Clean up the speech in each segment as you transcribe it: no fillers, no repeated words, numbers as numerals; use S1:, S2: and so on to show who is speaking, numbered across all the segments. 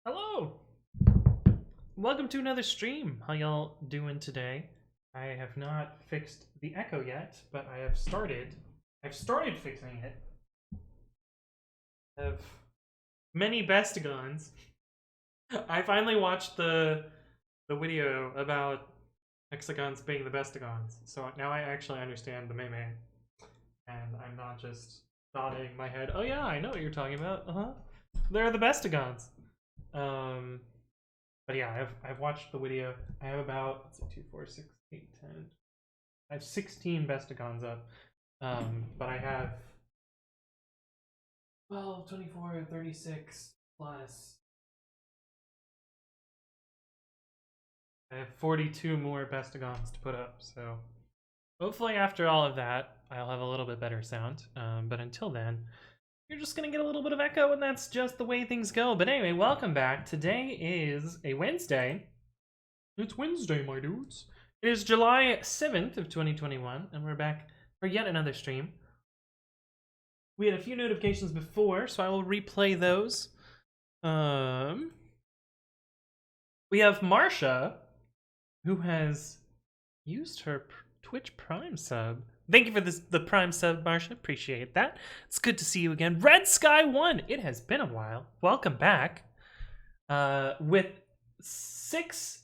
S1: Hello! Welcome to another stream. How y'all doing today? I have not fixed the echo yet, but I have started. I've started fixing it. I have many bestigons. I finally watched the video about hexagons being the bestigons, so now I actually understand the meme. And I'm not just nodding my head, oh yeah, I know what you're talking about. They're the bestigons. But yeah, I've watched the video. I have about, let's see, 2, 4, 6, 8, 10. I have 16 bestigons up. But I have 12, 24, 36 plus. I have 42 more bestigons to put up, so hopefully after all of that, I'll have a little bit better sound. But until then, you're just gonna get a little bit of echo, and that's just the way things go. But anyway, welcome back. Today is a Wednesday. It's Wednesday, my dudes. It is July 7th of 2021, and we're back for yet another stream. We had a few notifications before, so I will replay those. We have Marsha, who has used her Twitch Prime sub. Thank you for the Prime sub, Marsha. Appreciate that. It's good to see you again. Red Sky 1. It has been a while. Welcome back. With six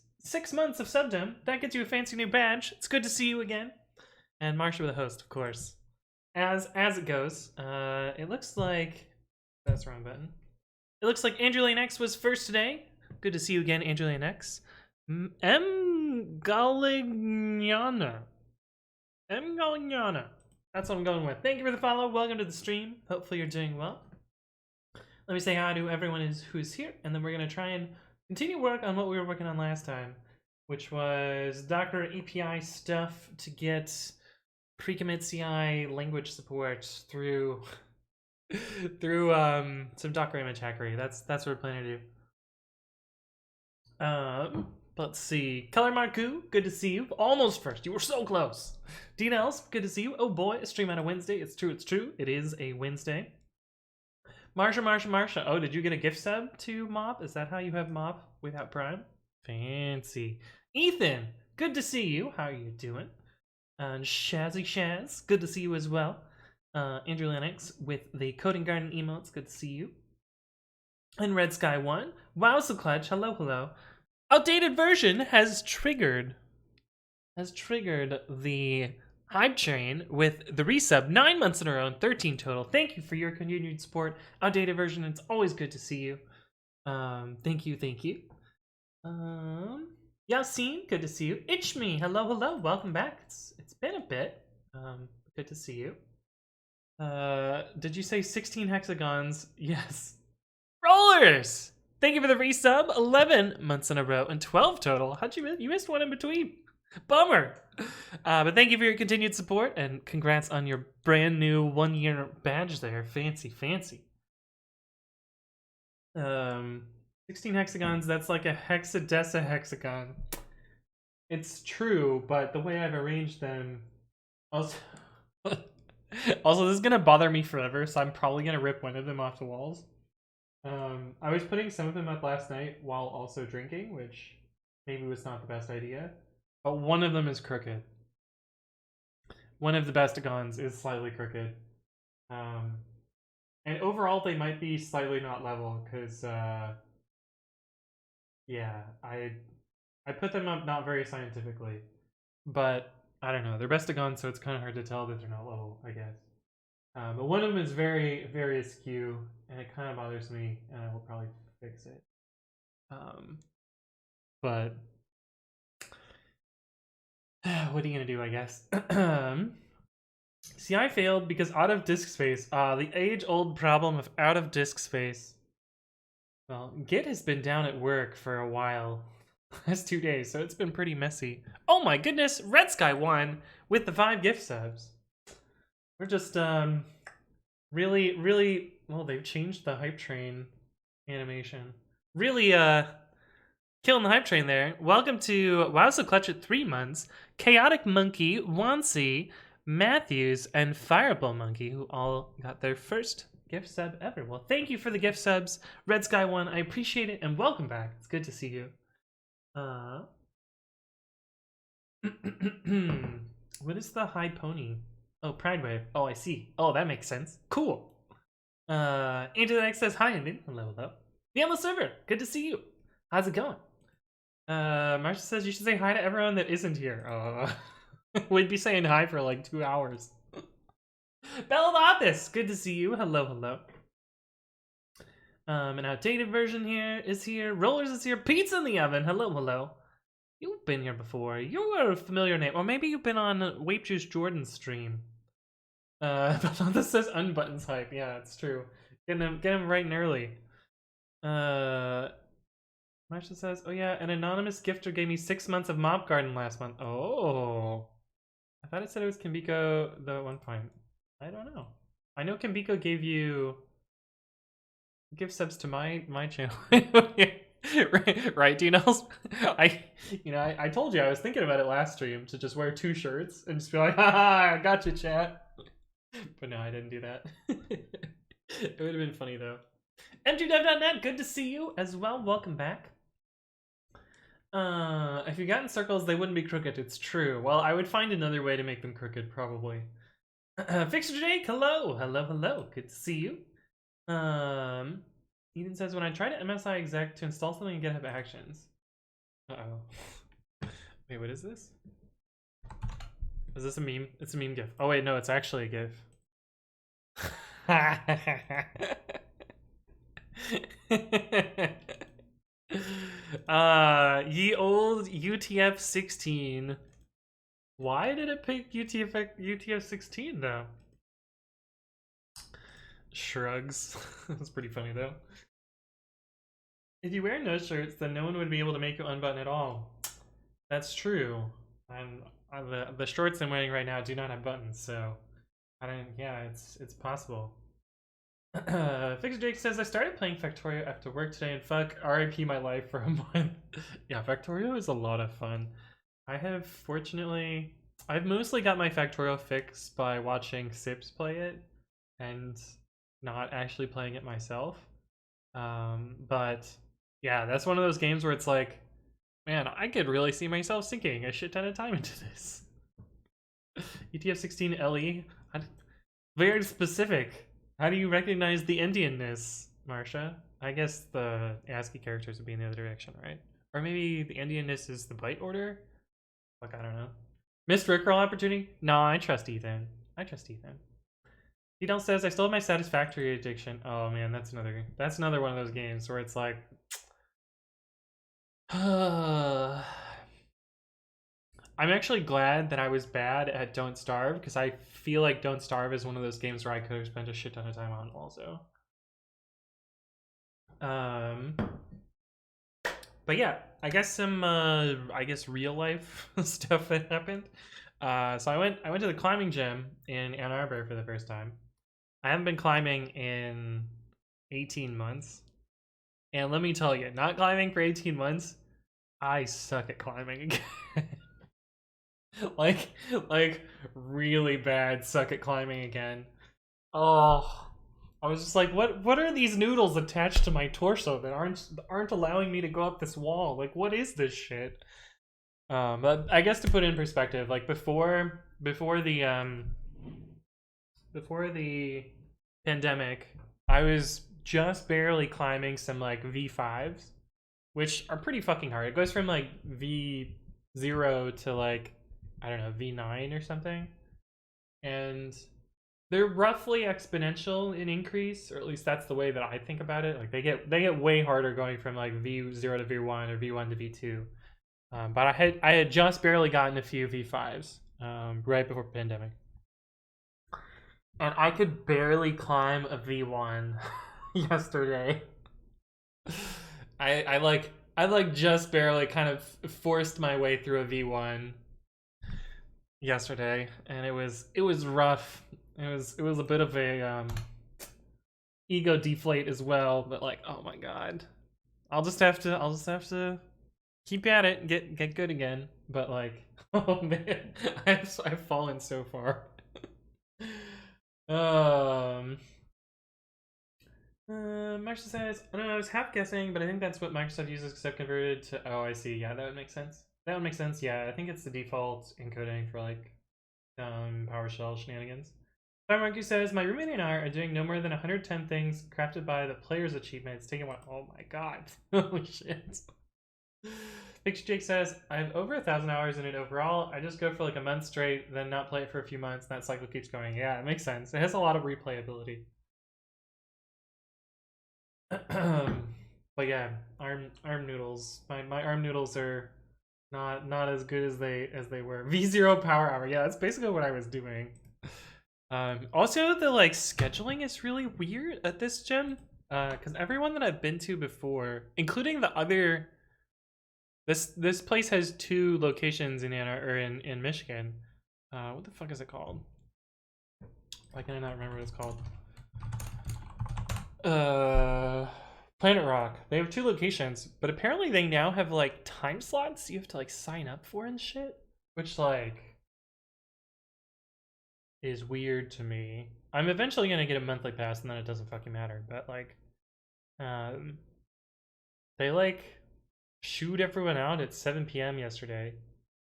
S1: months of subdom, that gets you a fancy new badge. It's good to see you again. And Marsha with a host, of course. As it goes, it looks like that's the wrong button. It looks like Angeline X was first today. Good to see you again, Angeline X. M. Galignana. That's what I'm going with. Thank you for the follow. Welcome to the stream. Hopefully you're doing well. Let me say hi to everyone who's here, and then we're going to try and continue work on what we were working on last time, which was Docker API stuff to get pre-commit CI language support through some Docker image hackery. That's what we're planning to do. Let's see. Color Marku, good to see you. Almost first. You were so close. D-Nels, good to see you. Oh boy, a stream on a Wednesday. It's true. It is a Wednesday. Marsha. Oh, did you get a gift sub to Mop? Is that how you have Mop without Prime? Fancy. Ethan, good to see you. How are you doing? And Shazzy Shaz, good to see you as well. Andrew Lennox with the Coding Garden emotes, good to see you. And Red Sky 1, wow, so clutch, hello. Outdated version has triggered the hype train with the resub 9 months in a row and 13 total. Thank you for your continued support. Outdated version, it's always good to see you. Thank you. Yassine, good to see you. Itchme, hello, welcome back. It's been a bit. Good to see you. Did you say 16 hexagons? Yes. Rollers! Thank you for the resub. 11 months in a row and 12 total. How'd you missed one in between? Bummer. But thank you for your continued support, and congrats on your brand new 1-year badge there. Fancy. 16 hexagons, that's like a hexadecahexagon. It's true, but the way I've arranged them... Also, this is gonna bother me forever, so I'm probably gonna rip one of them off the walls. I was putting some of them up last night while also drinking, which maybe was not the best idea. But one of them is crooked. One of the bestigons is slightly crooked. And overall, they might be slightly not level, because, yeah, I put them up not very scientifically. But, I don't know, they're bestigons, so it's kind of hard to tell that they're not level, I guess. But one of them is very, very askew, and it kind of bothers me, and I will probably fix it. But what are you gonna do, I guess? CI failed because out of disk space. The age-old problem of out of disk space. Well, Git has been down at work for a while. Last 2 days, so it's been pretty messy. Oh my goodness, Red Sky 1 with the 5 gift subs. We're just, really, well, they've changed the hype train animation. Really, killing the hype train there. Welcome to Wow So Clutch at 3 months, Chaotic Monkey, Wansi, Matthews, and Fireball Monkey, who all got their first gift sub ever. Well, thank you for the gift subs, Red Sky One. I appreciate it, and welcome back. It's good to see you. What is the high pony? Oh, Pride Wave. Oh, I see. Oh, that makes sense. Cool. Angel X says hi, Indian. Hello, hello. The Endless Server. Good to see you. How's it going? Marsha says you should say hi to everyone that isn't here. We'd be saying hi for like 2 hours. Bellathis, good to see you. Hello, hello. An outdated version here is here. Rollers is here. Pizza in the oven. Hello, hello. You've been here before. You're a familiar name. Or maybe you've been on Wape Juice Jordan's stream. This says Unbuttons hype. Yeah, it's true. Get him right and early. Marsha says, oh yeah, an anonymous gifter gave me 6 months of Mop Garden last month. Oh. I thought it said it was Kimbiko though at one point. I don't know. I know Kimbiko gave you gift subs to my channel. right, Dinos? I told you I was thinking about it last stream to just wear 2 shirts and just be like, haha, I got you, chat. But no, I didn't do that. It would have been funny though. MGDev.net, good to see you as well. Welcome back. If you got in circles, they wouldn't be crooked. It's true. Well, I would find another way to make them crooked, probably. Fixer Jake, hello, hello. Good to see you. Ethan says, when I try to MSI exec to install something in GitHub Actions. Wait, what is this? Is this a meme? It's a meme GIF. Oh wait, no, it's actually a GIF. Ye old UTF-16. Why did it pick UTF-16 though? Shrugs. That's pretty funny though. If you wear no shirts, then no one would be able to make you unbutton at all. That's true. The shorts I'm wearing right now do not have buttons, so I don't. Yeah, it's possible. Fix Jake says I started playing Factorio after work today, and fuck, RIP my life for a month. Yeah, Factorio is a lot of fun. I've mostly got my Factorio fix by watching Sips play it and not actually playing it myself. But yeah, that's one of those games where it's like, man, I could really see myself sinking a shit ton of time into this. UTF-16 LE, very specific. How do you recognize the Indianness, Marsha? I guess the ASCII characters would be in the other direction, right? Or maybe the Indianness is the byte order? Fuck, I don't know. Missed Rickroll opportunity? No, I trust Ethan. He says I still have my Satisfactory addiction. Oh man, that's another one of those games where it's like I'm actually glad that I was bad at Don't Starve, because I feel like Don't Starve is one of those games where I could have spent a shit ton of time on also. But yeah, I guess some real life stuff that happened. So I went to the climbing gym in Ann Arbor for the first time. I haven't been climbing in 18 months. And let me tell you, not climbing for 18 months, I suck at climbing again. like really bad suck at climbing again. Oh, I was just like, what are these noodles attached to my torso that aren't allowing me to go up this wall? Like, what is this shit? But I guess to put it in perspective, like before the pandemic, I was just barely climbing some like V5s, which are pretty fucking hard. It goes from like V0 to like, I don't know, V9 or something. And they're roughly exponential in increase, or at least that's the way that I think about it. Like they get way harder going from like V0 to V1 or V1 to V2. But I had just barely gotten a few V5s right before pandemic, and I could barely climb a V1 yesterday. I just barely kind of forced my way through a V1 yesterday, and it was rough. It was a bit of a ego deflate as well, but like, oh my god, I'll just have to keep at it and get good again. But like, oh man, I've fallen so far. Marsha says, I don't know, I was half guessing, but I think that's what Microsoft uses because I've converted to. Oh, I see. Yeah, that would make sense. That would make sense. Yeah, I think it's the default encoding for like PowerShell shenanigans. Fire Monkey says, my roommate and I are doing no more than 110 things crafted by the player's achievements. Taking one. Oh my god. Holy shit. Picture Jake says, I have over 1,000 hours in it overall. I just go for like a month straight, then not play it for a few months, and that cycle keeps going. Yeah, it makes sense. It has a lot of replayability. But yeah, arm noodles. My arm noodles are not as good as they were. V0 power hour. Yeah, that's basically what I was doing. Also, the like scheduling is really weird at this gym. Because everyone that I've been to before, including the other, this place has 2 locations in in Michigan. What the fuck is it called? Why can I not remember what it's called? Planet Rock. They have 2 locations, but apparently they now have like time slots you have to like sign up for and shit, which like is weird to me. I'm eventually gonna get a monthly pass and then it doesn't fucking matter, but like they like shooed everyone out at 7 p.m. yesterday.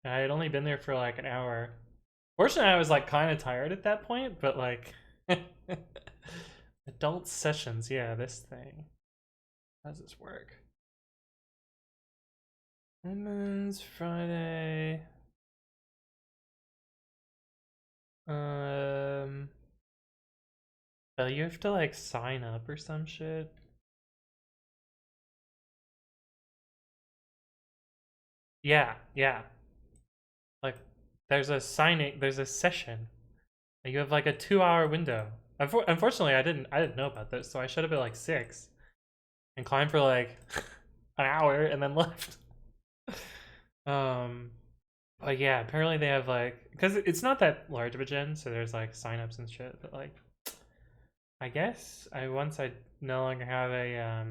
S1: And I had only been there for like an hour. Fortunately, I was like kind of tired at that point, but like adult sessions, yeah, this thing. How does this work? Lemons Friday. Oh, you have to like sign up or some shit. Yeah, yeah. Like there's a signing, there's a session. You have like a 2-hour window. Unfortunately, I didn't know about this, so I showed up at like 6 and climbed for like an hour and then left. um, but yeah, apparently they have like because it's not that large of a gym, so there's like signups and shit. But like, I guess once I no longer have a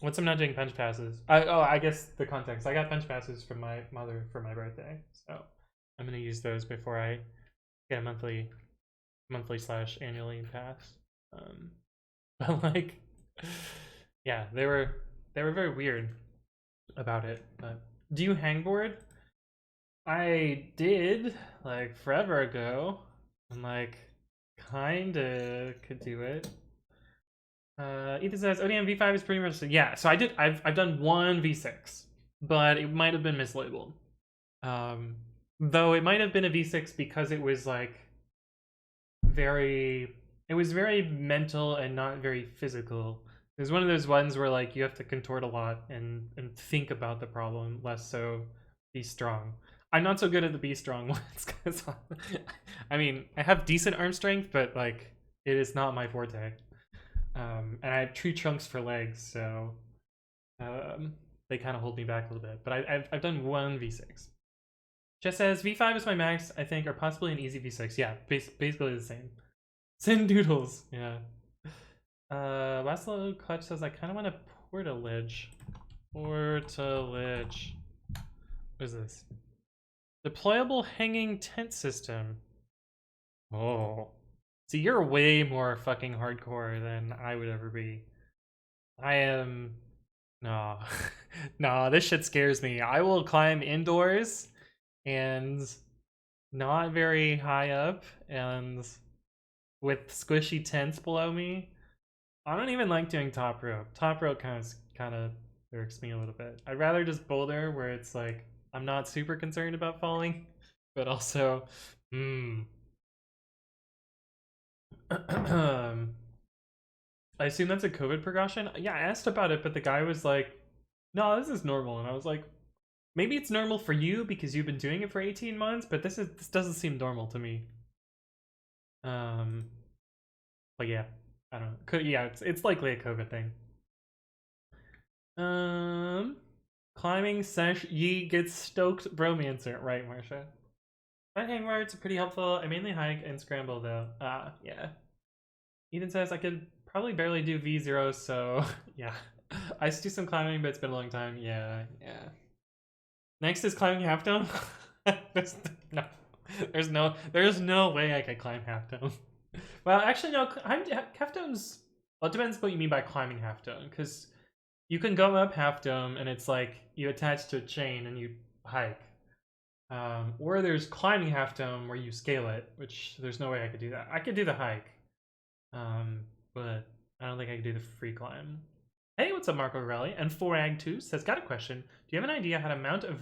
S1: once I'm not doing punch passes. I guess the context. I got punch passes from my mother for my birthday, so I'm gonna use those before I get a monthly slash annually pass. But like, yeah, they were very weird about it. But do you hangboard? I did like forever ago, and like kinda could do it. Ethan says ODM V5 is pretty much yeah. So I've done one V6, but it might have been mislabeled. Though it might have been a V6 because it was like it was very mental and not very physical. It was one of those ones where like you have to contort a lot and think about the problem, less so be strong. I'm not so good at the be strong ones because I mean I have decent arm strength, but like it is not my forte. And I have tree trunks for legs, so they kind of hold me back a little bit. But I've done one V6. Just says V5 is my max, I think, or possibly an easy V6. Yeah, basically the same. Sin doodles, yeah. Laszlo Clutch says I kind of want a portaledge. Portaledge. What is this? Deployable hanging tent system. Oh. See, you're way more fucking hardcore than I would ever be. I am... No. No, this shit scares me. I will climb indoors and not very high up and with squishy tents below me. I don't even like doing top rope. Top rope kind of irks me a little bit. I'd rather just boulder where it's like I'm not super concerned about falling, but also, I assume that's a COVID precaution. Yeah, I asked about it, but the guy was like, "No, this is normal," and I was like, "Maybe it's normal for you because you've been doing it for 18 months, but this doesn't seem normal to me." But yeah, I don't know. Yeah, it's likely a COVID thing. Climbing sesh ye gets stoked bromancer, right, Marsha? My hang words are pretty helpful. I mainly hike and scramble though. Yeah. Ethan says I could probably barely do V0, so yeah. I used to do some climbing, but it's been a long time. Yeah, yeah. Next is climbing half dome. No, there's no way I could climb half dome. Well, actually, no. Half dome's Well, it depends what you mean by climbing Half Dome, because you can go up Half Dome and it's like you attach to a chain and you hike. Or there's climbing Half Dome where you scale it, which there's no way I could do that. I could do the hike, but I don't think I could do the free climb. Hey, what's up, Marco Raleigh? And 4ag2 says, got a question. Do you have an idea how to mount a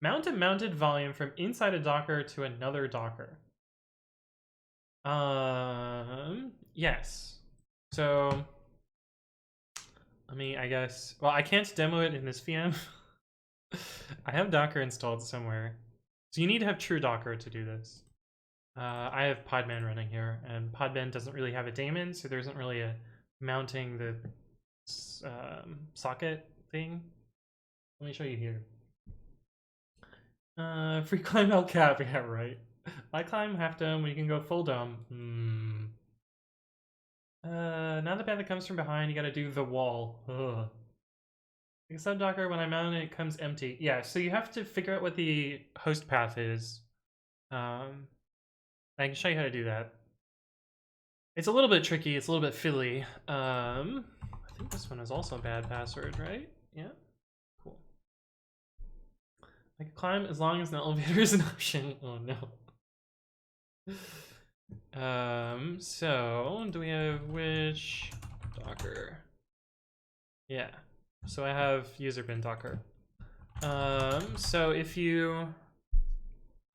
S1: mounted volume from inside a Docker to another Docker? Yes. So, I guess, well, I can't demo it in this VM. I have Docker installed somewhere. So you need to have true Docker to do this. I have Podman running here, and Podman doesn't really have a daemon, so there isn't really a mounting the socket thing. Let me show you here. Free climb El Cap, yeah, right. I climb Half Dome when you can go full dome. Now the path that comes from behind, you gotta do the wall. Ugh. Like a subdocker, when I mount it, it comes empty. Yeah, so you have to figure out what the host path is. I can show you how to do that. It's a little bit tricky, it's a little bit fiddly. I think this one is also a bad password, right? Yeah, cool. I can climb as long as the elevator is an option. Oh no. So do we have which Docker? Yeah. So I have user bin Docker. So if you,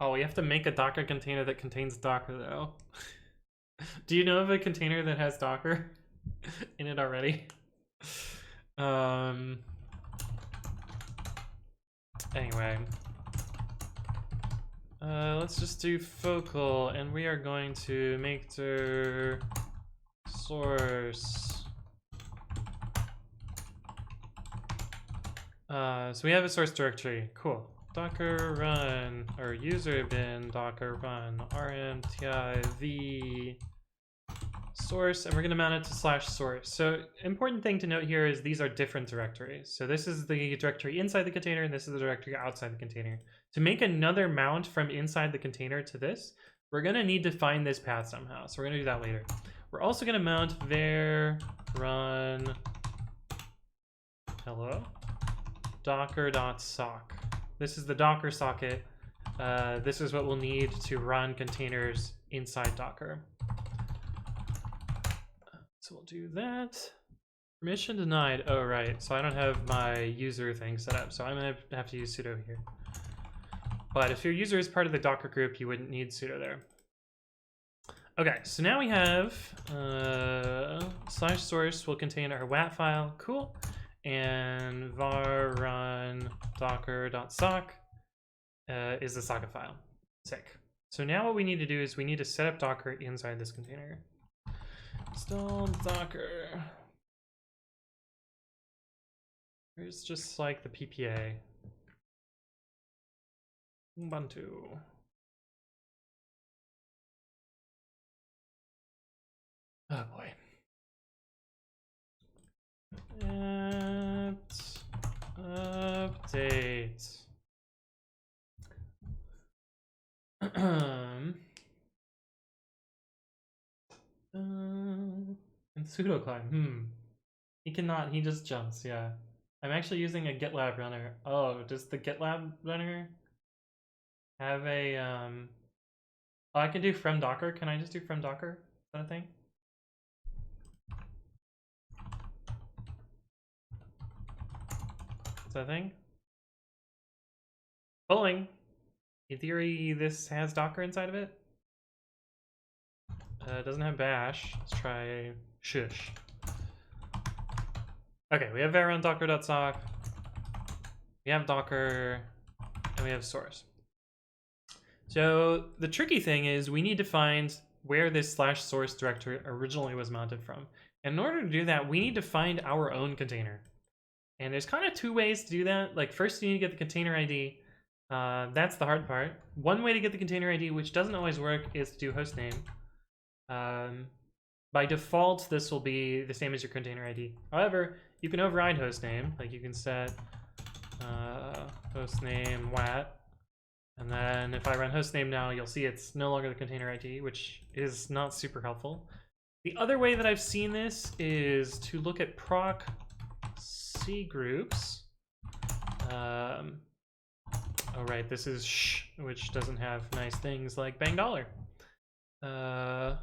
S1: oh, we have to make a Docker container that contains Docker though. Do you know of a container that has Docker in it already? Anyway, let's just do focal, and we are going to make the source. So we have a source directory. Cool. Docker run, or user bin docker run rmtiv source, and we're going to mount it to /source. So important thing to note here is these are different directories. So this is the directory inside the container, and this is the directory outside the container. To make another mount from inside the container to this, we're going to need to find this path somehow. So we're going to do that later. We're also going to mount var run hello docker.sock. This is the Docker socket. This is what we'll need to run containers inside Docker. So we'll do that. Permission denied. Oh, right. So I don't have my user thing set up. So I'm going to have to use sudo here. But if your user is part of the Docker group, you wouldn't need sudo there. Okay, so now we have /source will contain our WAT file. Cool. And var run docker.sock is the socket file. Sick. So now what we need to do is we need to set up Docker inside this container. Install Docker. Here's just like the PPA. Ubuntu. Oh boy. Update. And sudo climb. He cannot, he just jumps, yeah. I'm actually using a GitLab runner. Oh, does the GitLab runner have a oh, I can do from Docker. Can I just do from Docker? Is that a thing? Is that a thing? Polling. In theory, this has Docker inside of it. It doesn't have bash. Let's try shush. Okay, we have var on docker.sock. We have Docker, and we have source. So the tricky thing is we need to find where this /source directory originally was mounted from. And in order to do that, we need to find our own container. And there's kind of two ways to do that. Like first you need to get the container ID. That's the hard part. One way to get the container ID, which doesn't always work, is to do hostname. By default, this will be the same as your container ID. However, you can override hostname. Like you can set hostname wat. And then if I run hostname now, you'll see it's no longer the container ID, which is not super helpful. The other way that I've seen this is to look at proc C groups. Oh right, this is which doesn't have nice things like bang dollar. Oh,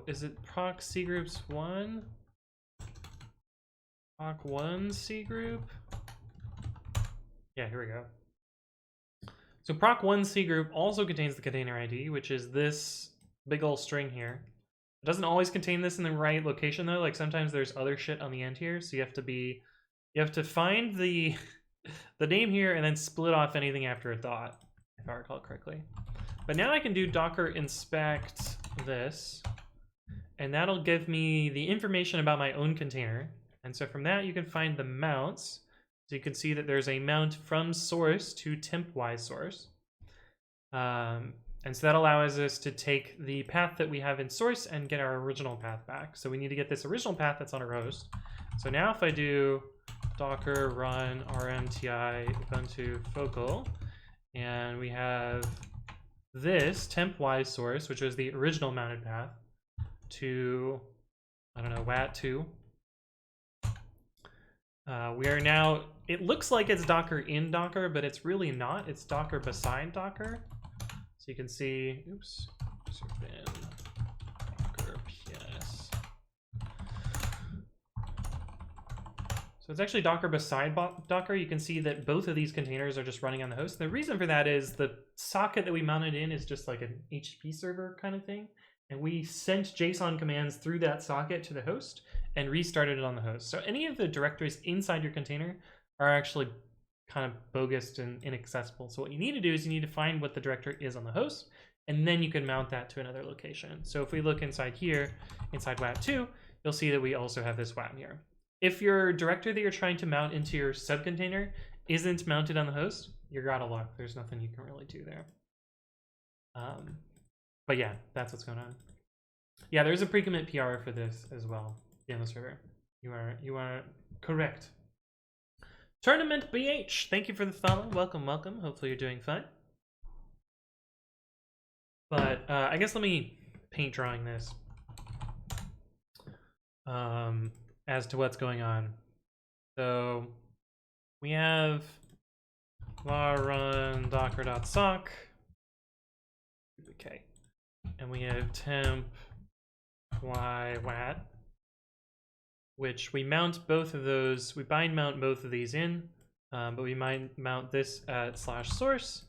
S1: is it proc C groups 1? Proc 1 C group? Yeah, here we go. So proc 1 C group also contains the container ID, which is this big ol' string here. It doesn't always contain this in the right location though. Like sometimes there's other shit on the end here, so you have to find the the name here and then split off anything after a dot, if I recall correctly. But now I can do docker inspect this, and that'll give me the information about my own container. And so from that you can find the mounts. So you can see that there's a mount from source to temp-wise source. And so that allows us to take the path that we have in source and get our original path back. So we need to get this original path that's on our host. So now if I do docker run rmti ubuntu focal, and we have this temp-wise source, which was the original mounted path, to, I don't know, wat2. We are now, it looks like it's docker in docker, but it's really not. It's docker beside docker. So you can see, oops, bin docker ps. So it's actually docker beside docker. You can see that both of these containers are just running on the host. The reason for that is the socket that we mounted in is just like an HTTP server kind of thing. And we sent JSON commands through that socket to the host and restarted it on the host. So any of the directories inside your container are actually kind of bogus and inaccessible. So what you need to do is you need to find what the directory is on the host, and then you can mount that to another location. So if we look inside here, inside wat2, you'll see that we also have this wat here. If your directory that you're trying to mount into your subcontainer isn't mounted on the host, you're out of luck. There's nothing you can really do there. But yeah, that's what's going on. Yeah, there's a pre-commit PR for this as well on the server. You are correct. Tournament BH, thank you for the follow. Welcome, welcome. Hopefully you're doing fine. But I guess let me paint drawing this as to what's going on. So we have var run docker.sock. Okay. And we have temp y wat, which we mount both of those, we bind mount both of these in, but we mount this at /source,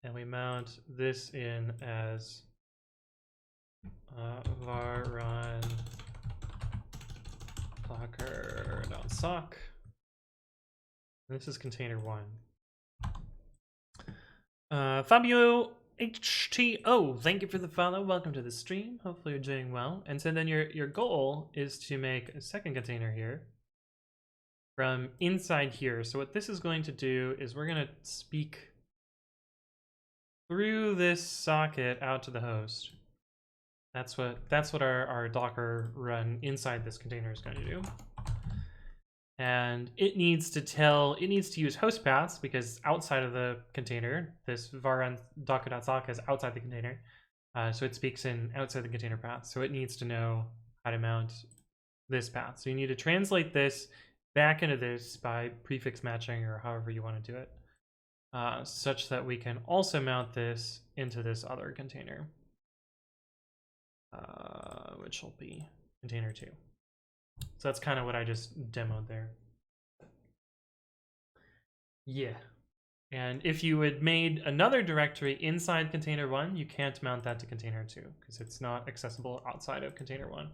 S1: and we mount this in as var run docker.sock. This is container 1. Fabio HTO, thank you for the follow. Welcome to the stream. Hopefully you're doing well. And so then your goal is to make a second container here from inside here. So what this is going to do is we're going to speak through this socket out to the host. That's what our Docker run inside this container is going to do. And it needs to use host paths, because outside of the container, this var run docker.sock is outside the container. So it speaks in outside the container path. So it needs to know how to mount this path. So you need to translate this back into this by prefix matching, or however you want to do it, such that we can also mount this into this other container, which will be container 2. So that's kind of what I just demoed there. Yeah. And if you had made another directory inside container 1, you can't mount that to container 2 because it's not accessible outside of container 1.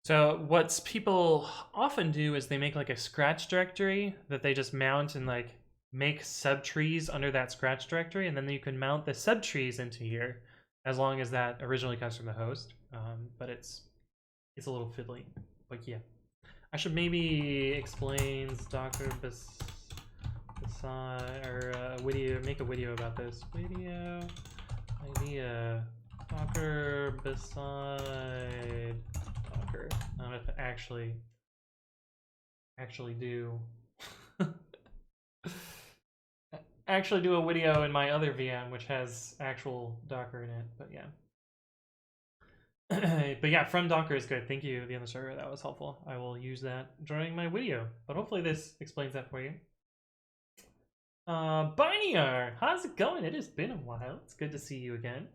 S1: So what people often do is they make like a scratch directory that they just mount and like make subtrees under that scratch directory, and then you can mount the subtrees into here as long as that originally comes from the host. But it's a little fiddly, but yeah. I should maybe explain docker beside, or make a video about this. Video idea docker beside docker. I don't have to actually do actually do a video in my other VM which has actual Docker in it, but yeah. But yeah, from Docker is good. Thank you, the other server. That was helpful. I will use that during my video. But hopefully this explains that for you. Biniar, how's it going? It has been a while. It's good to see you again.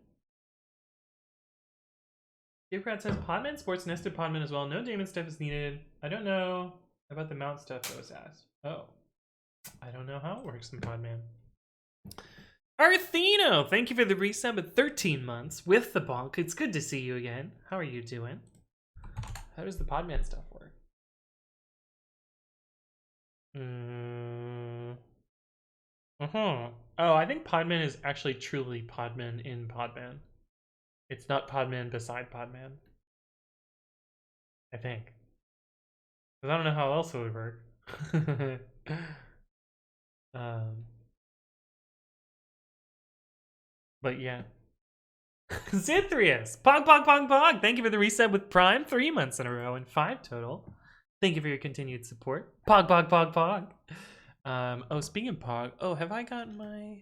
S1: Gibrat says Podman sports nested Podman as well. No daemon stuff is needed. I don't know about the mount stuff that was asked. Oh, I don't know how it works in Podman. Artheno, thank you for the resub of 13 months with the bonk. It's good to see you again. How are you doing? How does the Podman stuff work? Oh, I think Podman is actually truly Podman in Podman. It's not Podman beside Podman. I think. Because I don't know how else it would work. um, but yeah. Zinthrius! Pog, pog, pog, pog! Thank you for the reset with Prime. 3 months in a row and 5 total. Thank you for your continued support. Pog, pog, pog, pog. Oh, speaking of Pog, oh, have I gotten my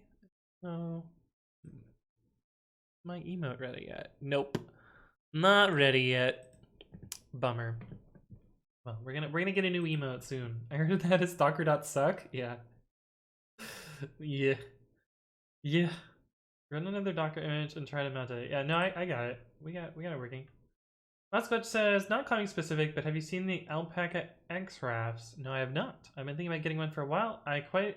S1: my emote ready yet? Nope, not ready yet. Bummer. Well, we're gonna get a new emote soon. I heard that is Docker.suck. Yeah. Yeah. Yeah. Run another Docker image and try to mount it. Yeah, no, I got it. We got it working. Last Butch says, not climbing specific, but have you seen the Alpaca X rafts? No, I have not. I've been thinking about getting one for a while. I quite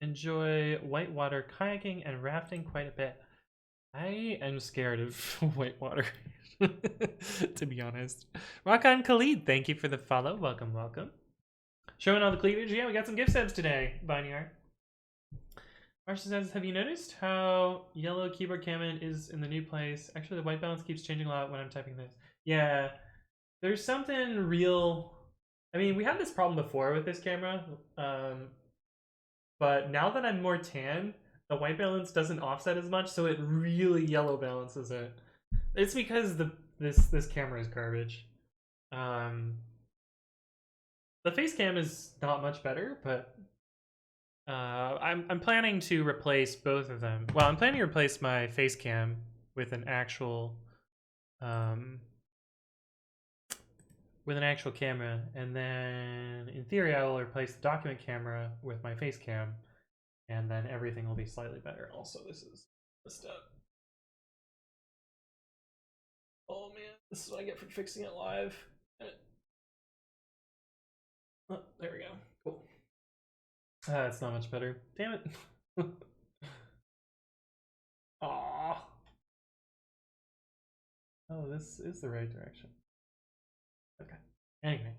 S1: enjoy whitewater kayaking and rafting quite a bit. I am scared of whitewater, to be honest. Rock on Khalid, thank you for the follow. Welcome, welcome. Showing all the cleavage. Yeah, we got some gift subs today, Bineyard. Marsha says, have you noticed how yellow keyboard camo is in the new place? Actually, the white balance keeps changing a lot when I'm typing this. Yeah, there's something real. I mean, we had this problem before with this camera, but now that I'm more tan, the white balance doesn't offset as much, so it really yellow balances it. It's because this camera is garbage. The face cam is not much better, but I'm planning to replace both of them. Well, I'm planning to replace my face cam with an actual camera, and then in theory I will replace the document camera with my face cam, and then everything will be slightly better. Also, this is the step. Oh man, this is what I get for fixing it live. Oh, there we go. Cool. It's not much better. Damn it. Aww. Oh, this is the right direction. Okay. Anyway.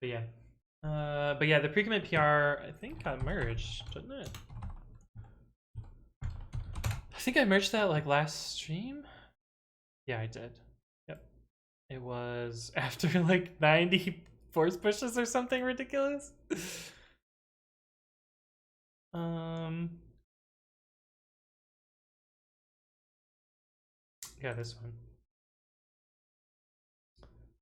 S1: But yeah. The pre-commit PR I think got merged, didn't it? I think I merged that like last stream. Yeah, I did. Yep. It was after like 90 force pushes or something ridiculous. Yeah, this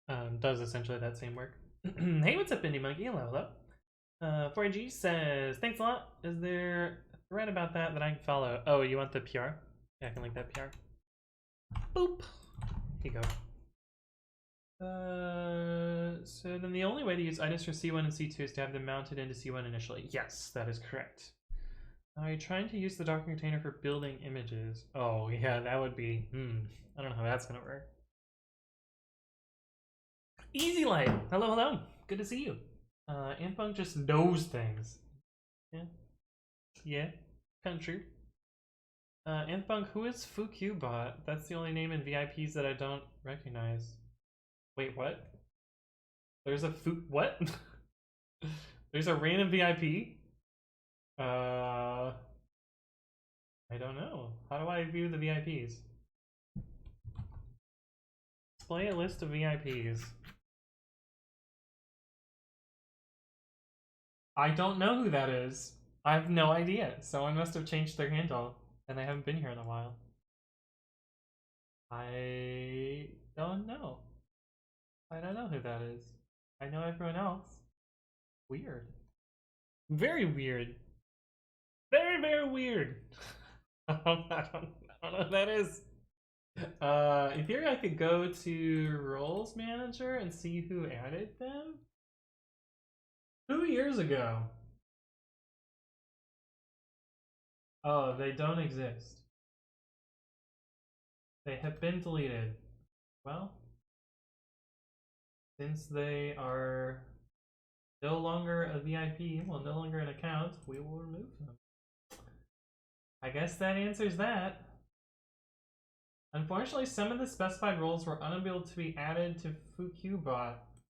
S1: one. Does essentially that same work. Hey, what's up, Indie Monkey? Level up. 4G says, thanks a lot. Is there a thread about that I can follow? Oh, you want the PR? Yeah, I can link that PR. Boop. Here you go. So then the only way to use items for C1 and C2 is to have them mounted into C1 initially. Yes, that is correct. Are you trying to use the Docker container for building images? Oh, yeah, that would be... I don't know how that's going to work. Easy Light! Hello, hello. Good to see you. Anfung just knows things. Yeah. Yeah. Kind of true. Anfung, who is FuQBot? That's the only name in VIPs that I don't recognize. Wait, what? There's a what? There's a random VIP? I don't know. How do I view the VIPs? Display a list of VIPs. I don't know who that is. I have no idea. Someone must have changed their handle, and they haven't been here in a while. I don't know. I don't know who that is. I know everyone else. Weird. Very weird. Very, very weird. I don't know who that is. In theory, I could go to Roles Manager and see who added them. 2 years ago. Oh, they don't exist. They have been deleted. Well, since they are no longer a VIP, well, no longer an account, we will remove them. I guess that answers that. Unfortunately, some of the specified roles were unable to be added to FuQBot.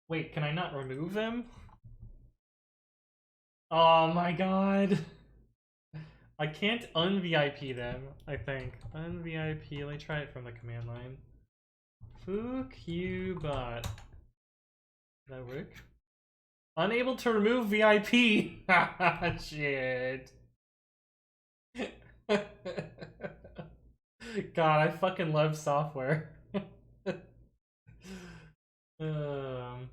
S1: Wait, can I not remove them? Oh my god. I can't un-VIP them, I think. Un-VIP, let me try it from the command line. FuQBot. Did that work? Unable to remove VIP! Shit. God, I fucking love software. um,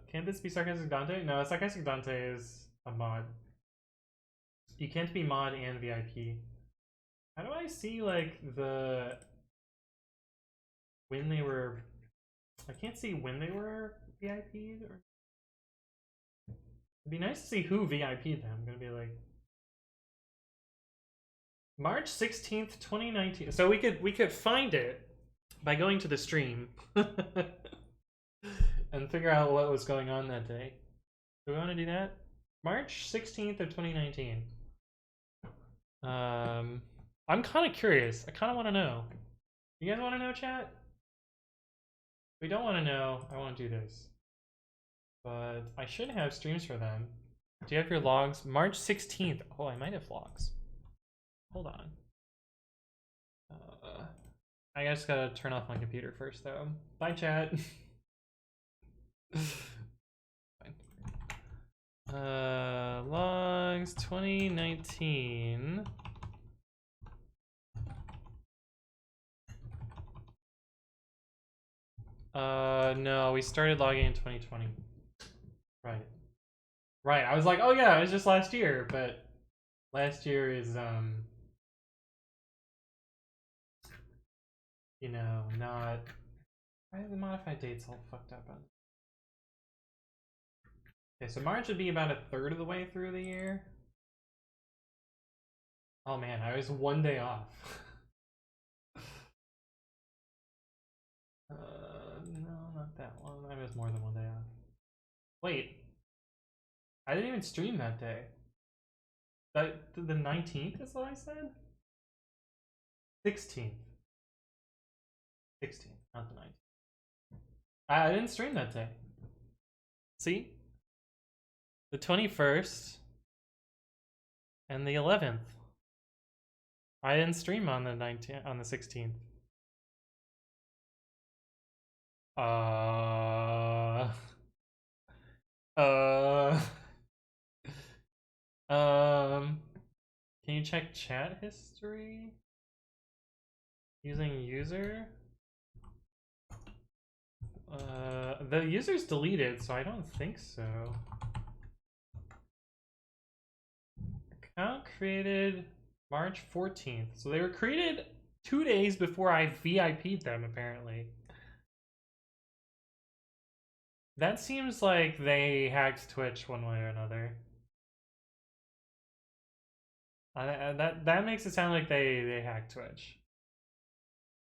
S1: can this be Sarcastic Dante? No, Sarcastic Dante is a mod. You can't be mod and VIP. How do I see, like, when they were... I can't see when they were VIP'd, or... It'd be nice to see who VIP'd them. I'm gonna be like... March 16th, 2019. So we could find it by going to the stream and figure out what was going on that day. Do we want to do that? March 16th of 2019. I'm kind of curious. I kind of want to know. You guys want to know, chat? If we don't want to know, I want to do this. But I should have streams for them. Do you have your logs? March 16th. Oh, I might have logs. Hold on. I just gotta turn off my computer first, though. Bye, chat. Fine. Logs 2019. No, we started logging in 2020. Right. Right, I was like, oh yeah, it was just last year, but last year is, you know, not... Why are the modified dates all fucked up on? Okay, so March would be about a third of the way through the year. Oh man, I was one day off. No, not that one. I was more than one day off. Wait, I didn't even stream that day. That the 19th is what I said? 16th. 16th, not the 19th. I didn't stream that day. See? The 21st and the 11th. I didn't stream on the 19th, on the 16th. Can you check chat history? Using user? The user's deleted, so I don't think so. Account created March 14th. So they were created 2 days before I VIP'd them, apparently. That seems like they hacked Twitch one way or another. That makes it sound like they hacked Twitch.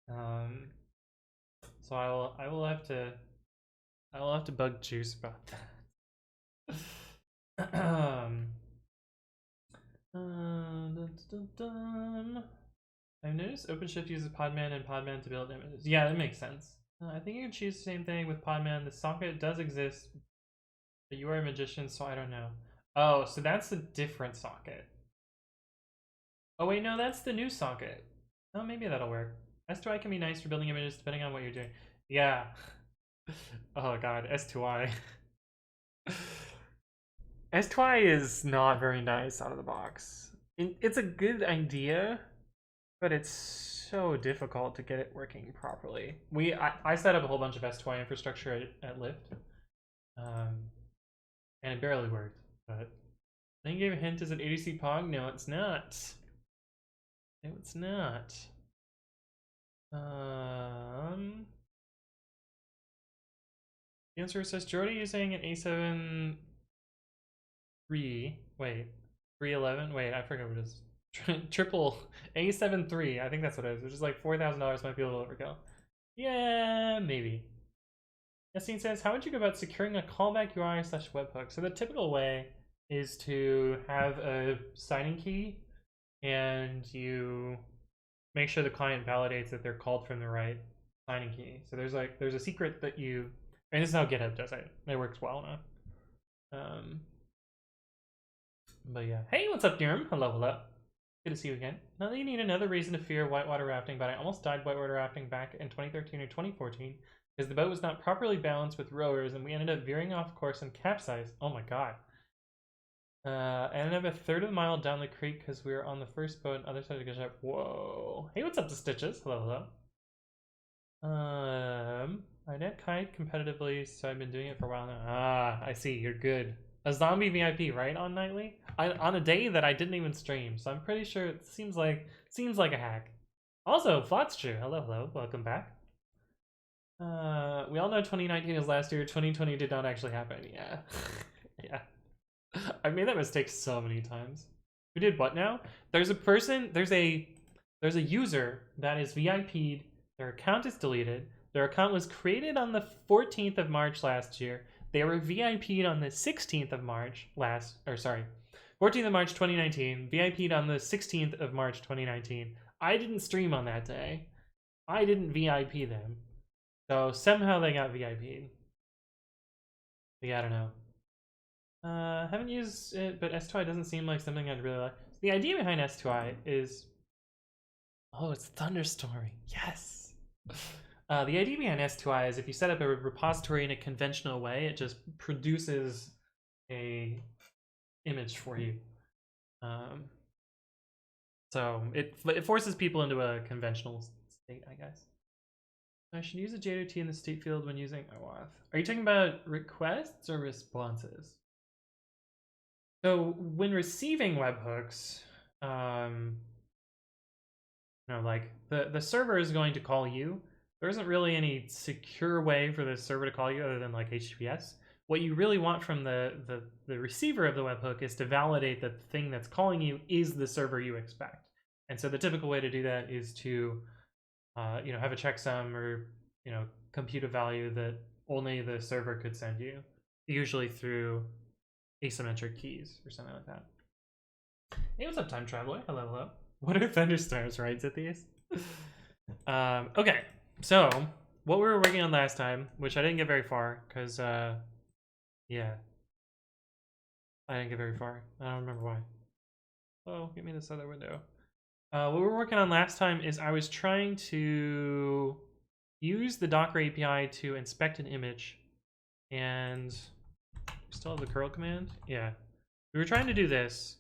S1: So I will have to bug Juice about that. I've noticed OpenShift uses Podman and Podman to build images. Yeah, that makes sense. I think you can choose the same thing with Podman. The socket does exist, but you are a magician, so I don't know. Oh, so that's a different socket. Oh wait, no, that's the new socket. Oh, maybe that'll work. S2I can be nice for building images depending on what you're doing. Yeah. Oh god, S2I. S2I is not very nice out of the box. It's a good idea, but it's so difficult to get it working properly. I set up a whole bunch of S2I infrastructure at Lyft, and it barely worked. But I think you gave a hint. Is it ADC Pog? No, it's not. No, it's not. The answer says Jordy using an A7 3. Wait, 311. Wait, I forget what it is. Triple A7 3. I think that's what it is. Which is like $4,000. Might be a little overkill. Yeah, maybe. Yassine says, how would you go about securing a callback UI slash webhook? So the typical way is to have a signing key and you make sure the client validates that they're called from the right signing key. So there's a secret that you, and this is how GitHub does it. It works well enough. But yeah. Hey, what's up, Durham? Hello, hello. Good to see you again. Not that you need another reason to fear whitewater rafting, but I almost died whitewater rafting back in 2013 or 2014 because the boat was not properly balanced with rowers and we ended up veering off course and capsized. Oh my god. I ended up a third of a mile down the creek because we were on the first boat and other side of the ship. Whoa. Hey, what's up to Stitches? Hello, hello. I net kite competitively, so I've been doing it for a while now. Ah, I see. You're good. A zombie VIP, right? On nightly, on a day that I didn't even stream, so I'm pretty sure it seems like a hack. Also, Flot's true. Hello, hello. Welcome back. We all know 2019 is last year. 2020 did not actually happen. Yeah, yeah. I've made that mistake so many times. Who did what now? There's a person. There's a user that is VIP'd. Their account is deleted. Their account was created on the 14th of March last year. They were VIP'd on the 16th of March 14th of March 2019. VIP'd on the 16th of March 2019. I didn't stream on that day. I didn't VIP them. So somehow they got VIP'd. Yeah, I don't know. Haven't used it, but S2I doesn't seem like something I'd really like. The idea behind S2I is... Oh, it's Thunderstorming. Yes! The idea behind S2I is if you set up a repository in a conventional way, it just produces a image for you. So it forces people into a conventional state, I guess. I should use a JWT in the state field when using OAuth. Are you talking about requests or responses? So when receiving webhooks, like the server is going to call you. There isn't really any secure way for the server to call you other than like HTTPS. What you really want from the receiver of the webhook is to validate that the thing that's calling you is the server you expect. And so the typical way to do that is to have a checksum or compute a value that only the server could send you, usually through asymmetric keys or something like that. Hey, what's up, time traveler? Hello, hello. What are thunderstorms, right, Zythius? Okay, so what we were working on last time, which I didn't get very far, because, yeah. I didn't get very far. I don't remember why. Oh, give me this other window. What we were working on last time is I was trying to use the Docker API to inspect an image, and still have the curl command? Yeah. We were trying to do this,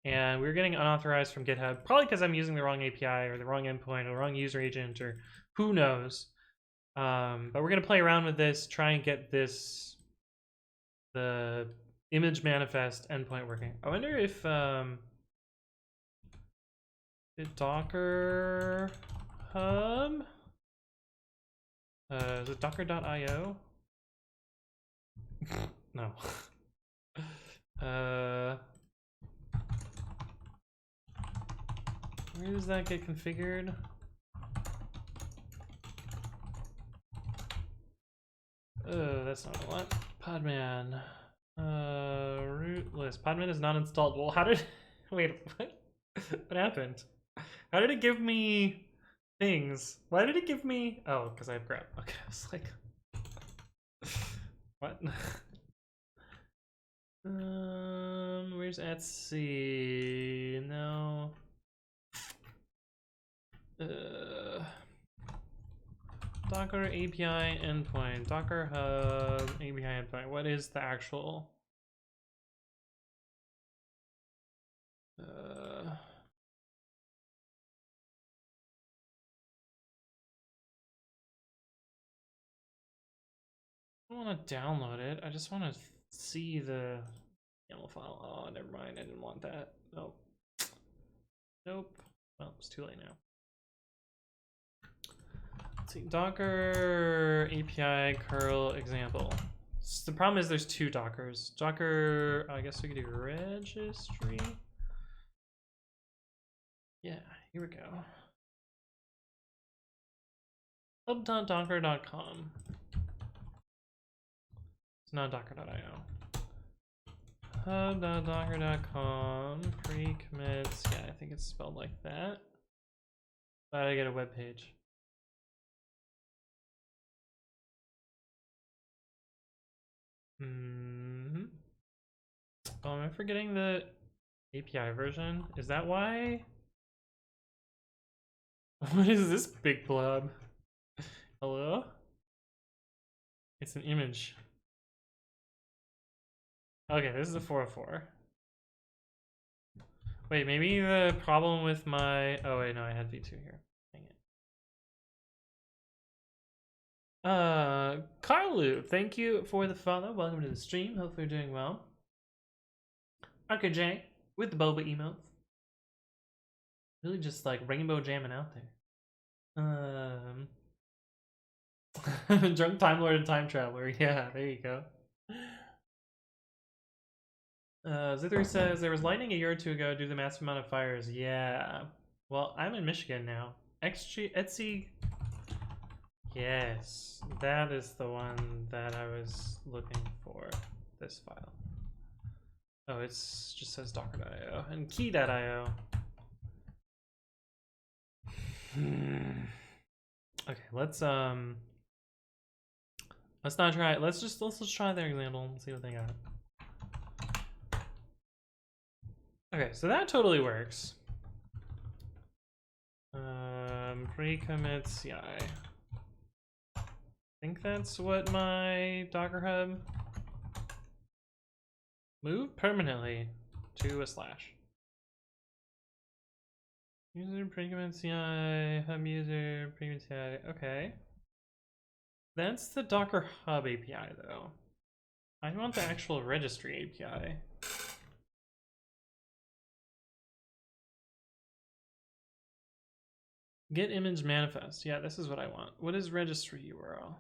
S1: and we were getting unauthorized from GitHub, probably because I'm using the wrong API or the wrong endpoint or the wrong user agent or who knows. But we're going to play around with this, try and get the image manifest endpoint working. I wonder if did Docker Hub? Is it docker.io? No. Where does that get configured? That's not a lot. Podman. Root list. Podman is not installed. Well, how did... Wait, what? What happened? How did it give me things? Why did it give me... Oh, because I have grep. Okay, I was like... What? Where's Etsy? No. Docker API endpoint. Docker Hub API endpoint. What is the actual... I don't want to download it. I just want to see the YAML file. Oh, never mind. I didn't want that. Nope. Nope. Well, it's too late now. Let's see, Docker API curl example. So the problem is there's two Dockers. Docker, I guess we could do registry. Yeah, here we go. hub.docker.com. It's not docker.io. hub.docker.com pre-commits. Yeah, I think it's spelled like that. But I get a web page. Oh, am I forgetting the API version? Is that why? What is this big blob? Hello? It's an image. Okay, this is a 404. Wait, maybe the problem with my... Oh wait, no, I had v2 here. Dang it. Carlu, thank you for the follow. Welcome to the stream. Hopefully you're doing well. Okay, Jay, with the boba emotes. Really just like rainbow jamming out there. Drunk Time Lord and Time Traveler. Yeah, there you go. Zithri says, there was lightning a year or two ago due to the massive amount of fires. Yeah. Well, I'm in Michigan now. Etsy. Yes, that is the one that I was looking for. This file. Oh, it's just says docker.io and key.io. Okay, let's not try it. Let's just try their example and see what they got. Okay, so that totally works. Pre-commit CI. I think that's what my Docker Hub. Move permanently to a slash. User pre-commit CI, hub user, pre-commit CI. Okay. That's the Docker Hub API though. I want the actual registry API. Get image manifest. Yeah, this is what I want. What is registry URL?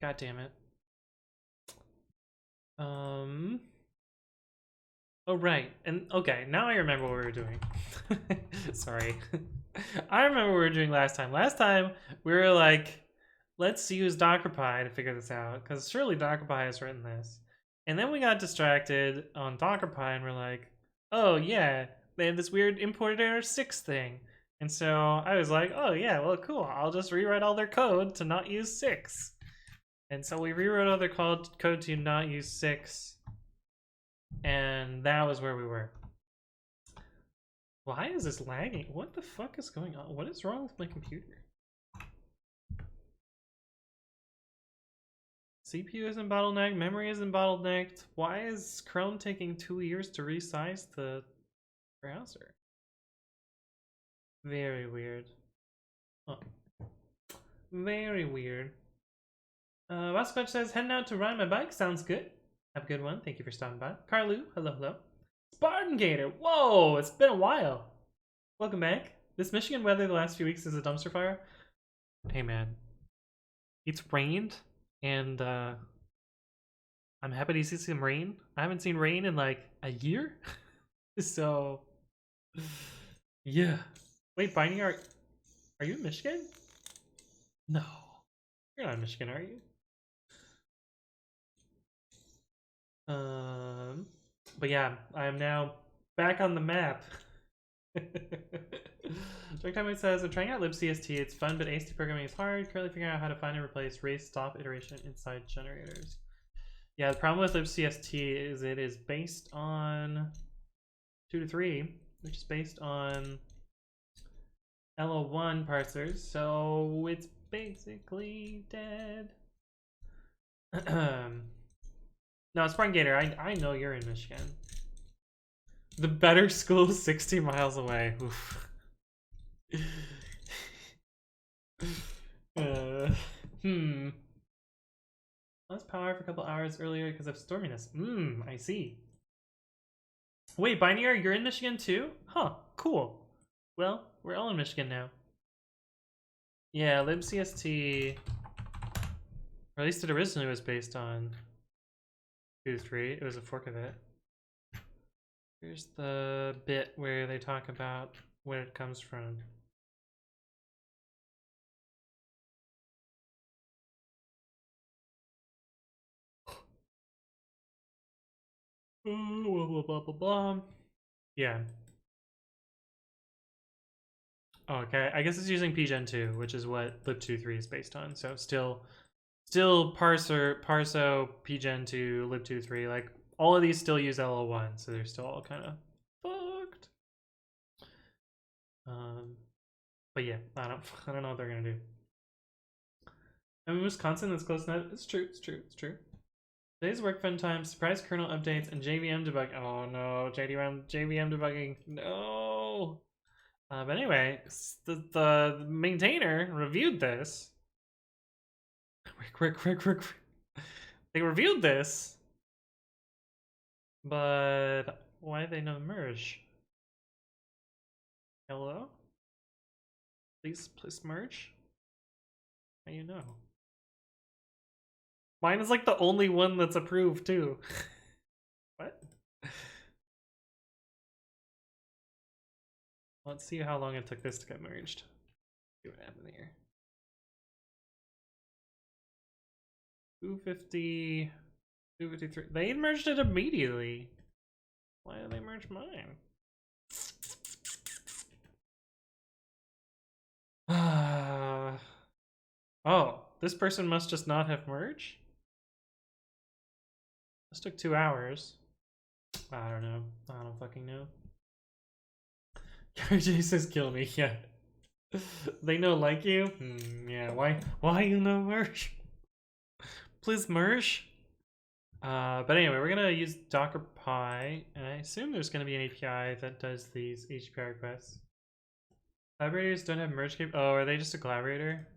S1: God damn it. Oh, right. And okay, now I remember what we were doing. Sorry. I remember what we were doing last time. Last time we were like, let's use DockerPy to figure this out, because surely DockerPy has written this. And then we got distracted on DockerPy and we're like, oh yeah, they have this weird imported error 6 thing. And so I was like, oh yeah, well cool, I'll just rewrite all their code to not use 6. And so we rewrote all their code to not use 6. And that was where we were. Why is this lagging? What the fuck is going on? What is wrong with my computer? CPU isn't bottlenecked, memory isn't bottlenecked. Why is Chrome taking 2 years to resize the browser? Very weird. Oh. Very weird. Wasquatch says, heading out to ride my bike. Sounds good. Have a good one. Thank you for stopping by. Carlu, hello, hello. Spartan Gator, whoa, it's been a while. Welcome back. This Michigan weather the last few weeks is a dumpster fire. Hey man, it's rained, and I'm happy to see some rain. I haven't seen rain in like a year, so yeah. Wait, Binding, are you in Michigan? No, you're not in Michigan, are you? But yeah, I am now back on the map. Dark Time says, I'm trying out libcst. It's fun, but AST programming is hard. Currently figuring out how to find and replace race stop iteration inside generators. Yeah, the problem with libcst is it is based on 2 to 3, which is based on LO1 parsers, so it's basically dead. No, Spartan Gator, I know you're in Michigan. The better school is 60 miles away. Oof. Less power for a couple hours earlier because of storminess. I see. Wait, Binary, you're in Michigan too? Huh, cool. Well, we're all in Michigan now. Yeah, libcst, or at least it originally was based on 2.3. It was a fork of it. Here's the bit where they talk about where it comes from. Blah, blah, blah, blah, blah. Yeah. Oh, okay, I guess it's using pgen 2, which is what lib2.3 is based on. So still parso, pgen 2, lib2.3. Like all of these still use LL1, so they're still all kind of fucked. But yeah, I don't know what they're gonna do. I mean, Wisconsin, that's close enough. It's true. Today's work fun time, surprise kernel updates, and JVM debug. Oh no, JVM debugging. No. But anyway, the maintainer reviewed this. Quick. They reviewed this, but why did they not merge? Hello? Please merge? How you know? Mine is like the only one that's approved too. What? Let's see how long it took this to get merged. See what happened here. 250, 253. They merged it immediately. Why did they merge mine? Oh, this person must just not have merged? This took 2 hours. I don't know. I don't fucking know. RJ says kill me, yeah. They know like you? Yeah, why you no merge? Please merge? But anyway, we're gonna use Docker Pi, and I assume there's gonna be an API that does these HTTP requests. Collaborators don't have merge cap. Oh, are they just a collaborator?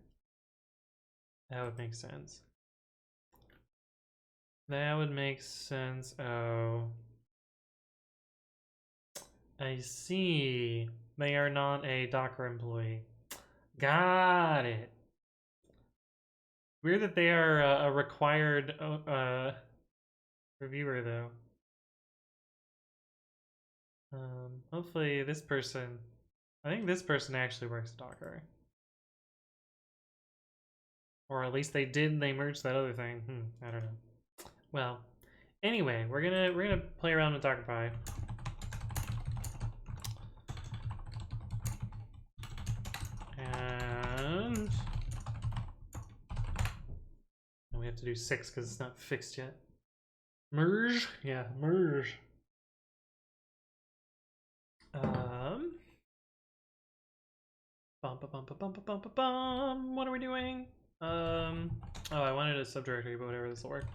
S1: That would make sense. That would make sense. Oh. I see. They are not a Docker employee. Got it. Weird that they are a required reviewer, though. Hopefully this person... I think this person actually works at Docker. Or at least they did, they merged that other thing. I don't know. Well, anyway, we're gonna play around with Docker Pi. And we have to do 6 because it's not fixed yet. Merge? Yeah, merge. What are we doing? Oh, I wanted a subdirectory, but whatever, this will work.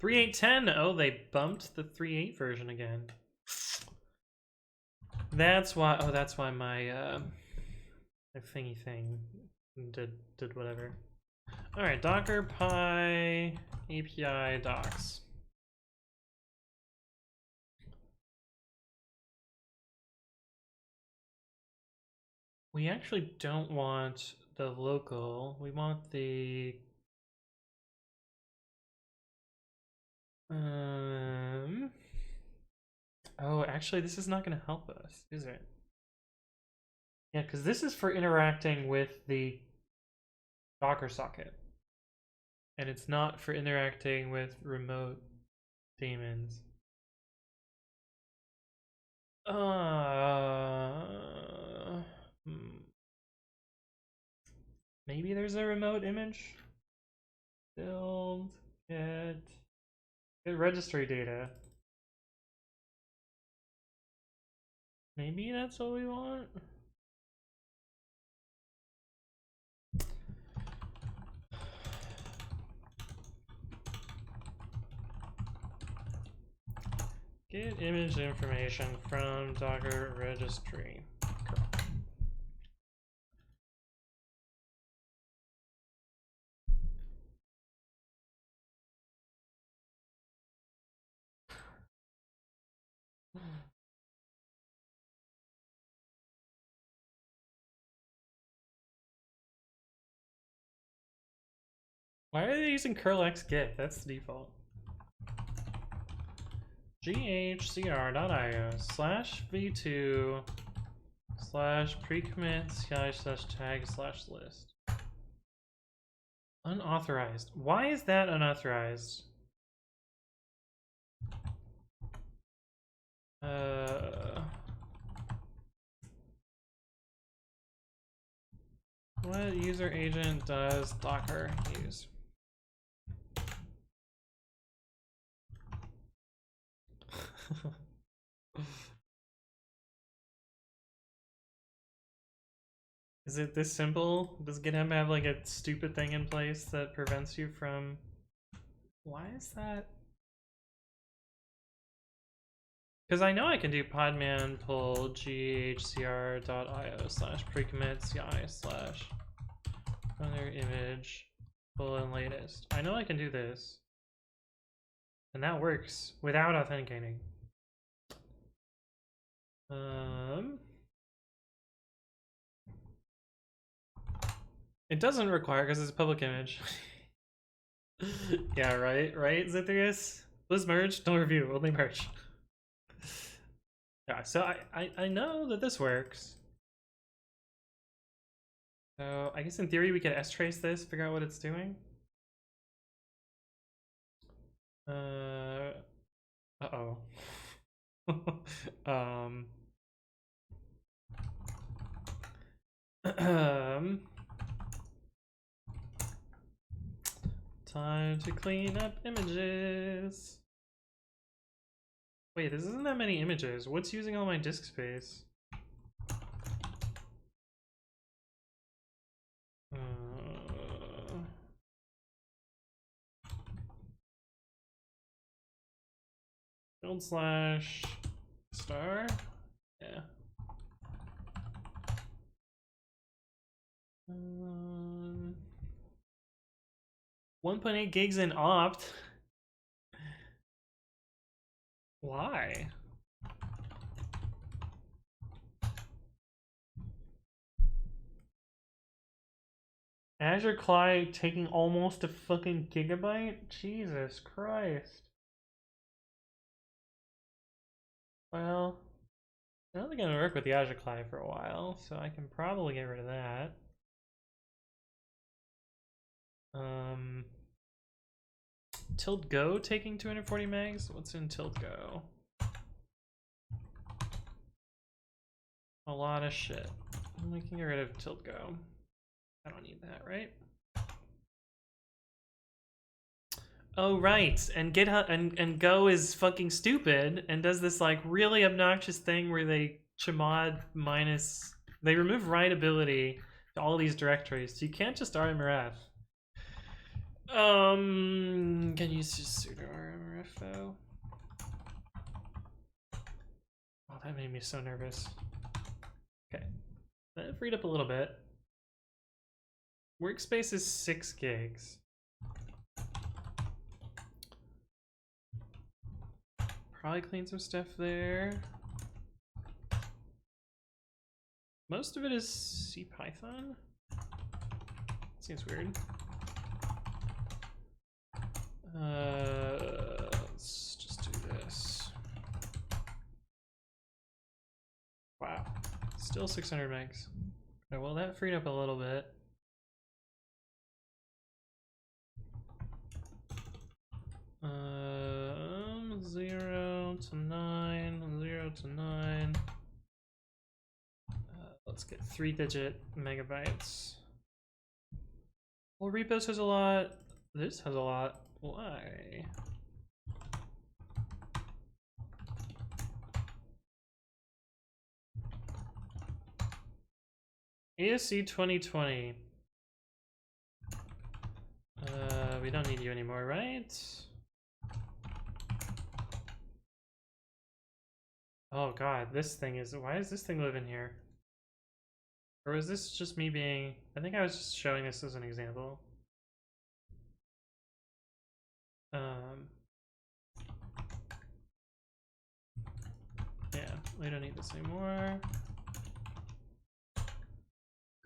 S1: 3.8.10. Oh, they bumped the 3.8 version again. That's why. Oh, that's why my thingy thing did whatever. All right, Docker Pi API docs. We actually don't want the local. We want the oh, actually, this is not going to help us, is it? Yeah, because this is for interacting with the Docker socket. And it's not for interacting with remote daemons. Maybe there's a remote image? Build, get registry data. Maybe that's what we want? Get image information from Docker registry. Why are they using curlxgif? That's the default. ghcr.io/v2 /precommit /tag/list. Unauthorized. Why is that unauthorized? What user agent does Docker use? Is it this simple? Does GitHub have like a stupid thing in place that prevents you from... Why is that? Because I know I can do podman pull ghcr.io/precommit ci/other image pull in latest. I know I can do this. And that works without authenticating. It doesn't require because it's a public image. Yeah, right, Zithrius? Let's merge, don't review, only merge. Yeah, so I know that this works. So I guess in theory we could strace this, figure out what it's doing. Uh-oh. Time to clean up images. Wait, this isn't that many images. What's using all my disk space? Build / star? Yeah. 1.8 gigs in opt. Why? Azure Clyde taking almost a fucking gigabyte? Jesus Christ. Well, I don't think I'm gonna work with the Azure Clyde for a while, so I can probably get rid of that. Tilt Go taking 240 megs? What's in Tilt Go? A lot of shit. We can get rid of Tilt Go. I don't need that, right? Oh right, and GitHub and Go is fucking stupid and does this like really obnoxious thing where they chmod minus, they remove writability to all these directories, so you can't just rmrf. Can you just sudo rmrf though? Oh, that made me so nervous. Okay, that freed up a little bit. Workspace is 6 gigs. Probably clean some stuff there. Most of it is CPython. Seems weird. Let's just do this. Wow, still 600 megs. Okay, well that freed up a little bit. Um, 0 to 9, 0 to 9. Let's get 3-digit megabytes. Well, repos has a lot. This has a lot. Why? ASC 2020. We don't need you anymore, right? Oh god, this thing is... Why does this thing live in here? Or was this just me being... I think I was just showing this as an example. Yeah, we don't need this anymore.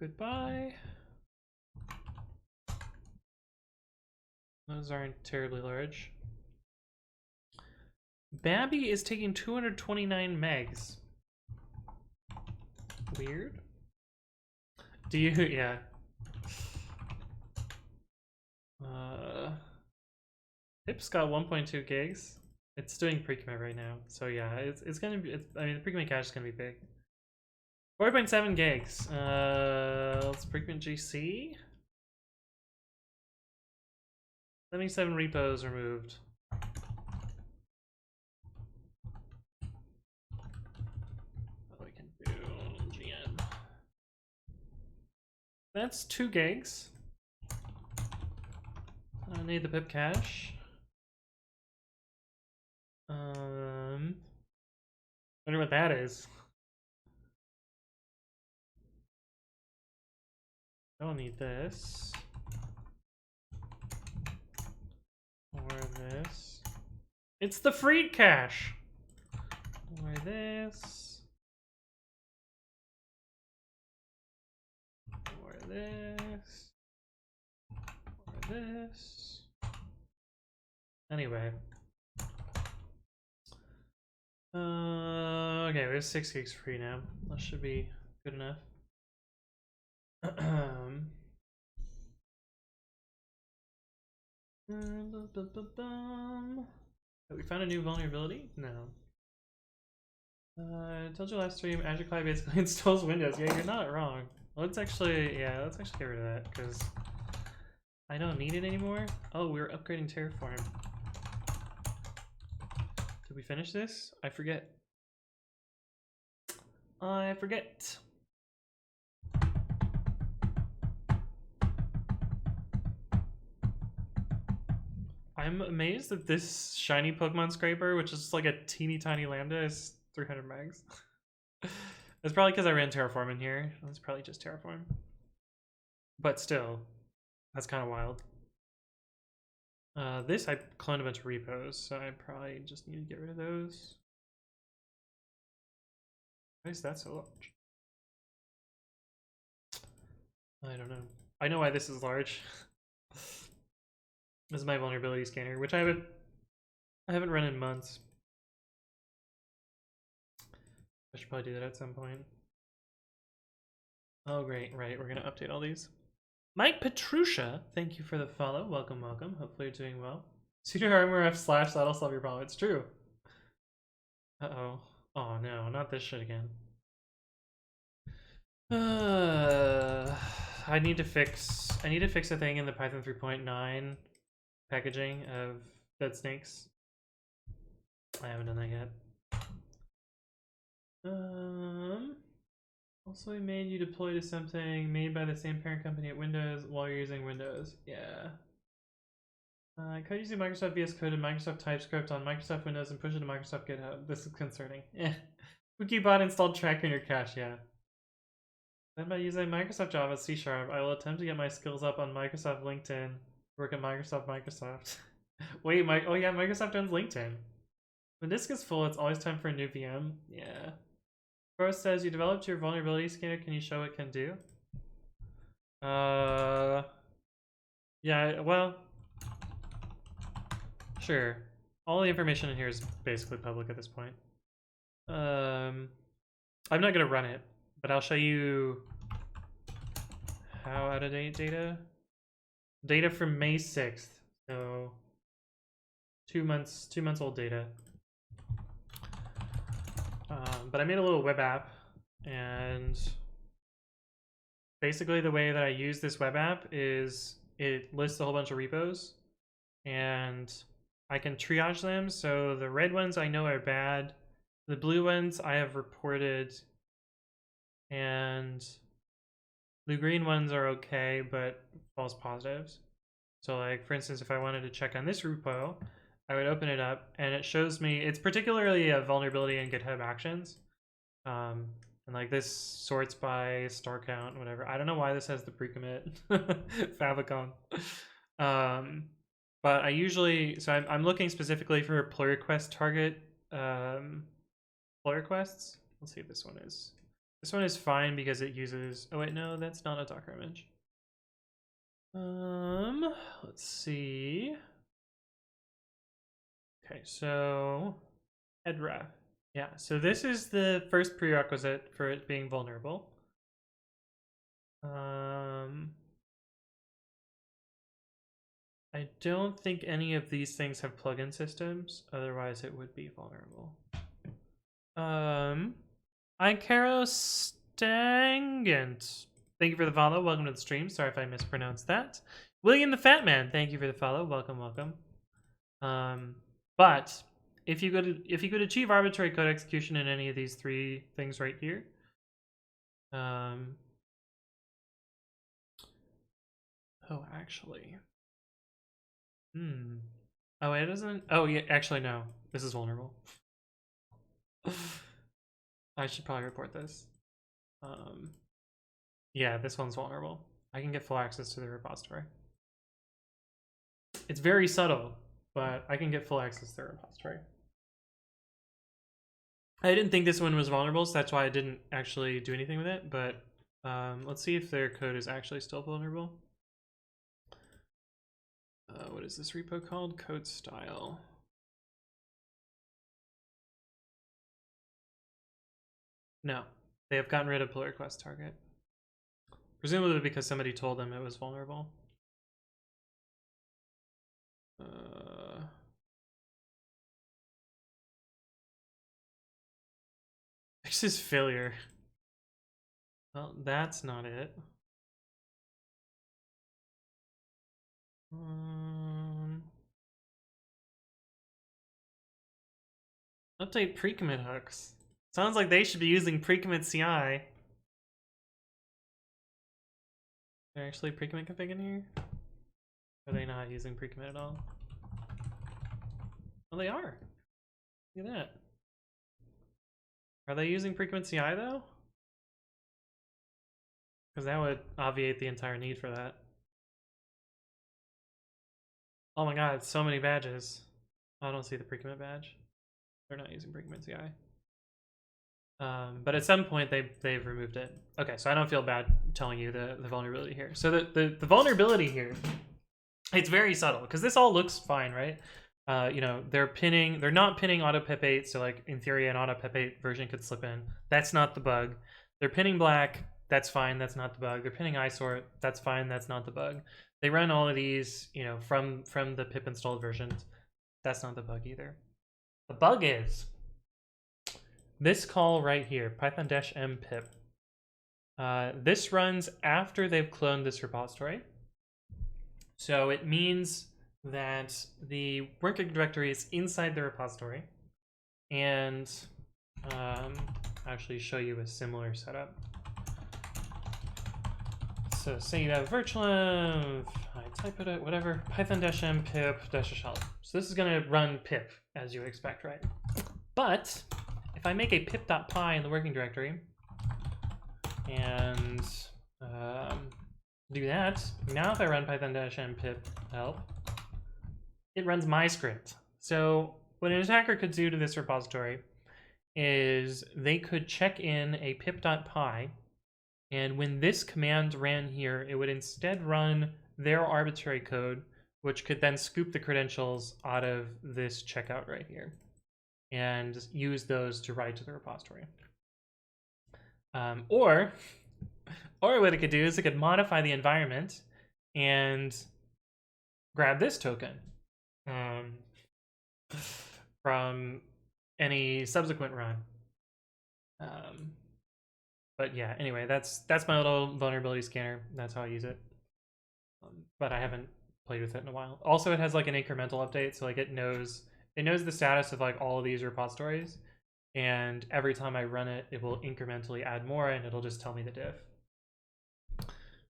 S1: Goodbye. Those aren't terribly large. Babby is taking 229 megs. Weird. Do you? Yeah. Pip's got 1.2 gigs. It's doing pre-commit right now, so yeah, it's gonna be. I mean, the pre-commit cache is gonna be big. 4.7 gigs. Let's pre-commit GC. 77 repos removed. What we can do GM. That's 2 gigs. I need the pip cache. Wonder what that is. Don't need this. Or this. It's the Freed cache. Or this. Or this. Or this. Anyway. Okay, we have 6 gigs free now. That should be good enough. We found a new vulnerability? No. I told you last stream, Azure Cloud basically installs Windows. Yeah, you're not wrong. Let's actually get rid of that, because I don't need it anymore. Oh, we're upgrading Terraform. Did we finish this? I forget. I forget. I'm amazed that this shiny Pokemon scraper, which is like a teeny tiny lambda, is 300 megs. It's probably because I ran Terraform in here. That's probably just Terraform. But still, that's kind of wild. This, I cloned a bunch of repos, so I probably just need to get rid of those. Why is that so large? I don't know. I know why this is large. This is my vulnerability scanner, which I haven't run in months. I should probably do that at some point. Oh great, right, we're gonna update all these. Mike Petrusha, thank you for the follow. Welcome, welcome. Hopefully you're doing well. Pseudo armor F / that'll solve your problem. It's true. Uh-oh. Oh no, not this shit again. I need to fix a thing in the Python 3.9 packaging of dead snakes. I haven't done that yet. Also, we made you deploy to something made by the same parent company at Windows while you're using Windows. Yeah. Code using Microsoft VS Code and Microsoft TypeScript on Microsoft Windows and push it to Microsoft GitHub. This is concerning. Yeah. Wikibot installed tracker in your cache, yeah. Then by using Microsoft Java C#, I will attempt to get my skills up on Microsoft LinkedIn. Work at Microsoft. Wait, oh yeah, Microsoft owns LinkedIn. When disk is full, it's always time for a new VM. Yeah. Bro says, you developed your vulnerability scanner. Can you show what it can do? Yeah, well, sure. All the information in here is basically public at this point. I'm not gonna run it, but I'll show you how out of date data. Data from May 6th, so 2 months old data. But I made a little web app, and basically the way that I use this web app is it lists a whole bunch of repos, and I can triage them. So the red ones I know are bad, the blue ones I have reported, and the green ones are okay, but false positives. So like, for instance, if I wanted to check on this repo, I would open it up and it shows me, it's particularly a vulnerability in GitHub Actions. And like this sorts by star count, whatever. I don't know why this has the pre-commit favicon. But I usually, so I'm looking specifically for pull request target pull requests. Let's see if this one is. This one is fine because it uses, oh wait, no, that's not a Docker image. Let's see. Okay, so headref. Yeah, so this is the first prerequisite for it being vulnerable. I don't think any of these things have plugin systems, otherwise it would be vulnerable. Icaro Stangent. Thank you for the follow. Welcome to the stream. Sorry if I mispronounced that. William the Fat Man. Thank you for the follow. Welcome, welcome. But if you could achieve arbitrary code execution in any of these three things right here, oh, actually, oh, it doesn't. Oh, yeah, actually, no. This is vulnerable. I should probably report this. Yeah, this one's vulnerable. I can get full access to the repository. It's very subtle, but I can get full access to the repository. I didn't think this one was vulnerable, so that's why I didn't actually do anything with it, but let's see if their code is actually still vulnerable. What is this repo called? Code style. No, they have gotten rid of pull request target. Presumably because somebody told them it was vulnerable. This is failure. Well, that's not it. Update pre-commit hooks. Sounds like they should be using pre-commit CI. They're actually pre-commit config in here? Or are they not using pre-commit at all? Well, they are. Look at that. Are they using pre-commit CI though? Because that would obviate the entire need for that. Oh my god, so many badges. I don't see the pre-commit badge. They're not using pre-commit CI. But at some point they've removed it. Okay, so I don't feel bad telling you the vulnerability here. So the vulnerability here, it's very subtle because this all looks fine, right? You know, they're not pinning auto pip 8, so like in theory an auto pip 8 version could slip in. That's not the bug. They're pinning black, that's fine, that's not the bug. They're pinning isort, that's fine, that's not the bug. They run all of these, you know, from the pip installed versions. That's not the bug either. The bug is this call right here, python-m pip. This runs after they've cloned this repository. So it means that the working directory is inside the repository. And I'll actually show you a similar setup. So say you have virtualenv, I type it out, whatever, python-m pip -shell. So this is going to run pip, as you expect, right? But if I make a pip.py in the working directory and do that, now if I run python-m pip help, it runs my script. So what an attacker could do to this repository is they could check in a pip.py, and when this command ran here, it would instead run their arbitrary code, which could then scoop the credentials out of this checkout right here and use those to write to the repository. Or what it could do is it could modify the environment and grab this token from any subsequent run. But yeah, anyway, that's my little vulnerability scanner. That's how I use it. But I haven't played with it in a while. Also, it has like an incremental update, so like it knows the status of like all of these repositories, and every time I run it, it will incrementally add more, and it'll just tell me the diff.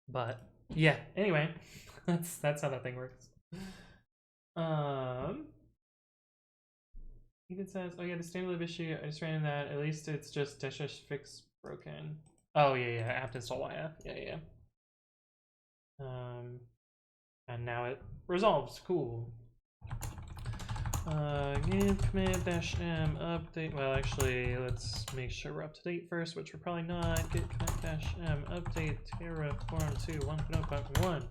S1: But yeah, anyway, that's how that thing works. Ethan says, oh yeah, the standard issue, I just ran that. At least it's just dash fix broken. Oh yeah, apt install YF. Yeah. And now it resolves. Cool. Git commit -m update. Well, actually, let's make sure we're up to date first, which we're probably not. Git commit -m update Terraform 2 1.0.1.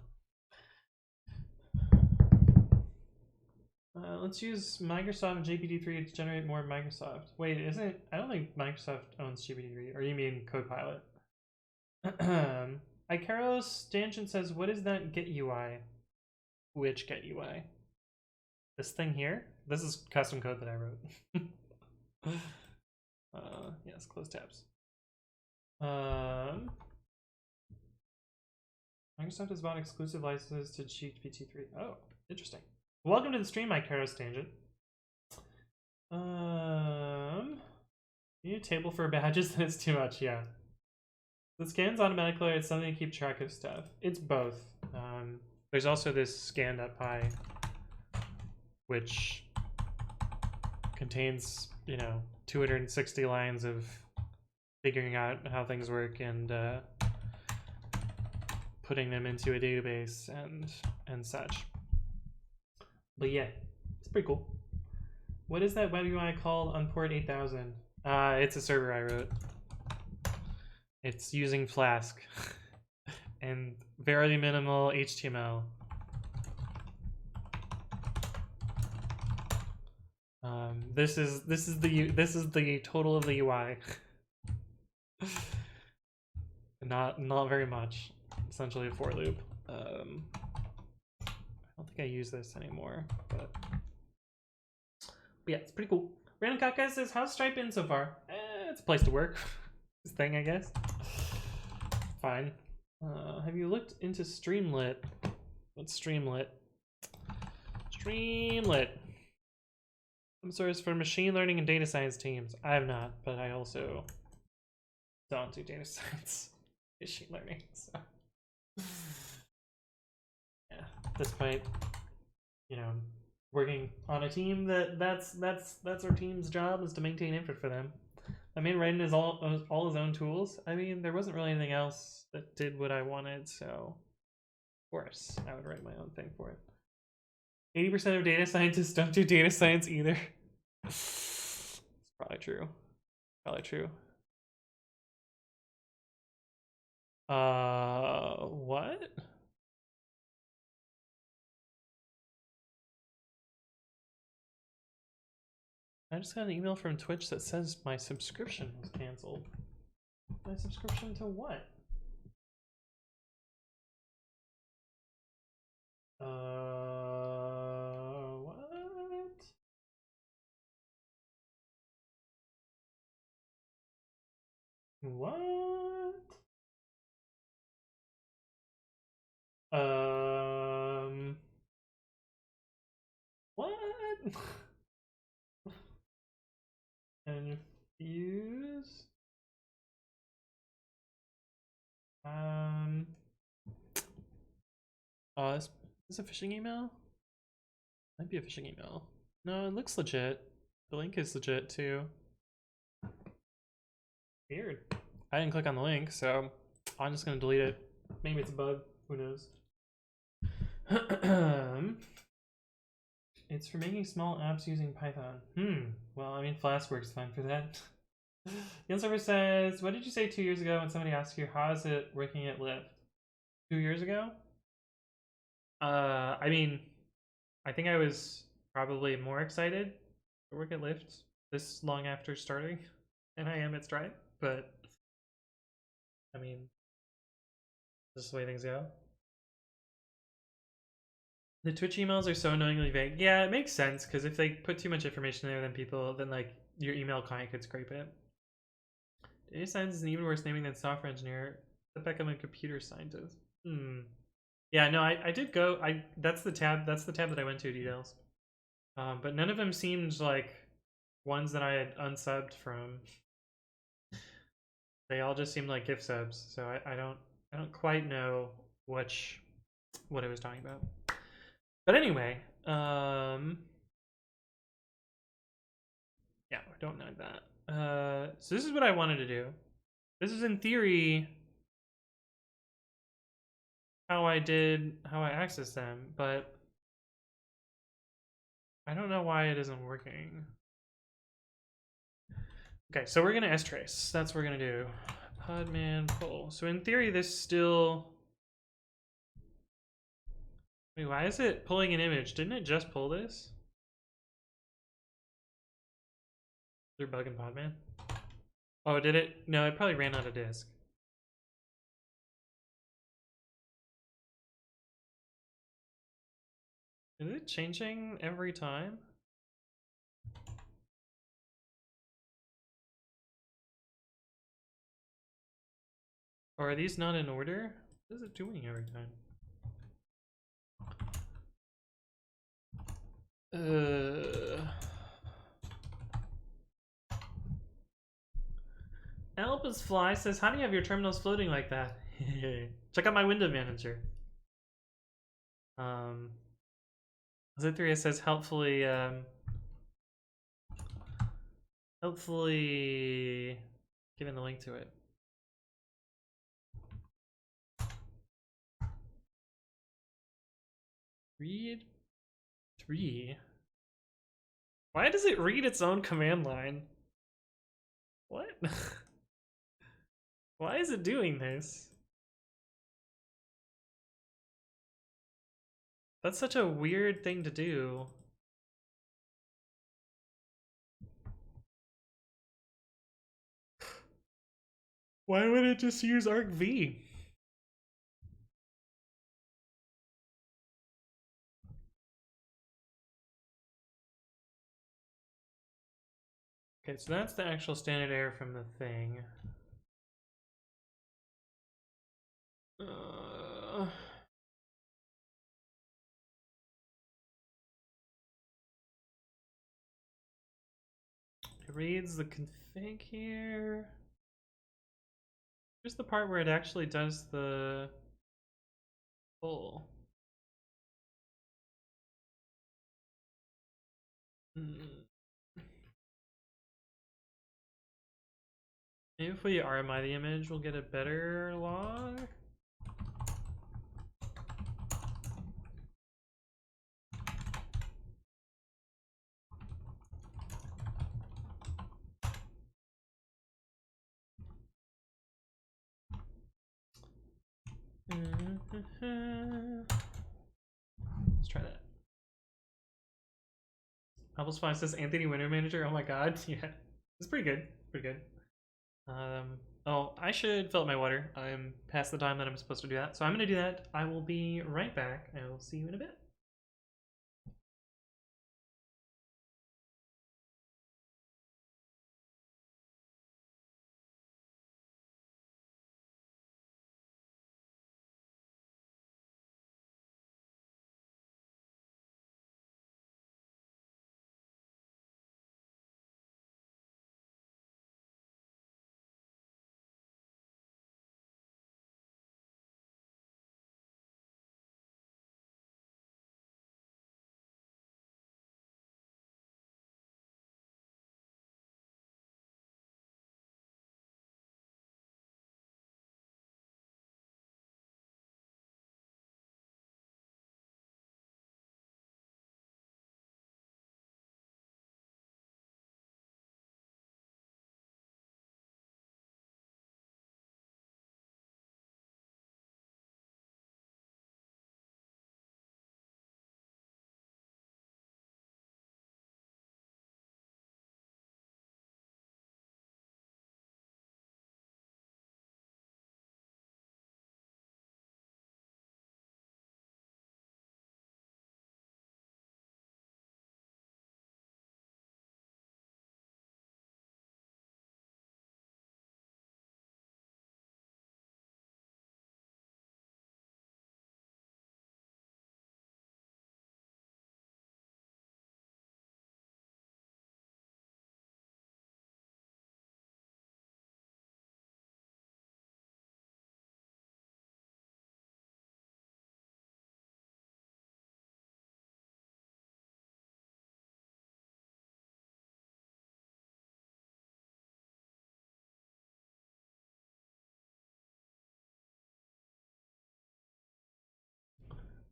S1: Let's use Microsoft and GPT-3 to generate more Microsoft. Wait, isn't... I don't think Microsoft owns GPT-3. Or you mean Copilot? Icaros Tangent says, what is that get UI? Which get UI? This thing here? This is custom code that I wrote. Yes, close tabs. Microsoft has bought exclusive licenses to GPT-3. Oh, interesting. Welcome to the stream, Icaros Tangent. You need a table for badges, then it's too much, yeah. The scans automatically, it's something to keep track of stuff. It's both. There's also this scan.py, which contains, 260 lines of figuring out how things work and putting them into a database and such. But yeah, it's pretty cool. What is that web UI called on port 8000? It's a server I wrote. It's using Flask and very minimal HTML. This is the total of the UI. Not very much. Essentially a for loop. I don't think I use this anymore, but yeah, it's pretty cool. Random Kaka says, how's Stripe been so far? It's a place to work. This thing, I guess. Fine. Have you looked into Streamlit? What's Streamlit? Streamlit. Some source for machine learning and data science teams. I have not, but I also don't do data science, machine learning. So yeah, at this point, working on a team that's our team's job is to maintain infra for them. I mean, writing is all his own tools. I mean, there wasn't really anything else that did what I wanted, so of course I would write my own thing for it. 80% of data scientists don't do data science either. It's probably true. Probably true. What? I just got an email from Twitch that says my subscription was canceled. My subscription to what? What? What? What? Confused. Oh, is this a phishing email? Might be a phishing email. No, it looks legit. The link is legit too. Weird. I didn't click on the link, so I'm just gonna delete it. Maybe it's a bug. Who knows? It's for making small apps using Python. Well, I mean, Flask works fine for that. The server says, what did you say 2 years ago when somebody asked you, how is it working at Lyft? 2 years ago? I mean, I think I was probably more excited to work at Lyft this long after starting than I am at Stripe, but I mean, this is the way things go. The Twitch emails are so annoyingly vague. Yeah, it makes sense, because if they put too much information there, then like your email client could scrape it. Data science is an even worse naming than software engineer. Step back, I'm a computer scientist. Yeah, no, I did go. That's the tab that I went to, details. But none of them seemed like ones that I had unsubbed from. They all just seemed like gift subs, so I don't quite know what I was talking about. But anyway, yeah, I don't know that. So this is what I wanted to do. This is in theory how I accessed them, but I don't know why it isn't working. Okay, so we're gonna strace. That's what we're gonna do. Podman pull. So in theory, this still. Wait, why is it pulling an image? Didn't it just pull this? there a bug in Podman? Oh, did it? No, it probably ran out of disk. Is it changing every time? Or are these not in order? What is it doing every time? Albus Fly says, how do you have your terminals floating like that? Check out my window manager. Z3 says, helpfully giving the link to it. Read 3. Why does it read its own command line? What? Why is it doing this? That's such a weird thing to do. Why would it just use argv? Okay, so that's the actual standard error from the thing. It reads the config here. Here's the part where it actually does the pull. Maybe if we RMI the image, we'll get a better log. Let's try that. Apple's 5 says Anthony Winter Manager. Oh my god, yeah. It's pretty good. Pretty good. Oh, I should fill up my water. I'm past the time that I'm supposed to do that. So I'm gonna do that. I will be right back. I will see you in a bit.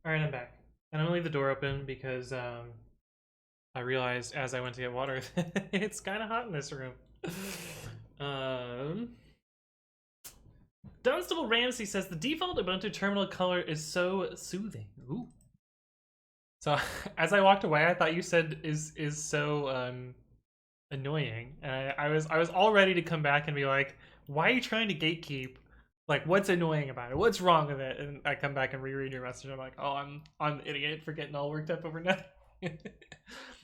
S1: All right, I'm back. And I'm gonna leave the door open because I realized as I went to get water that it's kind of hot in this room. Dunstable Ramsey says the default Ubuntu terminal color is so soothing. Ooh. So as I walked away, I thought you said is so annoying. And I was all ready to come back and be like, why are you trying to gatekeep? Like, what's annoying about it? What's wrong with it? And I come back and reread your message. I'm like, oh, I'm an idiot for getting all worked up over nothing.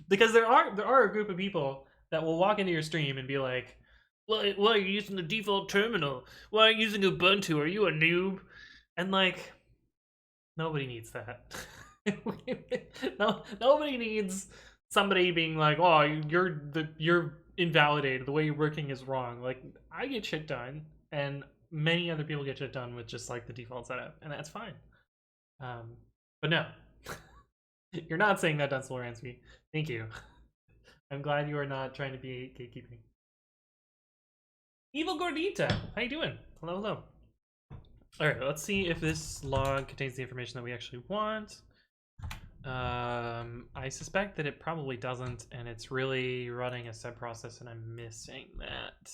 S1: Because there are a group of people that will walk into your stream and be like, why are you using the default terminal? Why are you using Ubuntu? Are you a noob? And like, nobody needs that. No, nobody needs somebody being like, "Oh, you're invalidated. The way you're working is wrong." Like, I get shit done, and many other people get shit done with just like the default setup, and that's fine. But no, you're not saying that, Dunstable Ransby. Thank you. I'm glad you are not trying to be gatekeeping. Evil Gordita, how you doing? Hello, hello. All right, let's see if this log contains the information that we actually want. I suspect that it probably doesn't, and it's really running a sub-process, and I'm missing that.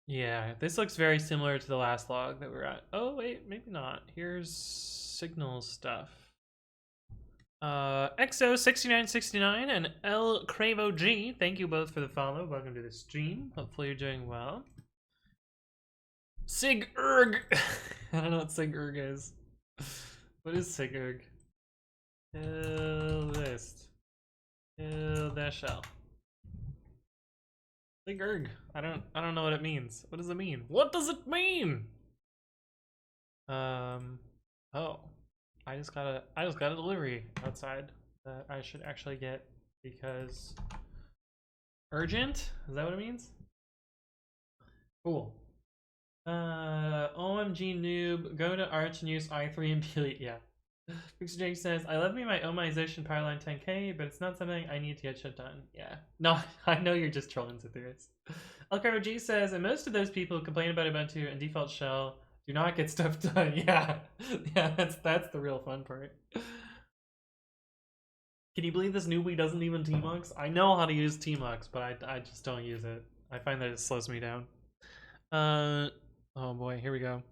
S1: Yeah, this looks very similar to the last log that we're at. Oh, wait, maybe not. Here's signal stuff. XO6969 and L Cravo G, thank you both for the follow. Welcome to the stream. Hopefully you're doing well. Sig Erg. I don't know what Sig Erg is. What is Sig Erg? List. Dash L. Sig Erg. I don't know what it means. What does it mean? What does it mean? Oh. I just got a delivery outside that I should actually get because urgent? Is that what it means? Cool. OMG noob, go to Arch and use i3 and delete. Yeah. Pixie Jake says, I love me my omization Powerline 10k, but it's not something I need to get shit done. Yeah. No, I know you're just trolling Cytheris. Elcaro G says, and most of those people who complain about Ubuntu and default shell do not get stuff done. Yeah. Yeah, that's the real fun part. Can you believe this newbie doesn't even tmux? I know how to use tmux, but I just don't use it. I find that it slows me down. Oh boy, here we go.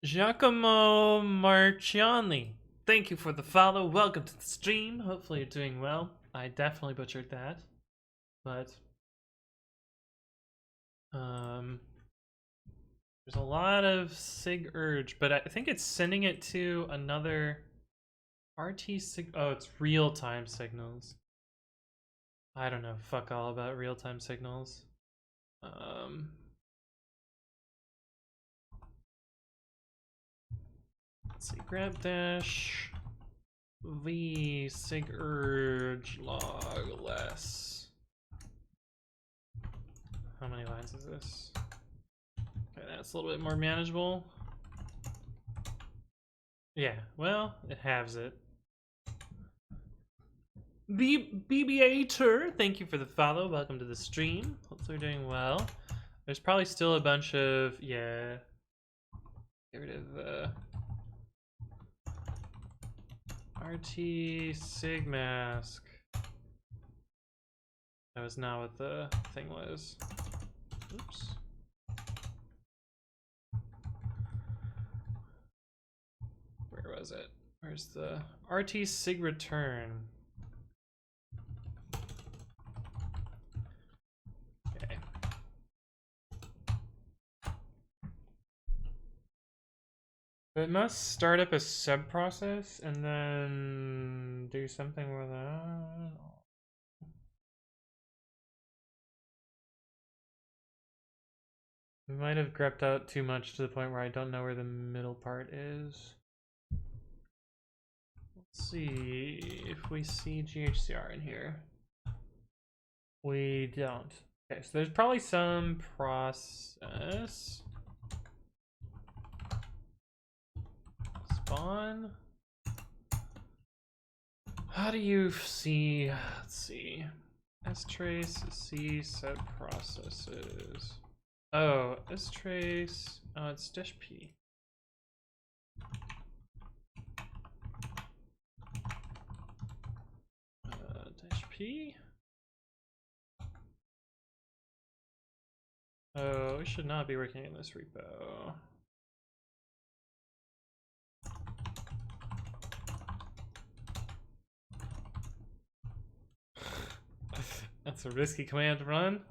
S1: Giacomo Marciani, thank you for the follow. Welcome to the stream. Hopefully you're doing well. I definitely butchered that, but there's a lot of sig urge, but I think it's sending it to another RT sig. Oh, it's real-time signals. I don't know fuck all about real-time signals. Let's see, grab dash v sig urge log less. How many lines is this? Okay, that's a little bit more manageable. Yeah, well, it halves it. BBA Tour, thank you for the follow. Welcome to the stream. Hopefully you're doing well. There's probably still a bunch of, yeah. Get rid of the RT sig mask. That was not what the thing was. Oops. Where was it? Where's the RT sig return? Okay. It must start up a sub process and then do something with that. We might have grepped out too much to the point where I don't know where the middle part is. Let's see if we see GHCR in here. We don't. Okay, so there's probably some process. Spawn. How do you see? Let's see. strace C set processes. Oh, strace. Oh, it's dash P. Dash P. Oh, we should not be working in this repo. That's a risky command to run.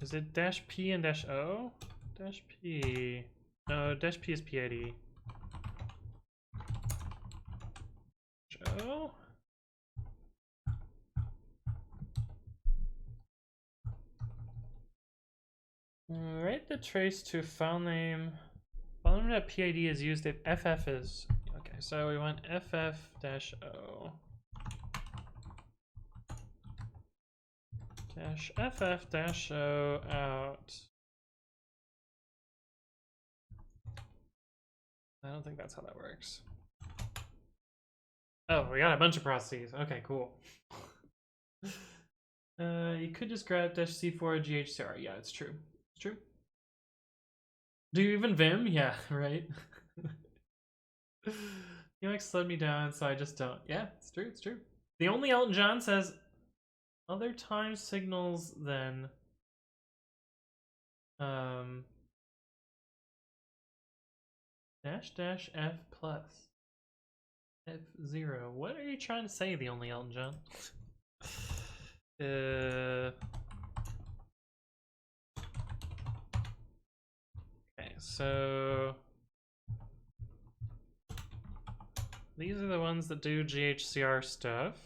S1: Is it dash P and dash O? Dash P. No, dash P is PID. O? Write the trace to file name. File name.pid is used if FF is. Okay, so we want FF-O. Dash FF-O out. I don't think that's how that works. Oh, we got a bunch of processes. Okay, cool. You could just grab dash C4 GHCR. Yeah, it's true. It's true. Do you even Vim? Yeah, right. You like slowed me down, so I just don't. Yeah, it's true. It's true. The only Elton John says other time signals than dash dash F plus F0. What are you trying to say? The only Elton John. Okay, so these are the ones that do GHCR stuff.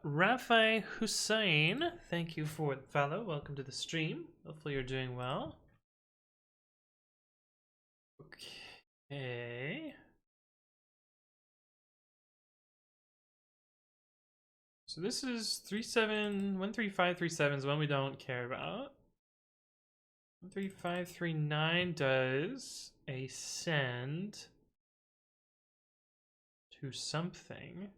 S1: Rafi Hussein, thank you for the follow. Welcome to the stream. Hopefully you're doing well. Okay. So this is 13537 is one we don't care about. 13539 does a send to something.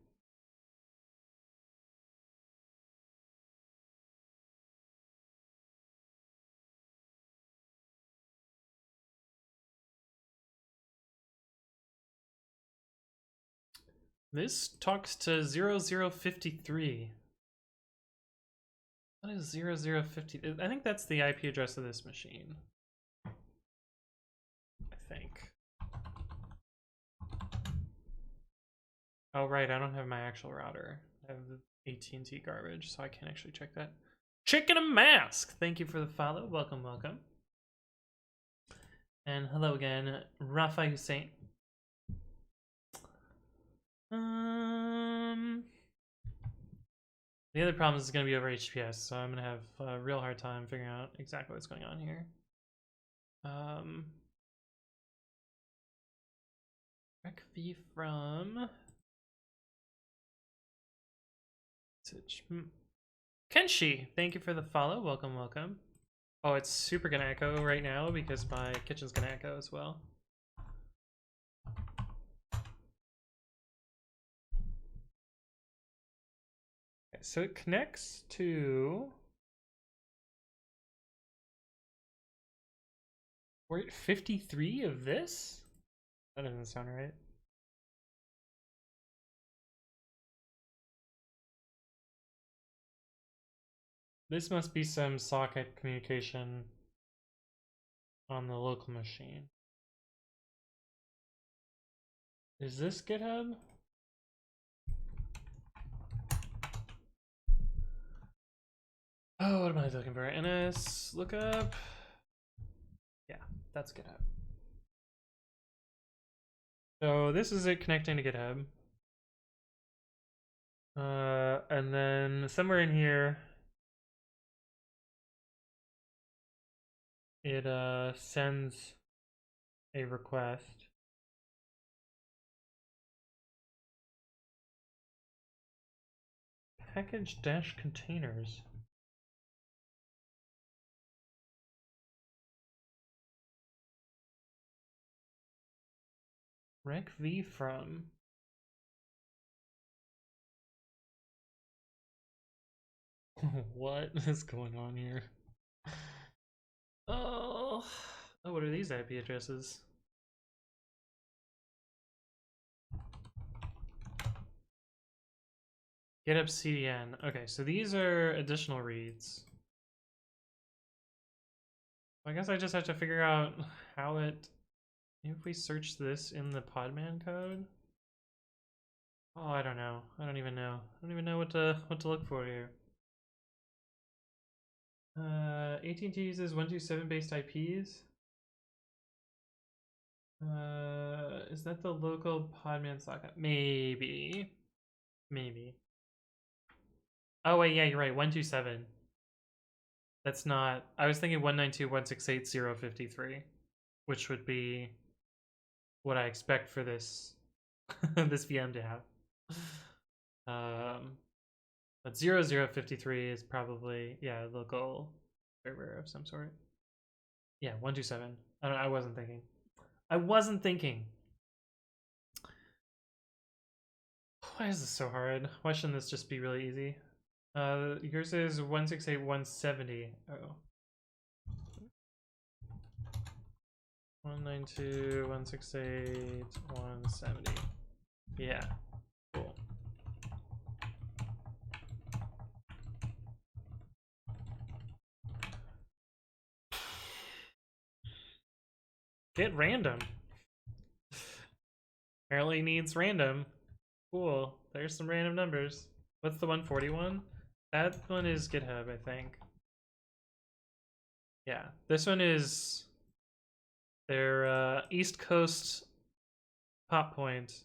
S1: This talks to 0053. What is 0050? I think that's the IP address of this machine. I think. Oh, right, I don't have my actual router. I have the AT&T garbage, so I can't actually check that. Chicken and Mask! Thank you for the follow. Welcome, welcome. And hello again, Rafi Hussein. The other problem is going to be over HTTPS, so I'm going to have a real hard time figuring out exactly what's going on here. RecV from message. Kenshi, thank you for the follow. Welcome, welcome. Oh, it's super gonna echo right now because my kitchen's gonna echo as well. Okay, so it connects to port 53 of this? That doesn't sound right. This must be some socket communication on the local machine. Is this GitHub? Oh, what am I looking for? NS lookup. Yeah, that's GitHub. So this is it connecting to GitHub. And then somewhere in here, it sends a request. Package dash containers. RecV from. What is going on here? Oh, what are these IP addresses? GitHub CDN. Okay, so these are additional reads. I guess I just have to figure out how it. If we search this in the Podman code. Oh, I don't know. I don't even know. I don't even know what to look for here. AT&T uses 127 based IPs. Is that the local Podman socket? Maybe. Maybe. Oh wait, yeah, you're right. 127. That's not. I was thinking 192.168.053, which would be what I expect for this this VM to have. But 0053 is probably, yeah, local server of some sort. Yeah, 127. I wasn't thinking. I wasn't thinking. Why is this so hard? Why shouldn't this just be really easy? Yours is 168.170. Oh. 192.168.170. Yeah. Cool. Get random. Apparently needs random. Cool. There's some random numbers. What's the 141? That one is GitHub, I think. Yeah. This one is their East Coast pop point.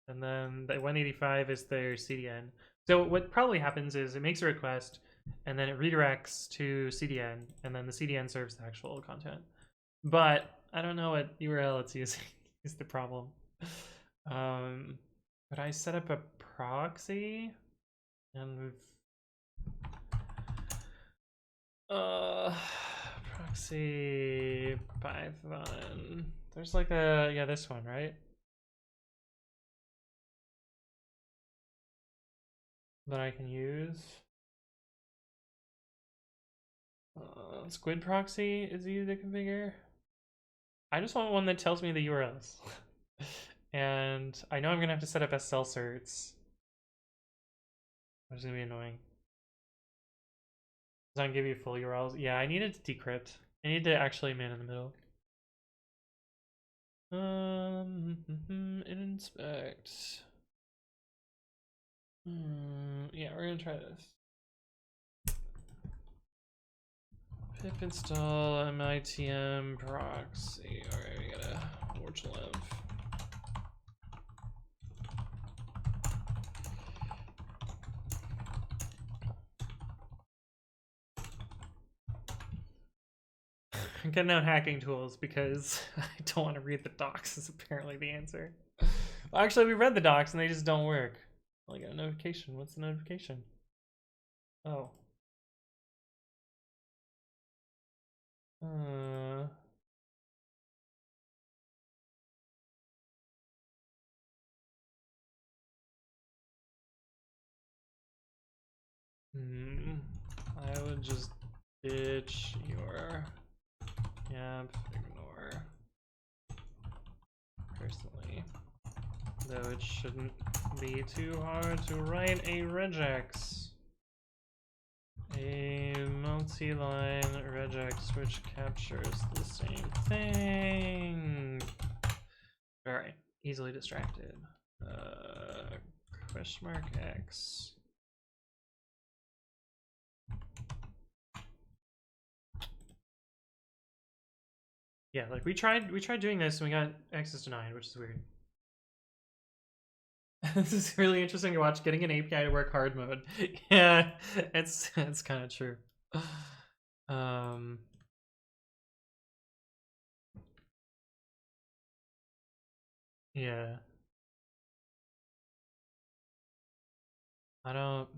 S1: And then the 185 is their CDN. So what probably happens is it makes a request and then it redirects to CDN and then the CDN serves the actual content. But I don't know what URL it's using is the problem. But I set up a proxy and proxy Python. There's like a, yeah, this one, right? That I can use. Squid proxy is easy to configure. I just want one that tells me the URLs. And I know I'm gonna have to set up SSL certs, which is gonna be annoying. Does not give you full URLs? Yeah, I needed to decrypt. I need to actually man in the middle. Inspect. Yeah, we're gonna try this. Pip install mitm proxy. Alright, we got a warchlib. I'm getting out hacking tools because I don't want to read the docs is apparently the answer. Well, actually, we read the docs and they just don't work. I got a notification. What's the notification? Oh. I would just ditch your yamp ignore personally. Though it shouldn't be too hard to write a regex. A multi-line regex which captures the same thing. Alright, easily distracted. Question mark X. Yeah, like we tried doing this and we got access denied, which is weird. This is really interesting to watch getting an API to work hard mode. Yeah, it's kind of true. Yeah. I don't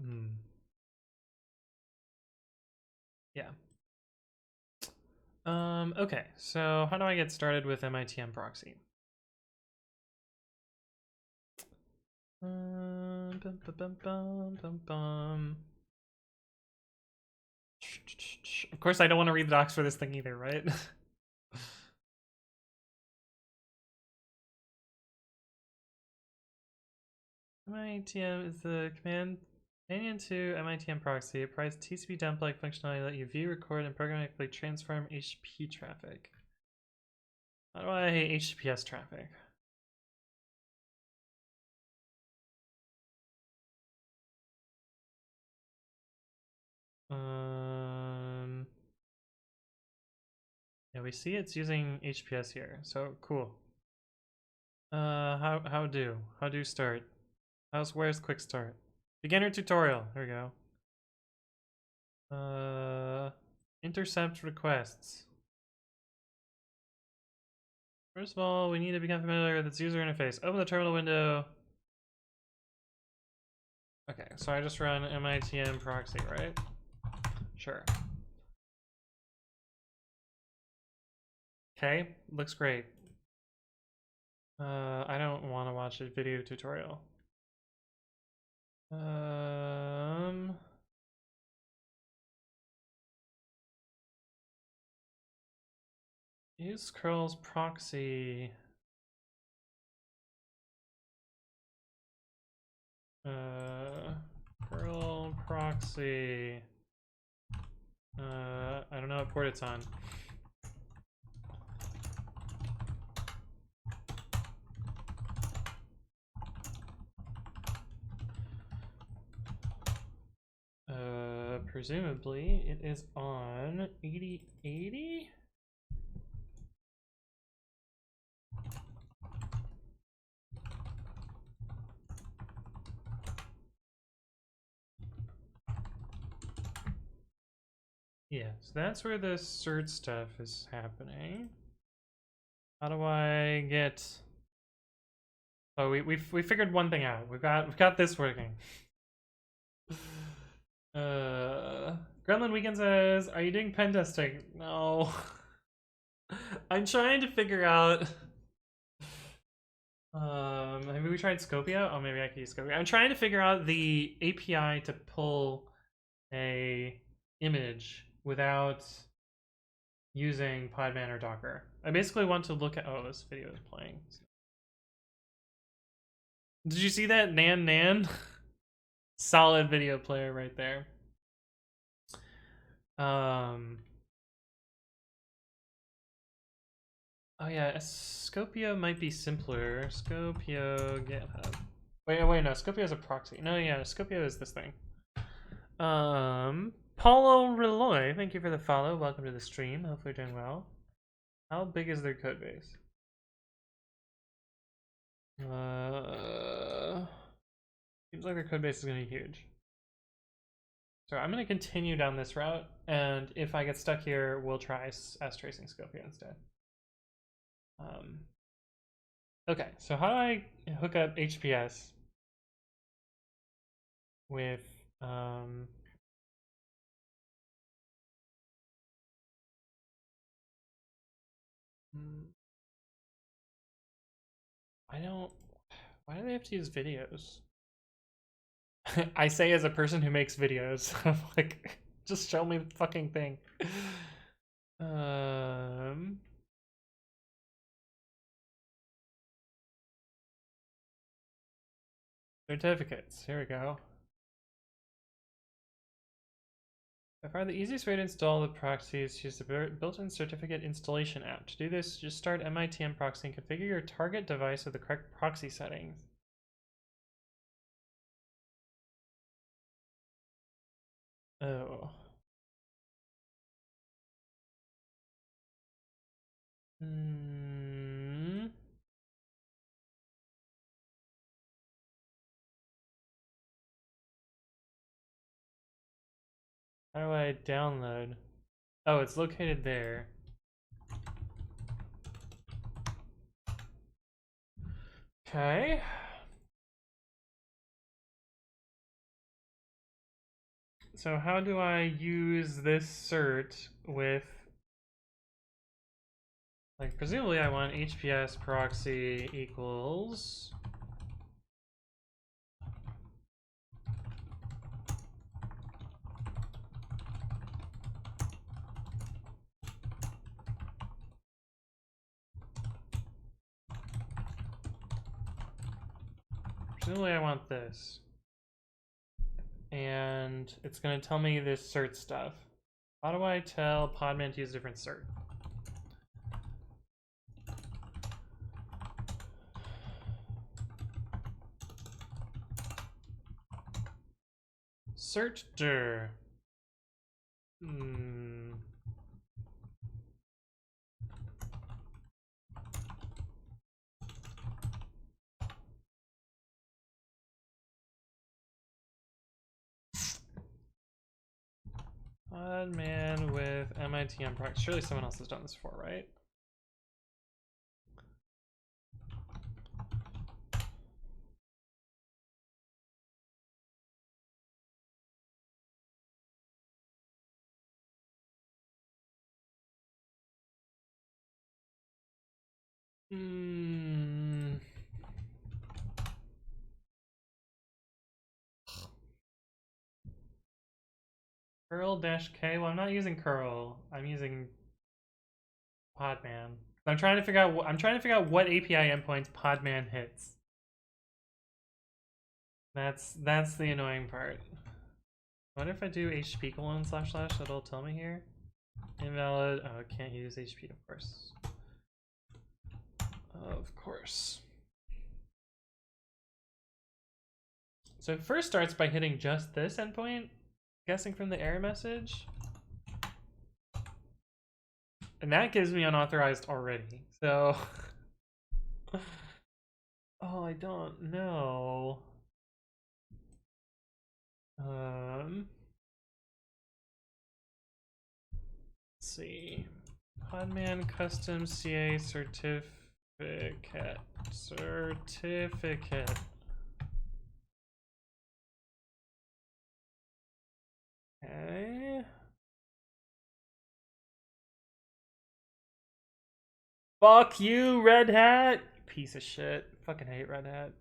S1: yeah. Okay, so how do I get started with MITM proxy? Bum, bum, bum. Of course, I don't want to read the docs for this thing either, right? MITM is the command Companion to MITM proxy, it provides TCP dump-like functionality to let you view, record, and programmatically transform HTTP traffic. How do I hate HTTPS traffic? Yeah, we see it's using HTTPS here, so cool. How do start? Where's quick start? Beginner tutorial. There we go. Intercept requests. First of all, we need to become familiar with its user interface. Open the terminal window. Okay, so I just run MITM proxy, right? Sure. Okay, looks great. I don't want to watch a video tutorial. Use curl's proxy. Curl proxy. I don't know what port it's on. Presumably it is on 8080. Yeah, so that's where the cert stuff is happening. How do I get? Oh, we figured one thing out. We've got this working. Gremlin Weekend says, "Are you doing pen testing?" No. I'm trying to figure out. Maybe we tried Scopio. Oh, maybe I could use Scopio. I'm trying to figure out the API to pull a image without using Podman or Docker. I basically want to look at. Oh, this video is playing. Did you see that? Nan? Solid video player right there. Oh yeah, Scopio might be simpler. Scopio GitHub. Wait, no, Scopio is a proxy. No, yeah, Scopio is this thing. Paulo Reloy, thank you for the follow. Welcome to the stream. Hopefully you're doing well. How big is their code base? Seems like their code base is gonna be huge. So I'm gonna continue down this route, and if I get stuck here, we'll try tracing Scopio instead. Okay, so how do I hook up HPS with why do they have to use videos? I say as a person who makes videos, I'm like, just show me the fucking thing. Certificates, here we go. By far the easiest way to install the proxy is to use the built-in certificate installation app. To do this, just start MITM proxy and configure your target device with the correct proxy settings. Oh. How do I download? Oh, it's located there. Okay. So how do I use this cert with, like, presumably I want HPS proxy equals presumably I want this. and it's gonna tell me this cert stuff. How do I tell Podman to use a different cert? Cert dir. Podman with MIT on prox. Surely someone else has done this before, right? Curl-K. Well, I'm not using curl. I'm using Podman. I'm trying to figure out what API endpoints Podman hits. That's the annoying part. I wonder if I do HTTP :// it'll tell me here. Invalid. Oh, I can't use HTTP, of course. Of course. So it first starts by hitting just this endpoint, guessing from the error message. And that gives me unauthorized already. So oh, I don't know. Let's see. Podman custom CA certificate. Okay. Fuck you, Red Hat. Piece of shit. Fucking hate Red Hat.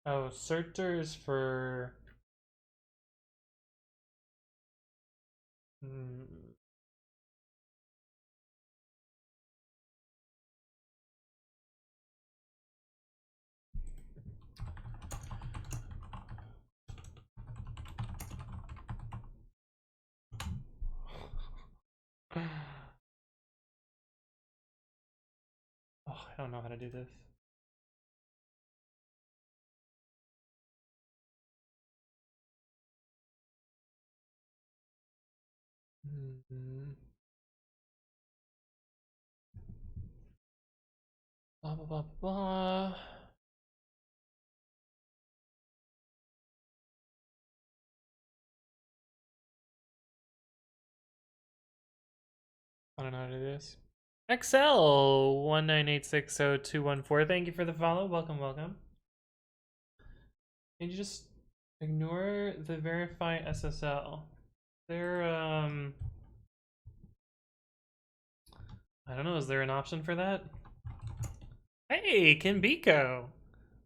S1: Oh, certer is for. Oh, I don't know how to do this. Blah blah blah blah. I don't know how to do this. XL198602114. Thank you for the follow. Welcome, welcome. Can you just ignore the verify SSL? There, I don't know. Is there an option for that? Hey, Kimbiko.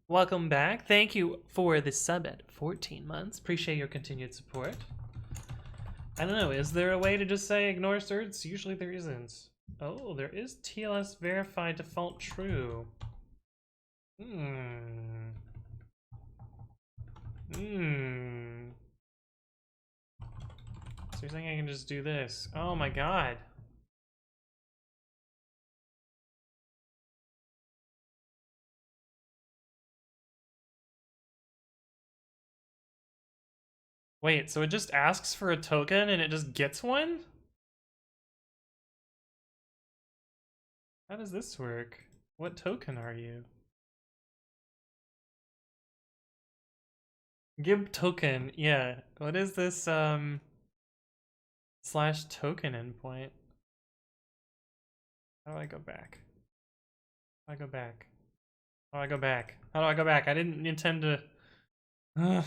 S1: Welcome back. Thank you for the sub at 14 months. Appreciate your continued support. I don't know. Is there a way to just say ignore certs? Usually there isn't. Oh, there is TLS verify default true. So you're saying I can just do this? Oh my god. Wait, so it just asks for a token and it just gets one? How does this work? What token are you? Give token, yeah. What is this, slash token endpoint? How do I go back? How do I go back? How do I go back? How do I go back? I didn't intend to... How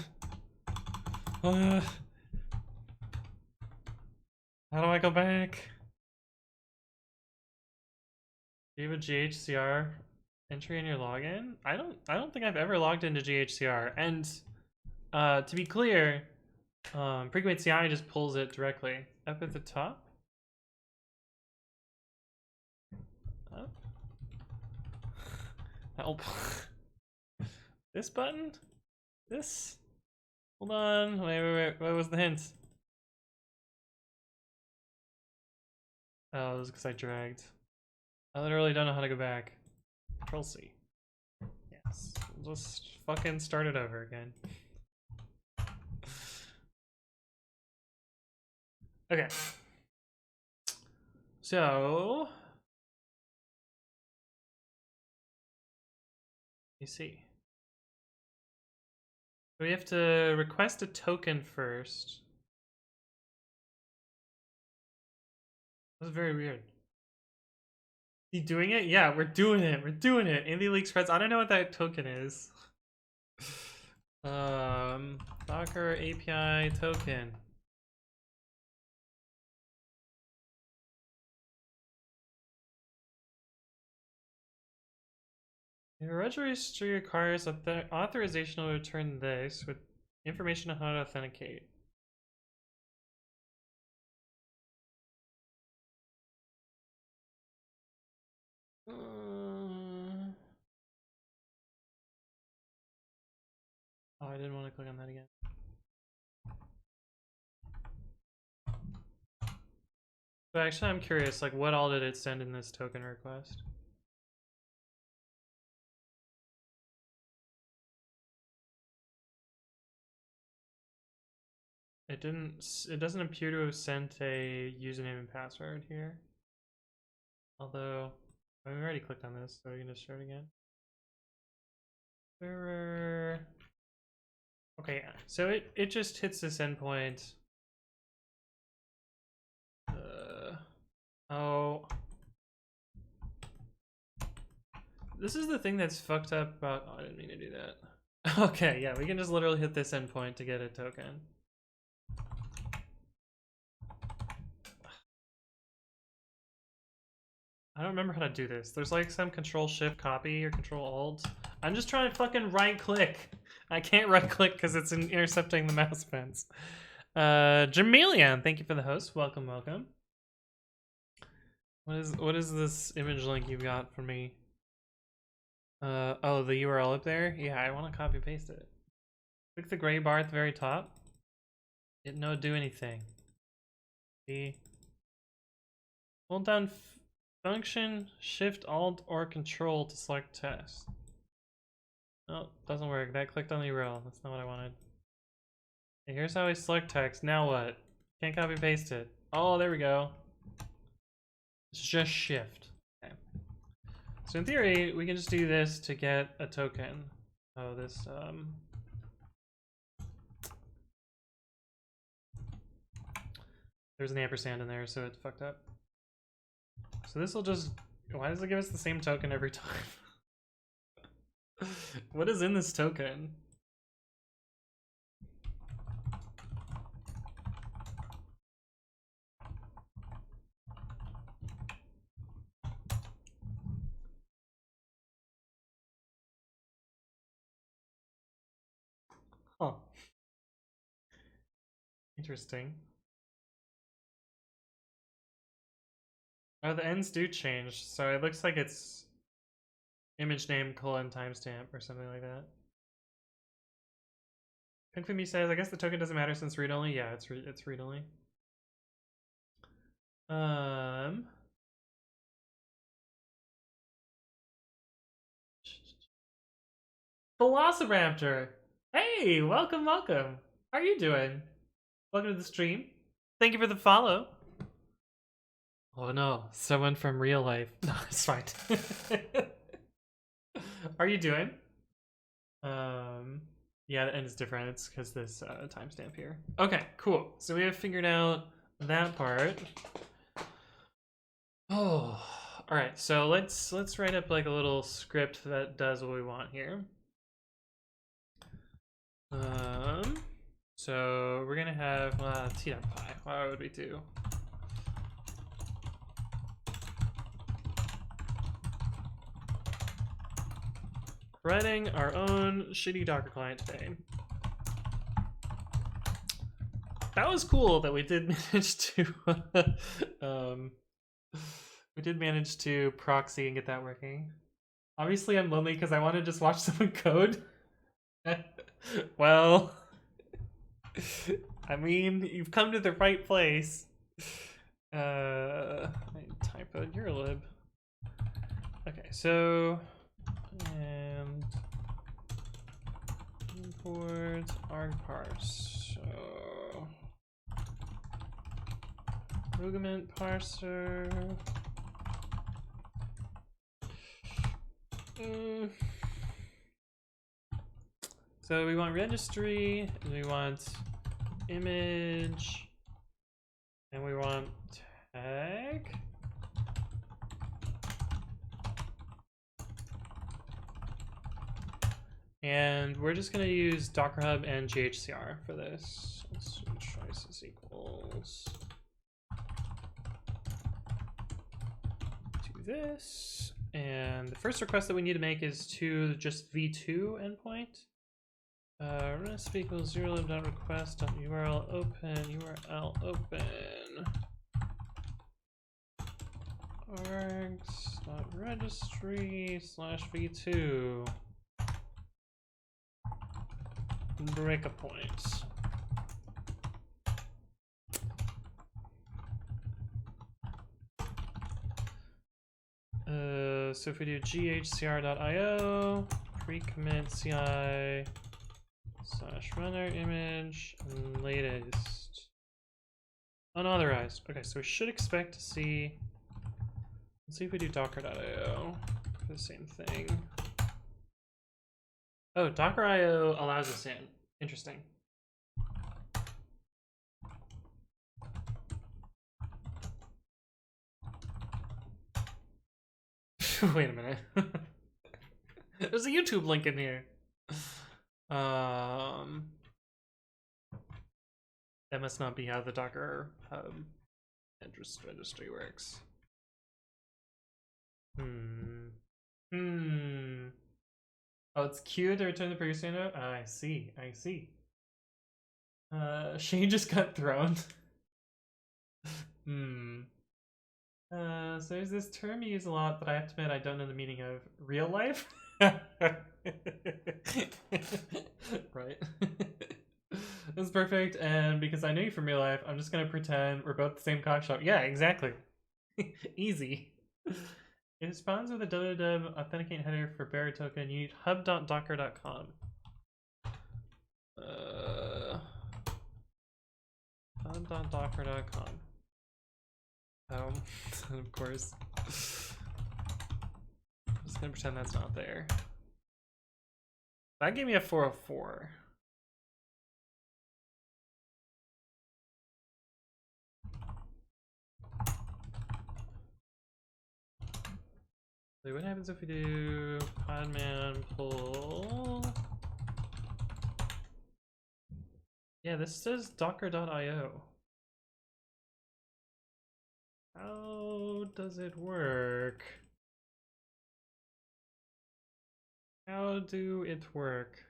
S1: do I go back? Do you have a GHCR Entry in your login? I don't think I've ever logged into GHCR. And to be clear, Pregame CI just pulls it directly. Up at the top? Up? Help. This button? This? Hold on. Wait. What was the hint? Oh, it was because I dragged. I literally don't know how to go back. Control C. Yes. We'll just fucking start it over again. Okay. So you see. We have to request a token first. That's very weird. You doing it? Yeah, we're doing it. We're doing it. Indie League spreads. I don't know what that token is. Docker API token. Your registry requires authorization to return this with information on how to authenticate. Oh, I didn't want to click on that again. But actually, I'm curious, like, what all did it send in this token request? It doesn't appear to have sent a username and password here. Although, I mean, we already clicked on this, so we can just start again. Server. Okay, yeah. So it just hits this endpoint. Oh. This is the thing that's fucked up about. Oh, I didn't mean to do that. Okay, yeah, we can just literally hit this endpoint to get a token. I don't remember how to do this. There's like some control shift copy or control alt. I'm just trying to fucking right click. I can't right click because it's intercepting the mouse fence. Jamelian, thank you for the host. Welcome. What is this image link you got for me? Oh, the URL up there? Yeah, I want to copy paste it. Click the gray bar at the very top. It no do anything. See? Hold down function, shift, alt, or control to select test. No, doesn't work. That clicked on the URL. That's not what I wanted. Okay, here's how I select text. Now what? Can't copy paste it. Oh, there we go. It's just shift. Okay. So in theory, we can just do this to get a token. Oh, this there's an ampersand in there, so it's fucked up. So this will just, why does it give us the same token every time? What is in this token? Huh. Interesting. Oh, the ends do change, so it looks like it's image name : timestamp or something like that. Pinkfumi says, I guess the token doesn't matter since read-only. Yeah, it's read-only. Velociraptor! Hey, welcome. How are you doing? Welcome to the stream. Thank you for the follow. Oh no, someone from real life. No, it's fine. Are you doing? Yeah, the end is different. It's because this timestamp here. Okay, cool. So we have figured out that part. Oh, all right. So let's write up like a little script that does what we want here. So we're gonna have t.py. What would we do? writing our own shitty Docker client today. That was cool that we did manage to we did manage to proxy and get that working. Obviously I'm lonely because I want to just watch someone code. Well, I mean, you've come to the right place. I typoed your lib. Okay, so and import argparse. So argument parser. So we want registry, and we want image, and we want tag. And we're just gonna use Docker Hub and GHCR for this. Let's do choices equals to this. And the first request that we need to make is to just v2 endpoint. Rest equals 0lib.request.url open URL open args.registry/v2 break a point. So if we do ghcr.io pre-commit CI /runner image and latest unauthorized. Okay, so we should expect to see. Let's see if we do docker.io for the same thing. Oh, docker.io allows us in. Interesting. Wait a minute. There's a YouTube link in here. That must not be how the Docker Hub registry works. Oh, it's Q to return the previous note? I see. Shane just got thrown. So there's this term you use a lot, but I have to admit I don't know the meaning of. Real life? Right. That's perfect, and because I know you from real life, I'm just gonna pretend we're both the same coffee shop. Yeah, exactly. Easy. It responds with a www authenticate header for bearer token. You need hub.docker.com. Hub.docker.com. Oh, of course. I'm just gonna pretend that's not there. That gave me a 404. So what happens if we do podman pull? Yeah, this says docker.io. How does it work? How do it work?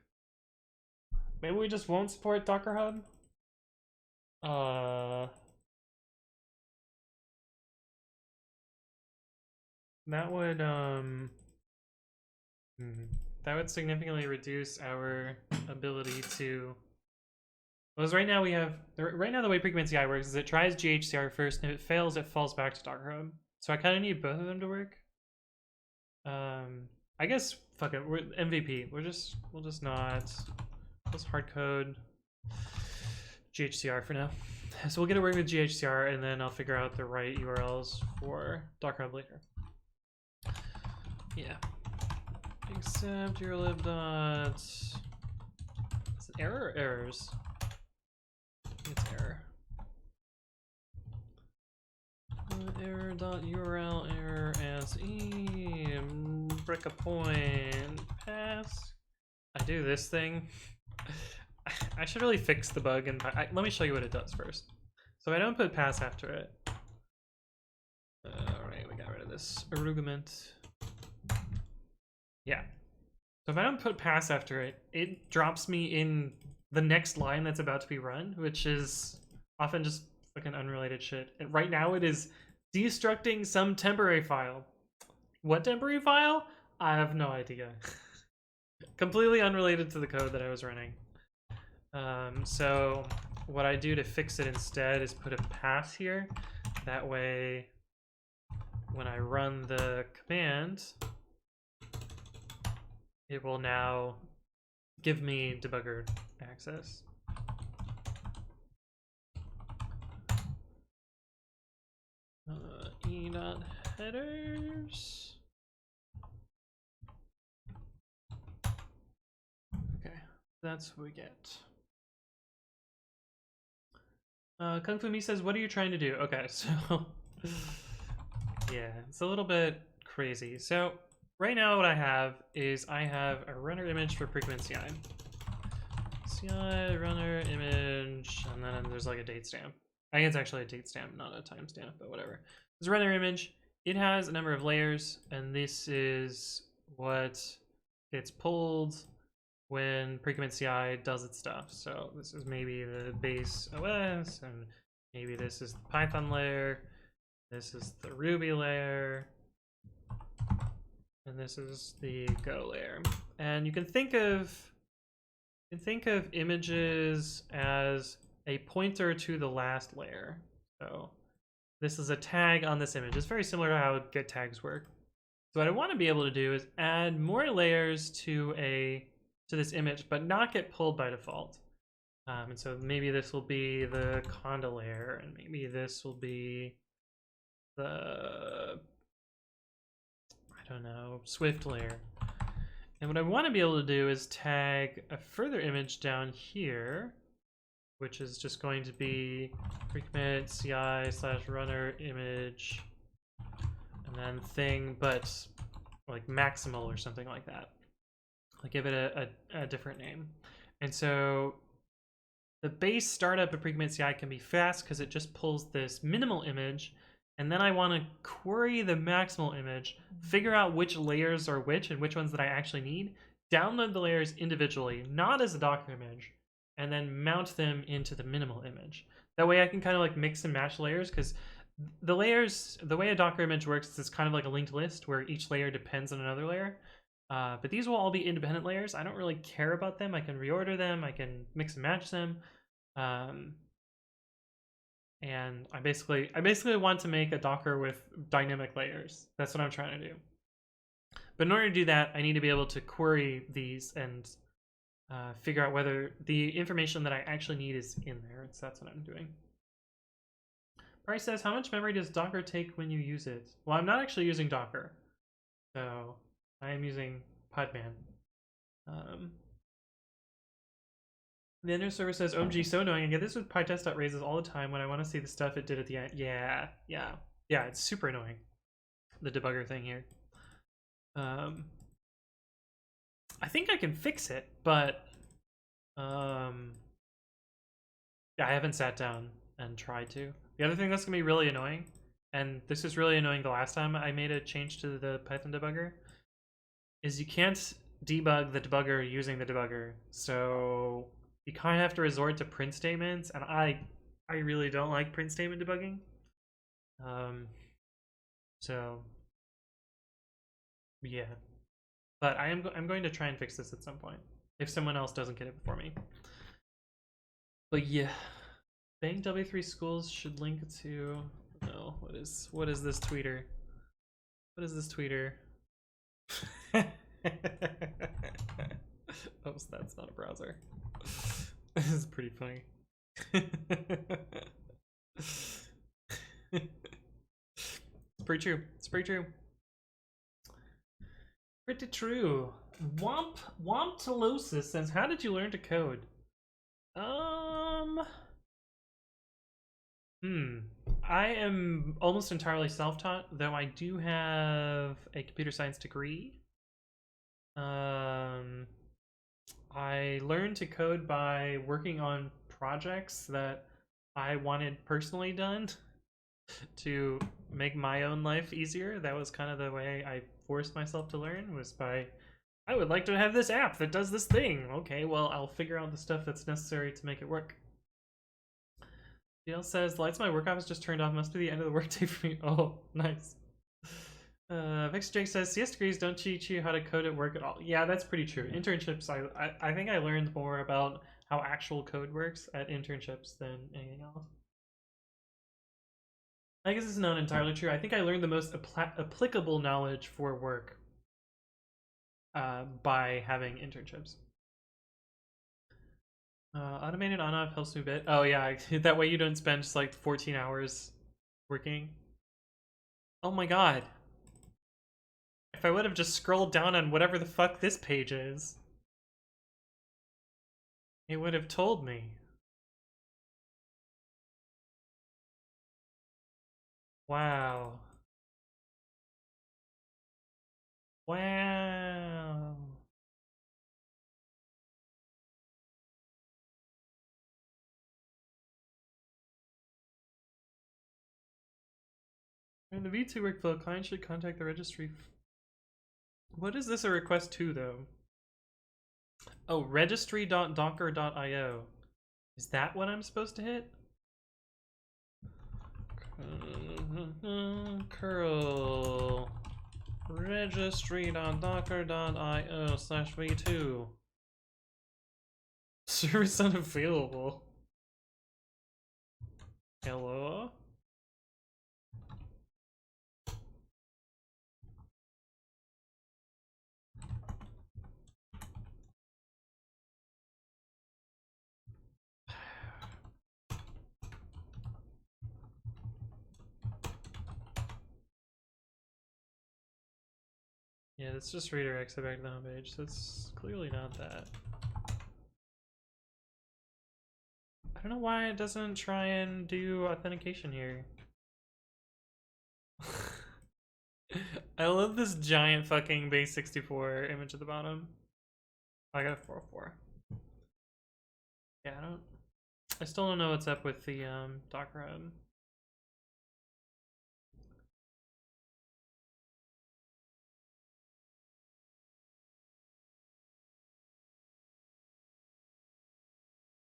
S1: Maybe we just won't support Docker Hub? That would significantly reduce our ability to. Because right now we have, right now the way pre-commit CI works is it tries GHCR first, and if it fails, it falls back to Docker Hub. So I kind of need both of them to work. I guess fuck it, we're MVP. We'll just not. Let's hard code GHCR for now. So we'll get it working with GHCR, and then I'll figure out the right URLs for Docker Hub later. Yeah. Except your lib dot. Is it error or errors? It's error. Error.url error as e break a point pass. I do this thing. I should really fix the bug and let me show you what it does first. So I don't put pass after it. Alright, we got rid of this argument. Yeah. So if I don't put pass after it, it drops me in the next line that's about to be run, which is often just fucking unrelated shit. And right now it is destructing some temporary file. What temporary file? I have no idea. Completely unrelated to the code that I was running. So what I do to fix it instead is put a pass here. That way, when I run the command, it will now give me debugger access. E.headers. Okay, that's what we get. Kung Fu Mi says, what are you trying to do? Okay, so yeah, it's a little bit crazy. So right now what I have is I have a runner image for Pigment CI. CI, runner, image, and then there's like a date stamp. I think it's actually a date stamp, not a timestamp, but whatever. There's a runner image. It has a number of layers, and this is what gets pulled when Pigment CI does its stuff. So this is maybe the base OS, and maybe this is the Python layer. This is the Ruby layer. And this is the Go layer. And you can think of images as a pointer to the last layer. So this is a tag on this image. It's very similar to how get tags work. So what I want to be able to do is add more layers to this image, but not get pulled by default. And so maybe this will be the Conda layer, and maybe this will be the, I don't know, Swift layer. And what I want to be able to do is tag a further image down here, which is just going to be pre-commit CI/runner image, and then thing, but like maximal or something like that. I'll give it a different name. And so the base startup of pre-commit CI can be fast because it just pulls this minimal image, and then I want to query the maximal image, figure out which layers are which and which ones that I actually need, download the layers individually, not as a Docker image, and then mount them into the minimal image. That way I can kind of like mix and match layers, because the layers, the way a Docker image works is it's kind of like a linked list where each layer depends on another layer. But these will all be independent layers. I don't really care about them. I can reorder them. I can mix and match them. And I basically want to make a Docker with dynamic layers. That's what I'm trying to do. But in order to do that, I need to be able to query these and figure out whether the information that I actually need is in there. So that's what I'm doing. Bryce says, how much memory does Docker take when you use it? Well, I'm not actually using Docker. So I am using Podman. The inner server says, OMG, so annoying. I get this with pytest.raises all the time when I want to see the stuff it did at the end. Yeah, it's super annoying. The debugger thing here. I think I can fix it, but yeah, I haven't sat down and tried to. The other thing that's gonna be really annoying, and this is really annoying the last time I made a change to the Python debugger, is you can't debug the debugger using the debugger. So you kind of have to resort to print statements, and I really don't like print statement debugging. So yeah, but I'm going to try and fix this at some point if someone else doesn't get it before me. But yeah, Bang W3 schools should link to, no, what is this tweeter? What is this tweeter? Oops, that's not a browser. This is pretty funny. It's pretty true. It's pretty true. Pretty true. Womptalosis says, how did you learn to code? I am almost entirely self-taught, though I do have a computer science degree. I learned to code by working on projects that I wanted personally done to make my own life easier. That was kind of the way I forced myself to learn, was by I would like to have this app that does this thing. Okay, well, I'll figure out the stuff that's necessary to make it work. DL says, the lights in my work office just turned off. Must be the end of the workday for me. Oh, nice. Vix Jake says, CS degrees don't teach you how to code at work at all. Yeah, that's pretty true. Internships, I think I learned more about how actual code works at internships than anything else. I guess it's not entirely true. I think I learned the most applicable knowledge for work by having internships. Automated on-off helps me a bit. Oh yeah, that way you don't spend just like 14 hours working. Oh my god. If I would have just scrolled down on whatever the fuck this page is, it would have told me. Wow. Wow. In the V2 workflow, client should contact the registry. What is this a request to, though? Oh, registry.docker.io. Is that what I'm supposed to hit? Curl registry.docker.io/v2. Service unavailable. Hello? Yeah, this just redirects it back to the homepage, so it's clearly not that. I don't know why it doesn't try and do authentication here. I love this giant fucking base 64 image at the bottom. I got a 404. Yeah, I still don't know what's up with the Docker Hub.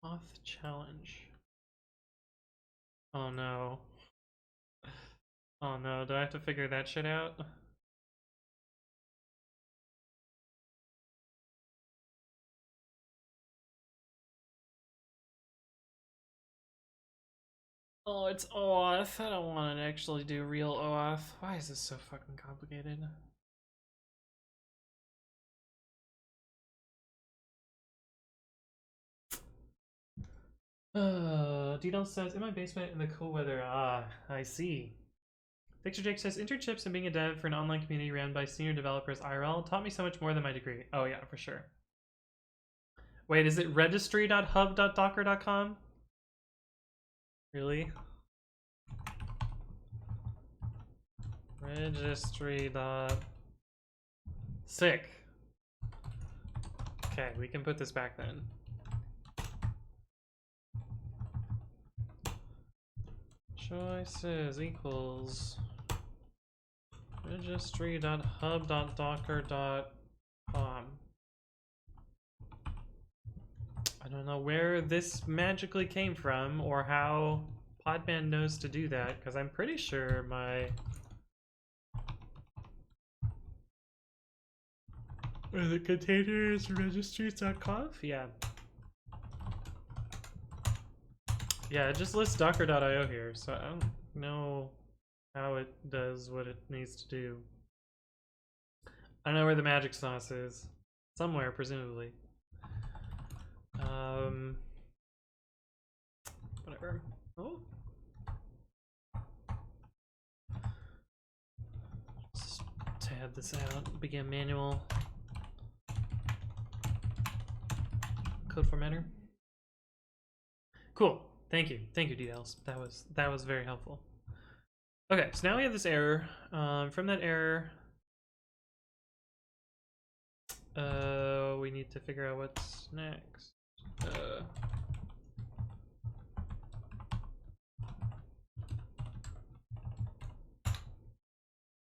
S1: Auth challenge. Oh no. Oh no, do I have to figure that shit out? Oh, it's OAuth. I don't want to actually do real OAuth. Why is this so fucking complicated? DDoS says, in my basement in the cool weather. Ah, I see. Victor Jake says, internships and being a dev for an online community ran by senior developers IRL taught me so much more than my degree. Oh yeah, for sure. Wait, is it registry.hub.docker.com? Really? Registry. Sick. Okay, we can put this back then. Choices equals registry.hub.docker.com. I don't know where this magically came from or how Podman knows to do that, because I'm pretty sure my... Are the containers registries.conf? Yeah. Yeah, it just lists docker.io here, so I don't know how it does what it needs to do. I don't know where the magic sauce is. Somewhere, presumably. Whatever. Oh. Just tab this out. Begin manual. Code formatter. Cool. Thank you, details. That was very helpful. Okay, so now we have this error. From that error, we need to figure out what's next.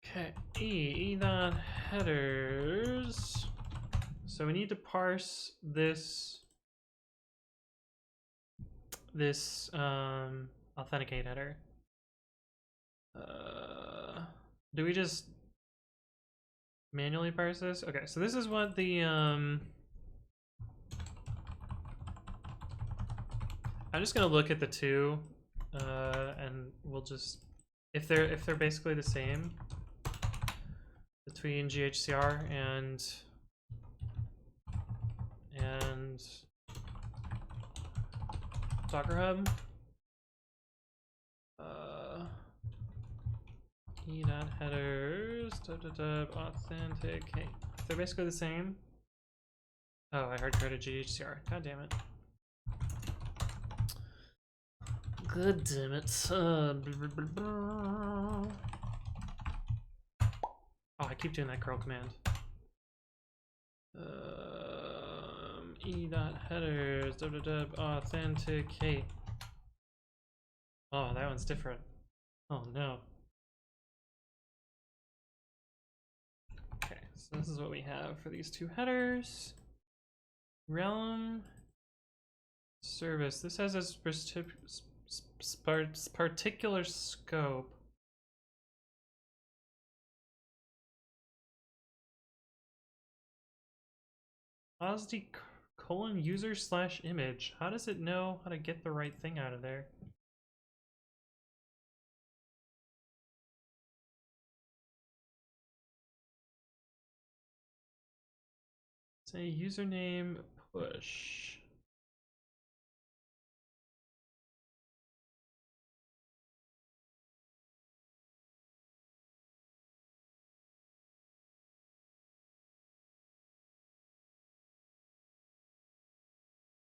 S1: Okay, e.headers So we need to parse this authenticate header. Do we just manually parse this? Okay, so this is what the I'm just gonna look at the two, and we'll just if they're basically the same between GHCR and Docker Hub. E.headers authenticate. If they're basically the same. Oh, I hard coded GHCR. God damn it. God damn it. Oh, I keep doing that curl command. E.headers authenticate. Oh, that one's different. Oh no. Okay, so this is what we have for these two headers. Realm service. This has a particular scope. ASD colon user slash image. How does it know how to get the right thing out of there? Say username push.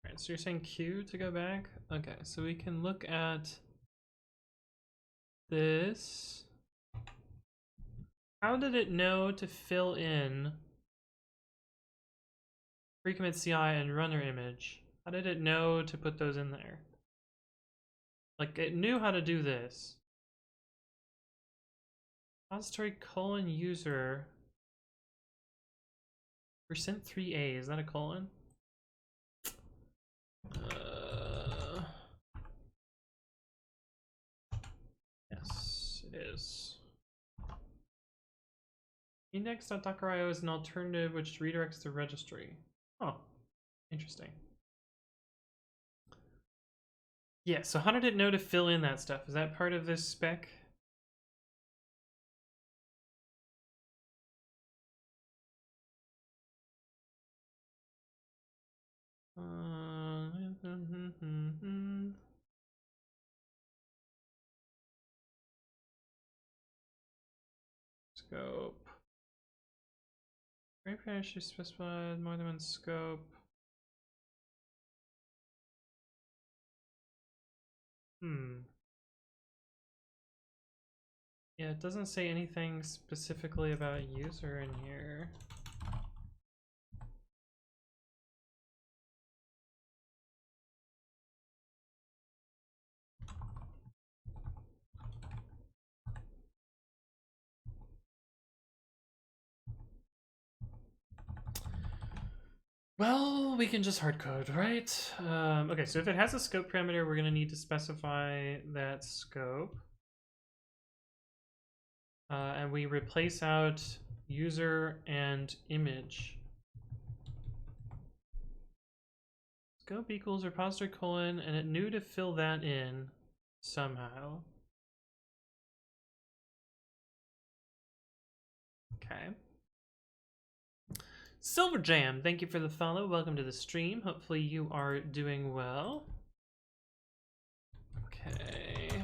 S1: Alright, so you're saying Q to go back? Okay, so we can look at this. How did it know to fill in pre-commit CI and runner image? How did it know to put those in there? Like, it knew how to do this. Repository colon user %3a, is that a colon? Yes, it is. Index.dockerio is an alternative which redirects to registry. Oh, interesting. Yeah, so how did it know to fill in that stuff? Is that part of this spec? Scope. Frame should specify more than one scope. Yeah, it doesn't say anything specifically about user in here. Well, we can just hard code, right? Okay, so if it has a scope parameter, we're going to need to specify that scope. And we replace out user and image. Scope equals repository colon, and it knew to fill that in somehow. Okay. Silver Jam, thank you for the follow. Welcome to the stream. Hopefully you are doing well. Okay.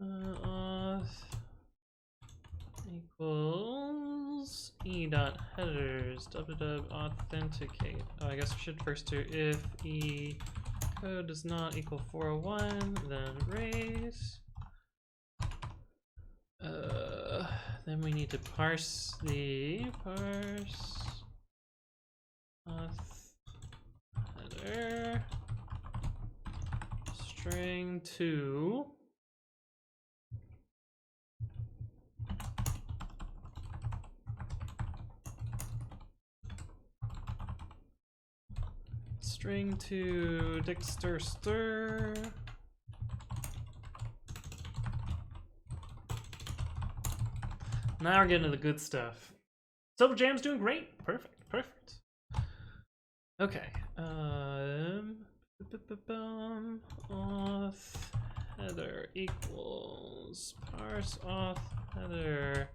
S1: Auth equals e.headers authenticate. Oh, I guess we should first do if e code does not equal 401, then raise. Then we need to parse the auth header string to String to Dexter stir. Now we're getting to the good stuff. Silver Jam's doing great. Perfect. Okay. Auth header equals parse auth header.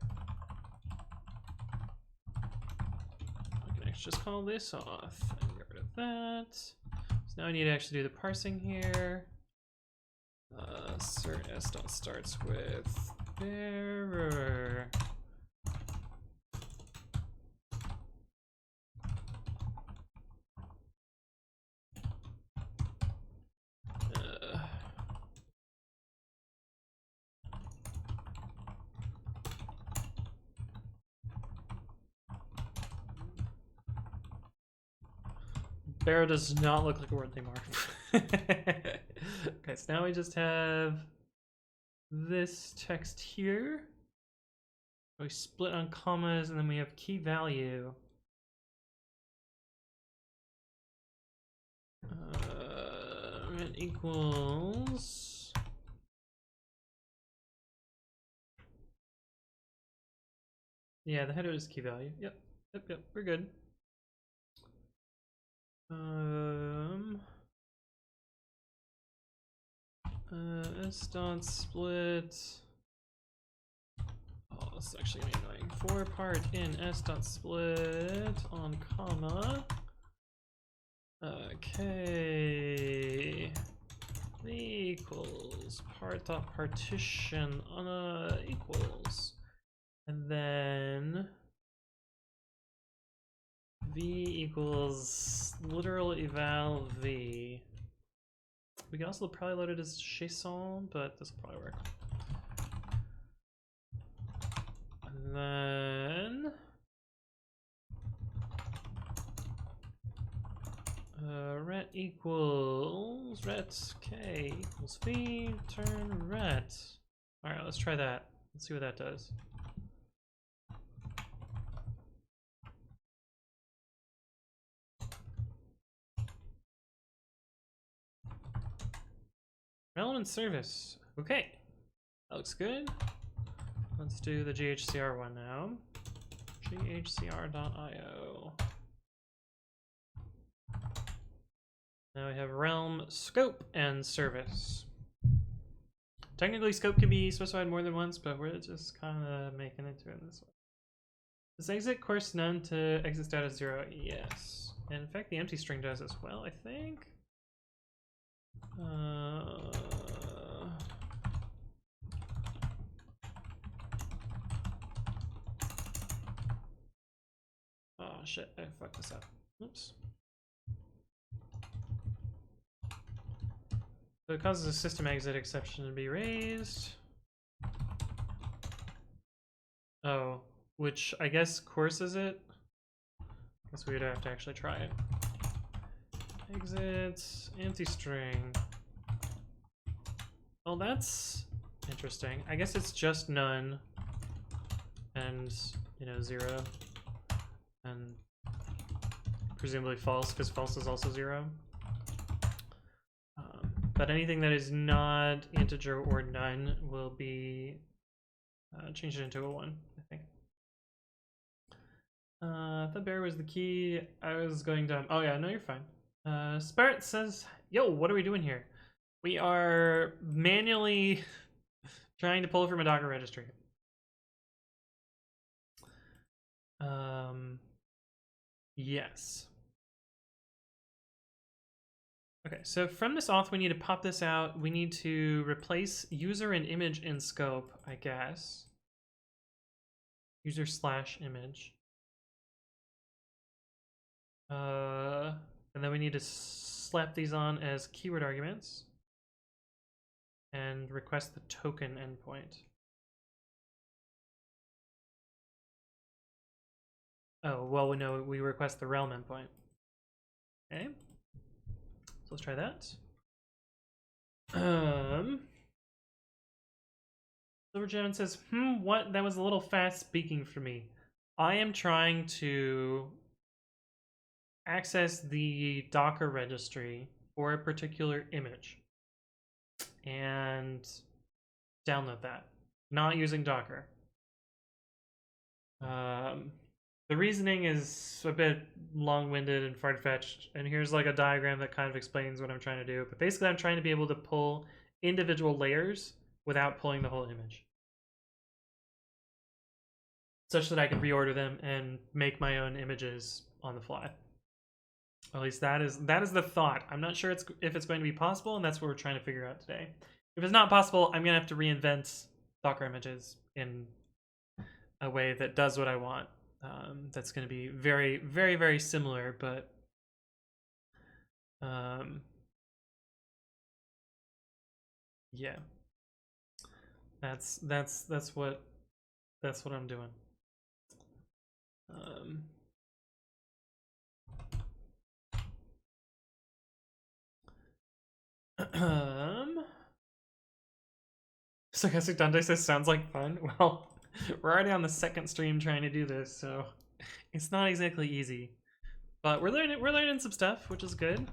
S1: I can actually just call this auth and get rid of that. So now I need to actually do the parsing here. Cert s dot starts with bearer. Bear does not look like a word anymore. Okay, so now we just have this text here. We split on commas, and then we have key value. Rent equals. Yeah, the header is key value. Yep, we're good. S dot split. Oh, this is actually gonna be annoying. For part in s dot split on comma. K v equals part dot partition on equals, and then v equals literal eval v. We can also probably load it as JSON, but this will probably work. And then ret equals ret k equals v turn ret. All right, let's try that. Let's see what that does. Relevant service. Okay, that looks good. Let's do the GHCR one now. GHCR.io. Now we have realm, scope, and service. Technically, scope can be specified more than once, but we're just kind of making it to it this way. Does exit course none to exit status 0? Yes. And in fact, the empty string does as well, I think. Oh shit, I fucked this up. Oops. So it causes a system exit exception to be raised. Oh, which I guess courses it? Guess we'd have to actually try it. Exit, anti-string. Well, that's interesting. I guess it's just none and, you know, 0. And presumably false, because false is also 0. But anything that is not integer or none will be changed into a 1, I think. I thought bear was the key. I was going down. Oh yeah, no, you're fine. Spirit says, yo, what are we doing here? We are manually trying to pull from a Docker registry. Yes. Okay, so from this auth, we need to pop this out. We need to replace user and image in scope, I guess. User / image. And then we need to slap these on as keyword arguments and request the token endpoint. Oh, well, we know we request the realm endpoint. Okay. So let's try that. Silverjaman says, what? That was a little fast speaking for me. I am trying to access the Docker registry for a particular image and download that, not using Docker. The reasoning is a bit long-winded and far-fetched, and here's like a diagram that kind of explains what I'm trying to do. But basically, I'm trying to be able to pull individual layers without pulling the whole image, such that I can reorder them and make my own images on the fly. At least that is the thought. I'm not sure if it's going to be possible, and that's what we're trying to figure out today. If it's not possible, I'm gonna have to reinvent Docker images in a way that does what I want. That's going to be very, very, very similar, but yeah, that's what I'm doing. Sarcastic Dante says sounds like fun. Well, we're already on the second stream trying to do this, so it's not exactly easy. But we're learning some stuff, which is good.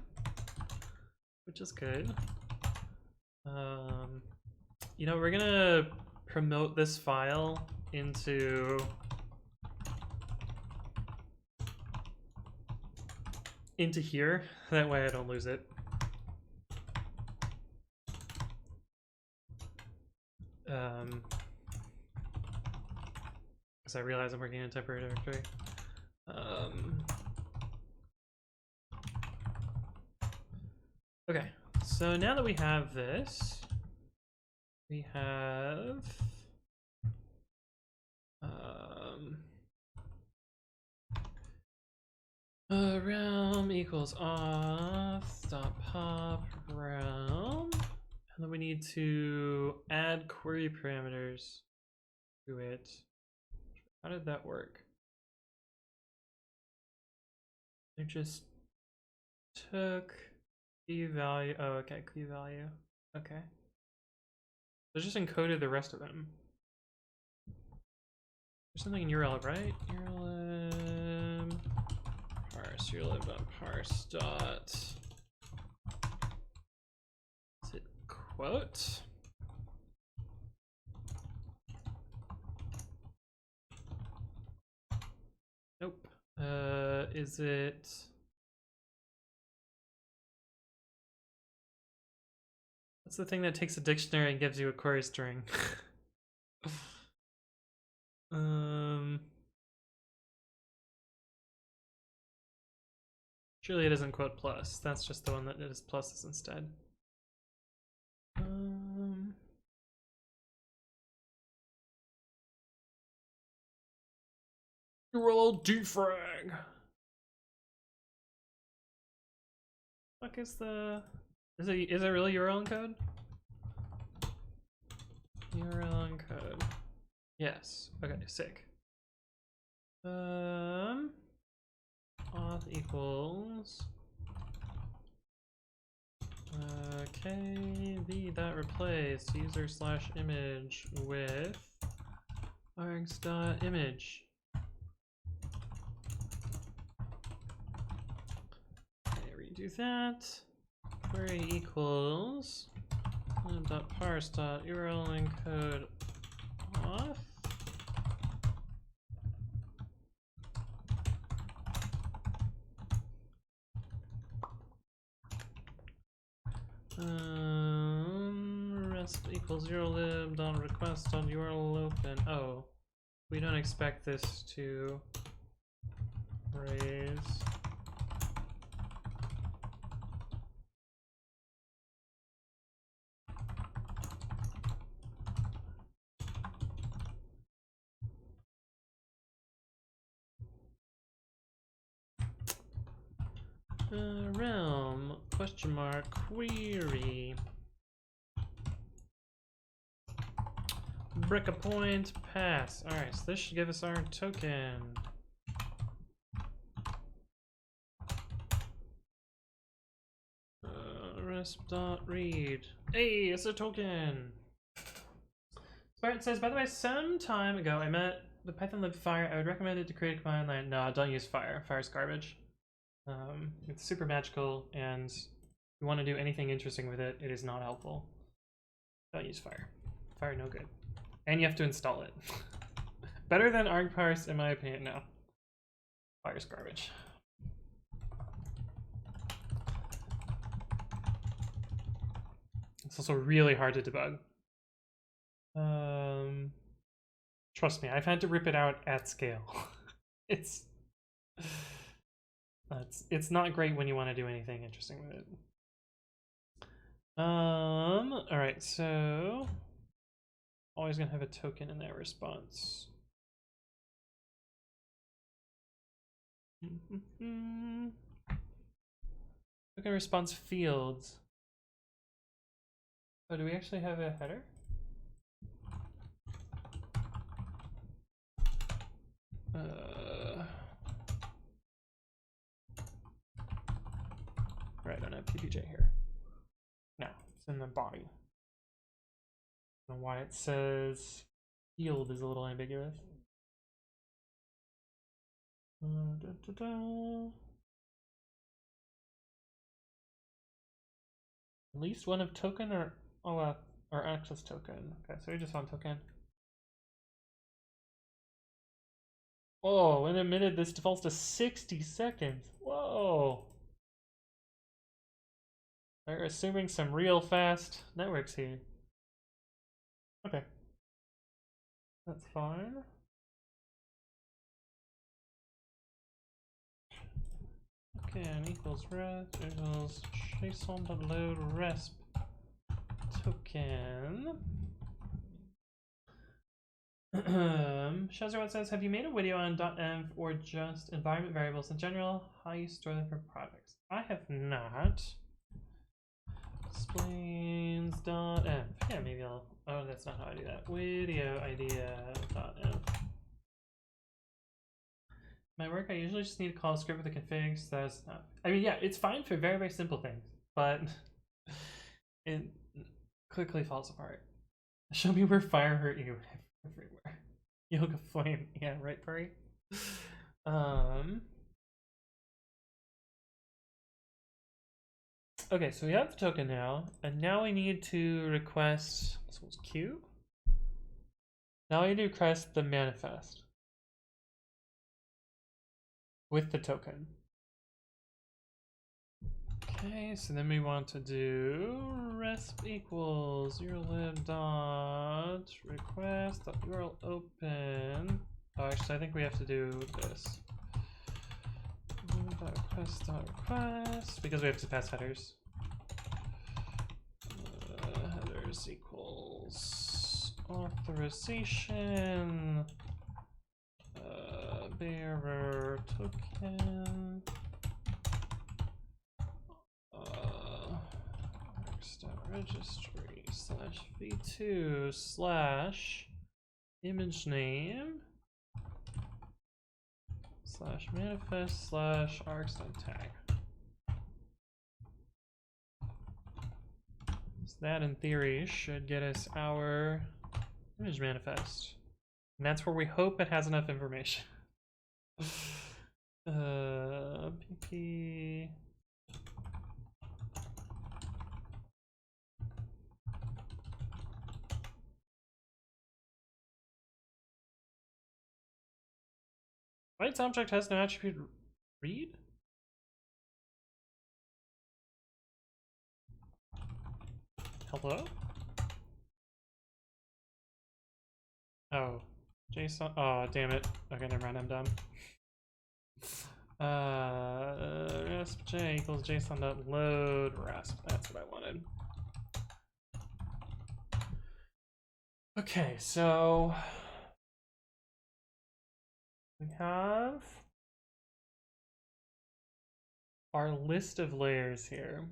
S1: You know, we're gonna promote this file into here. That way I don't lose it. Because I realize I'm working in a temporary directory. Okay, so now that we have this, we have realm equals auth dot pop realm, and then we need to add query parameters to it. How did that work? I just took key value. Oh, okay, key value. Okay. So just encoded the rest of them. There's something in url, right? urlib parse urlib.parse dot. Is it quote? Nope. Is it? What's the thing that takes a dictionary and gives you a query string? Surely it isn't quote plus. That's just the one that is pluses instead. URL defrag. Fuck is the? Is it really URL encode? URL encode. Yes. Okay. Sick. Auth equals kv dot replace user slash image with args dot image. Okay, redo that. Query equals dot parse dot URL encode auth. Rest equals urlib dot request dot URL open. Oh, we don't expect this to raise. Realm question mark query break a point pass. All right, so this should give us our token. Resp.read. Hey, it's a token. Spartan says, by the way, some time ago I met the Python lib fire. I would recommend it to create a command line. No, don't use fire. Fire's garbage. It's super magical, and if you want to do anything interesting with it, it is not helpful. Don't use fire. Fire no good. And you have to install it. Better than ArcParse, in my opinion, no. Fire's garbage. It's also really hard to debug. Trust me, I've had to rip it out at scale. it's not great when you want to do anything interesting with it. All right, so always gonna have a token in that response. Token response fields. Oh, do we actually have a header? Right, I don't have PPJ here. No, it's in the body. I don't know why it says field is a little ambiguous. At least one of token or access token. Okay, so we just want token. Oh, in a minute this defaults to 60 seconds. Whoa. They're assuming some real fast networks here. Okay. That's fine. Token equals rest equals JSON.load resp token. Shazerwan says, have you made a video on .env or just environment variables in general? How you store them for projects? I have not. Explains .env. Yeah, maybe I'll. Oh, that's not how I do that. Video idea .env. My work, I usually just need to call a script with a config, so that's not. I mean, yeah, it's fine for very, very simple things, but it quickly falls apart. Show me where fire hurt you. Everywhere. Yoga flame. Yeah, right, Furry? Okay, so we have the token now, and now we need to request. This was Q. Now we need to request the manifest with the token. Okay, so then we want to do resp equals urlib dot request dot URL open. Oh, actually, I think we have to do this. Request because we have to pass headers. Headers equals authorization bearer token registry slash v2 slash image name slash manifest slash args.tag. So that in theory should get us our image manifest. And that's where we hope it has enough information. PP. Bytes object has no attribute read? Hello? Oh. JSON. Oh, damn it. Okay, never mind, I'm dumb. Resp j equals JSON.load resp. That's what I wanted. Okay, so we have our list of layers here.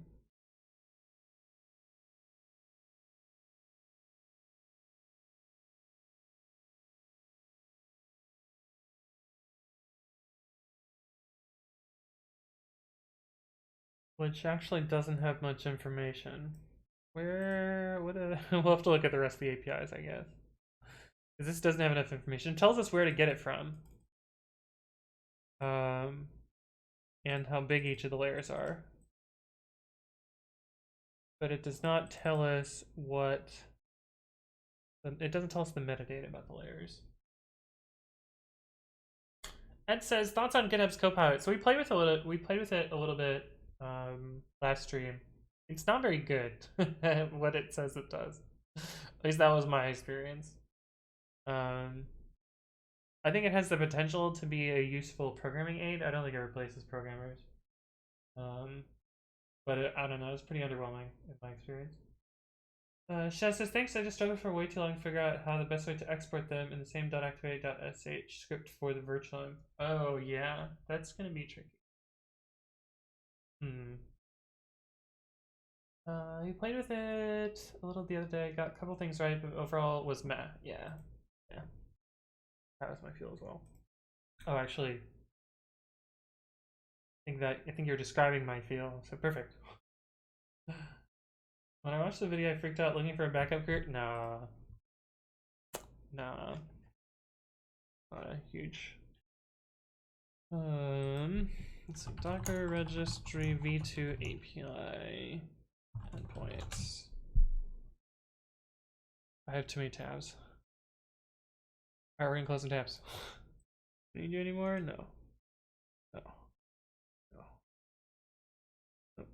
S1: Which actually doesn't have much information. We'll have to look at the rest of the APIs, I guess. Because this doesn't have enough information. It tells us where to get it from. and how big each of the layers are. But it does not tell us what... It doesn't tell us the metadata about the layers. Ed says thoughts on GitHub's Copilot. So we played with it a little bit last stream. It's not very good at what it says it does. At least that was my experience. I think it has the potential to be a useful programming aid. I don't think it replaces programmers. But I don't know. It's pretty underwhelming in my experience. Shaz says, thanks, I just struggled for way too long to figure out how the best way to export them in the same .activate.sh script for the virtual. Oh, yeah. That's going to be tricky. He played with it a little the other day, got a couple things right, but overall was meh. Yeah. Yeah. That was my feel as well. Oh, actually, I think you're describing my feel, so perfect. When I watched the video, I freaked out looking for a backup group. Nah. Nah. Not a huge. Let's see. Docker registry v2 API endpoints. I have too many tabs. Alright, we're gonna close some tabs. Need you anymore? No. No. No. Nope.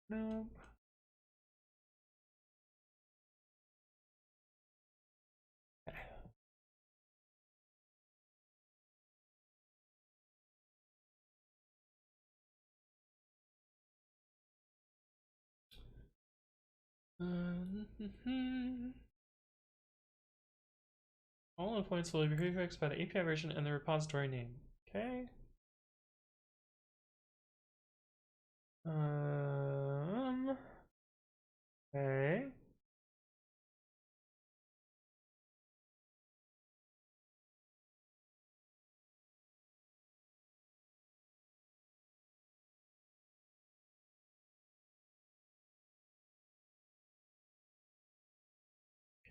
S1: Nope. All endpoints will be prefixed by the API version and the repository name. Okay. Okay.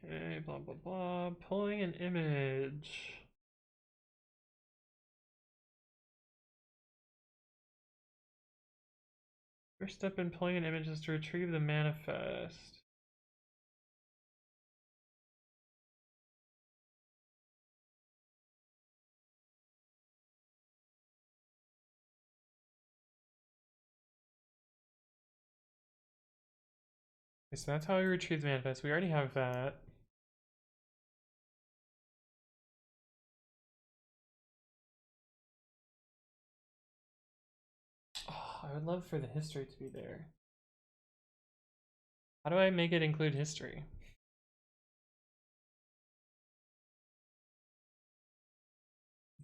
S1: Okay, blah blah blah. Pulling an image. First step in pulling an image is to retrieve the manifest. Okay, so that's how we retrieve the manifest. We already have that. Oh, I would love for the history to be there. How do I make it include history?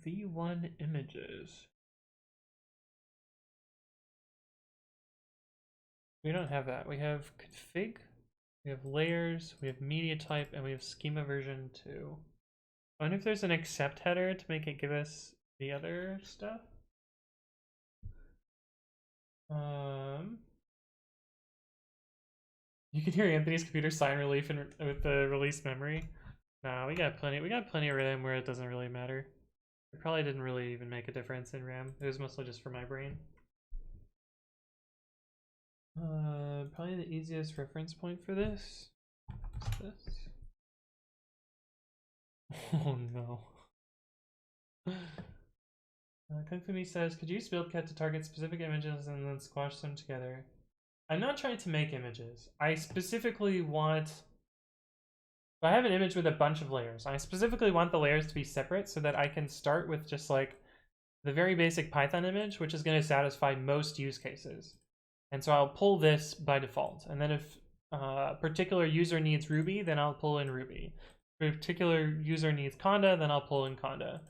S1: V1 images. We don't have that. We have config, we have layers, we have media type, and we have schema version 2. I wonder if there's an accept header to make it give us the other stuff. You can hear Anthony's computer sigh in relief with the release memory. Nah, we got plenty of RAM where it doesn't really matter. It probably didn't really even make a difference in RAM. It was mostly just for my brain. Probably the easiest reference point for this is this. Oh no. Kung Fu Me says, could you use BuildKit to target specific images and then squash them together? I'm not trying to make images. I specifically want... If I have an image with a bunch of layers, I specifically want the layers to be separate so that I can start with just like the very basic Python image, which is going to satisfy most use cases. And so I'll pull this by default. And then if a particular user needs Ruby, then I'll pull in Ruby. If a particular user needs Conda, then I'll pull in Conda.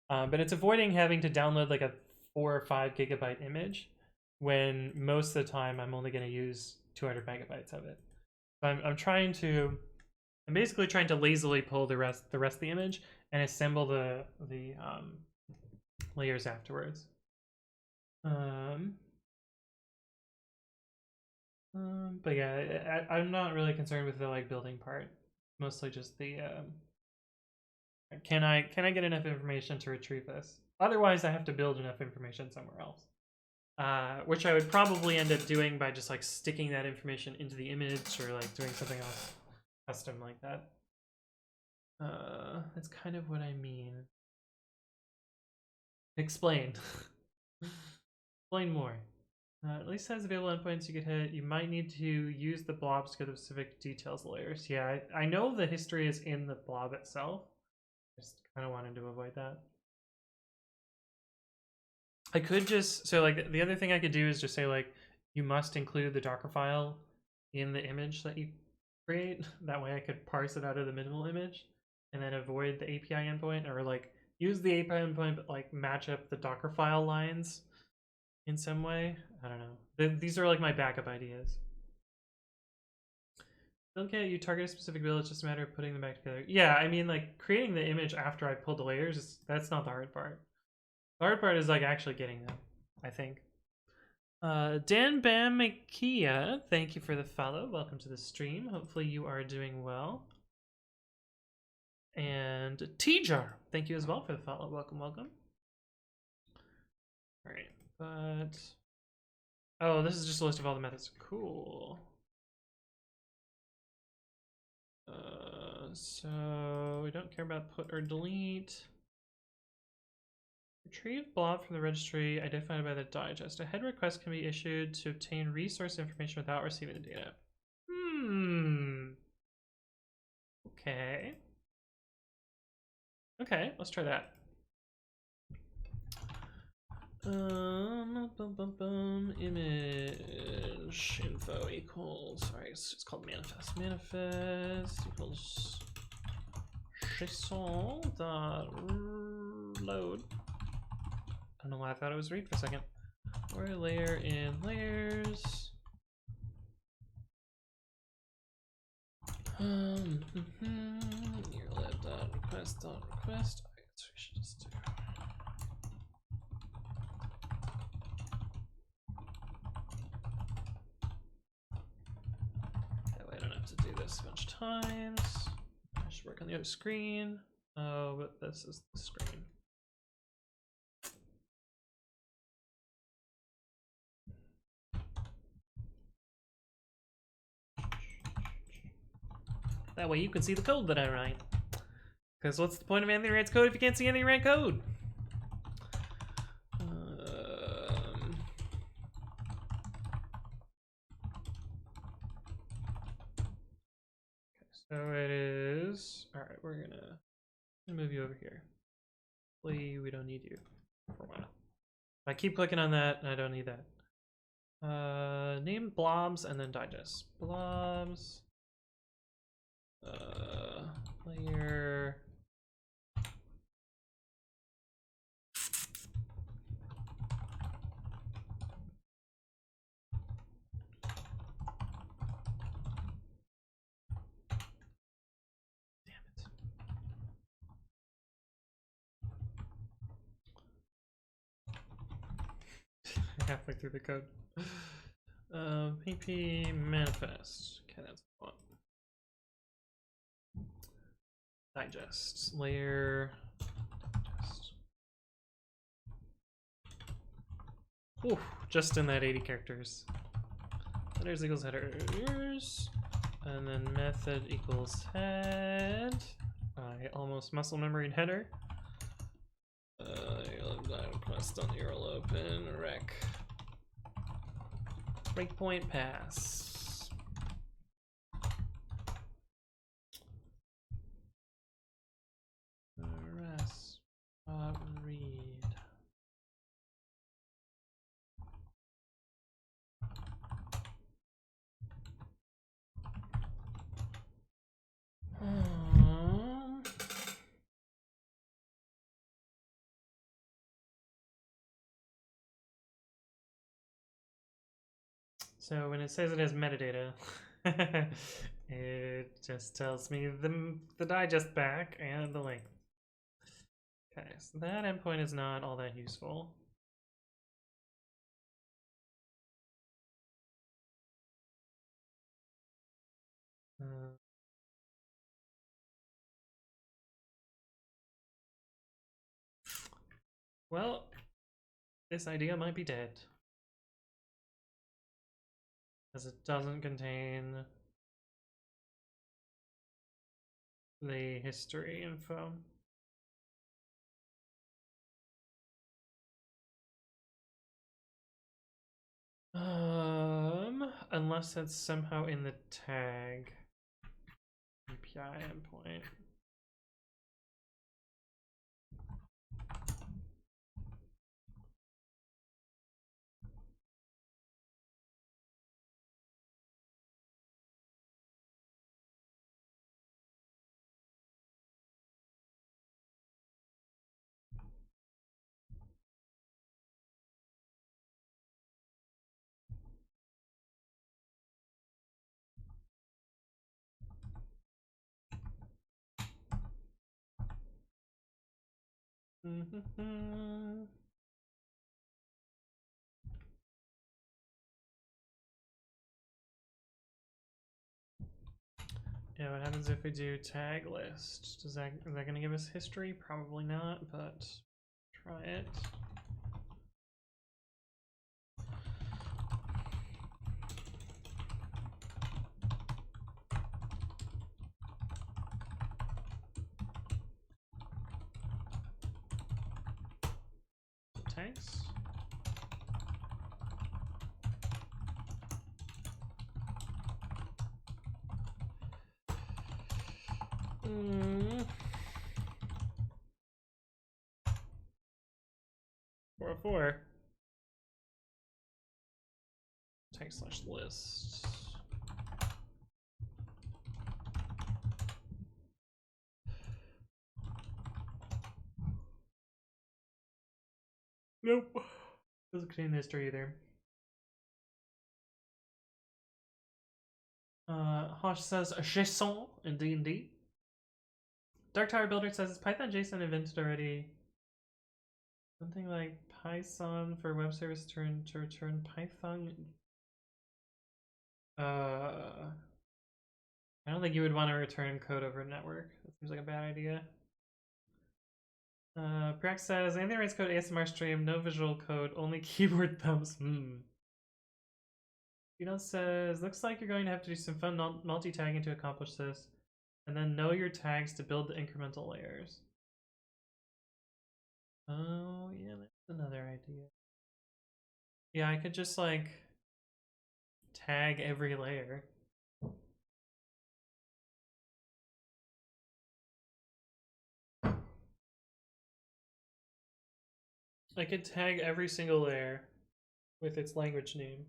S1: But it's avoiding having to download like a 4 or 5 gigabyte image when most of the time I'm only going to use 200 megabytes of it. So I'm basically trying to lazily pull the rest of the image and assemble the layers afterwards. But yeah, I'm not really concerned with the like building part. mostly just the can I get enough information to retrieve this? Otherwise, I have to build enough information somewhere else. Which I would probably end up doing by just like sticking that information into the image or like doing something else custom like that. That's kind of what I mean. Explain. Explain more. At least has available endpoints you could hit. You might need to use the blobs to get the specific details layers. Yeah, I know the history is in the blob itself. I just kind of wanted to avoid that. I could just, so like the other thing I could do is just say like, you must include the Docker file in the image that you create. That way I could parse it out of the minimal image and then avoid the API endpoint, or like use the API endpoint but like match up the Docker file lines in some way. I don't know. These are like my backup ideas. Okay, you target a specific build, it's just a matter of putting them back together. Yeah, I mean like creating the image after I pull the layers, that's not the hard part. The hard part is like actually getting them, I think. Dan Bam Makia, thank you for the follow. Welcome to the stream. Hopefully you are doing well. And T-Jar, thank you as well for the follow. Welcome, welcome. All right, but oh, this is just a list of all the methods. Cool. So we don't care about put or delete. Retrieve blob from the registry identified by the digest. A head request can be issued to obtain resource information without receiving the data. Okay. Okay, let's try that. Image info equals, sorry, it's called manifest. Manifest equals JSON dot load. I don't know why I thought it was read for a second. Or layer in layers. Request. I guess we should just do. That way I don't have to do this a bunch of times. I should work on the other screen. Oh, but this is the screen. That way you can see the code that I write. Because what's the point of Anthony Wright's code if you can't see Anthony Wright code? So it is. All right, we're gonna move you over here. Hopefully, we don't need you for a while. I keep clicking on that, and I don't need that. Name blobs and then digest. Blobs. Layer. Halfway through the code. PP manifest. Okay, that's the one. Digest. Layer. Digest. Ooh, just in that 80 characters. Headers equals headers. And then method equals head. I almost muscle memoried header. Request on URL open rec. Breakpoint pass. Rest. Read. So when it says it has metadata, it just tells me the digest back and the length. Okay, so that endpoint is not all that useful. Well, this idea might be dead. Because it doesn't contain the history info. Unless it's somehow in the tag. API endpoint. Yeah, what happens if we do tag list? Is that gonna give us history? Probably not, but try it. Tags. Mm. 404. Tag slash list. Nope. Doesn't contain history either. Hosh says JSON in D&D. Dark Tower Builder says, is Python JSON invented already? Something like Python for web service to return Python. I don't think you would want to return code over a network. That seems like a bad idea. Brax says, anything writes code ASMR stream, no visual code, only keyboard thumbs. Tino says, looks like you're going to have to do some fun multi-tagging to accomplish this, and then know your tags to build the incremental layers. Oh, yeah, that's another idea. Yeah, I could just, like, tag every layer. I could tag every single layer with its language name.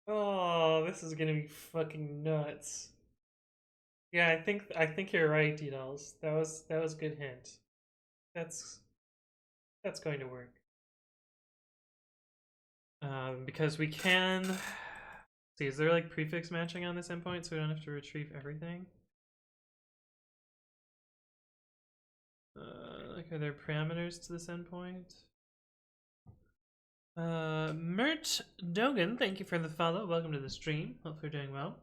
S1: Oh, this is gonna be fucking nuts. Yeah, I think you're right, Details. That was a good hint. That's going to work. Because we can see, is there like prefix matching on this endpoint so we don't have to retrieve everything? Like, are there parameters to this endpoint? Mert Dogan, thank you for the follow. Welcome to the stream. Hope you're doing well.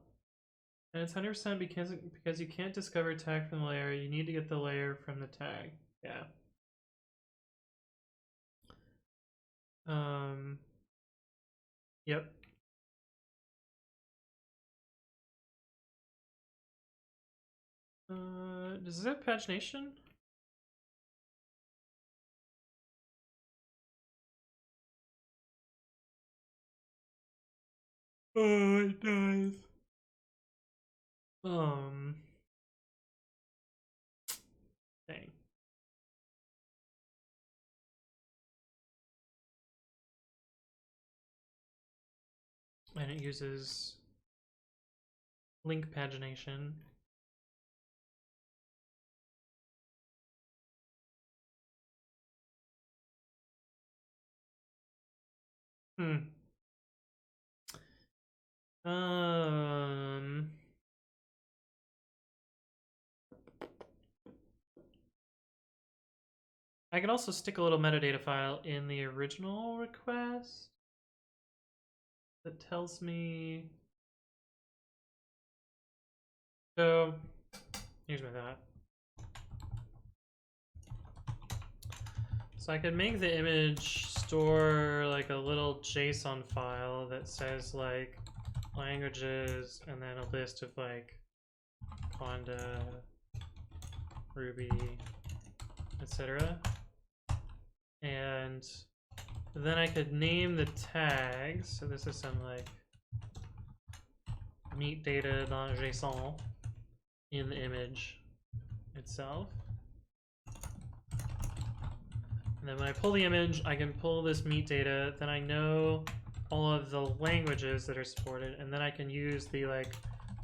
S1: And it's 100% because you can't discover tag from the layer. You need to get the layer from the tag. Yeah. Yep. Does it have pagination? Oh, it does. Dang. And it uses link pagination. I can also stick a little metadata file in the original request that tells me. So here's my thought. So I could make the image store like a little JSON file that says like languages and then a list of like Honda, Ruby, etc. And then I could name the tags. So this is some like meet data.json in the image itself. And then when I pull the image, I can pull this meet data. Then I know all of the languages that are supported, and then I can use the like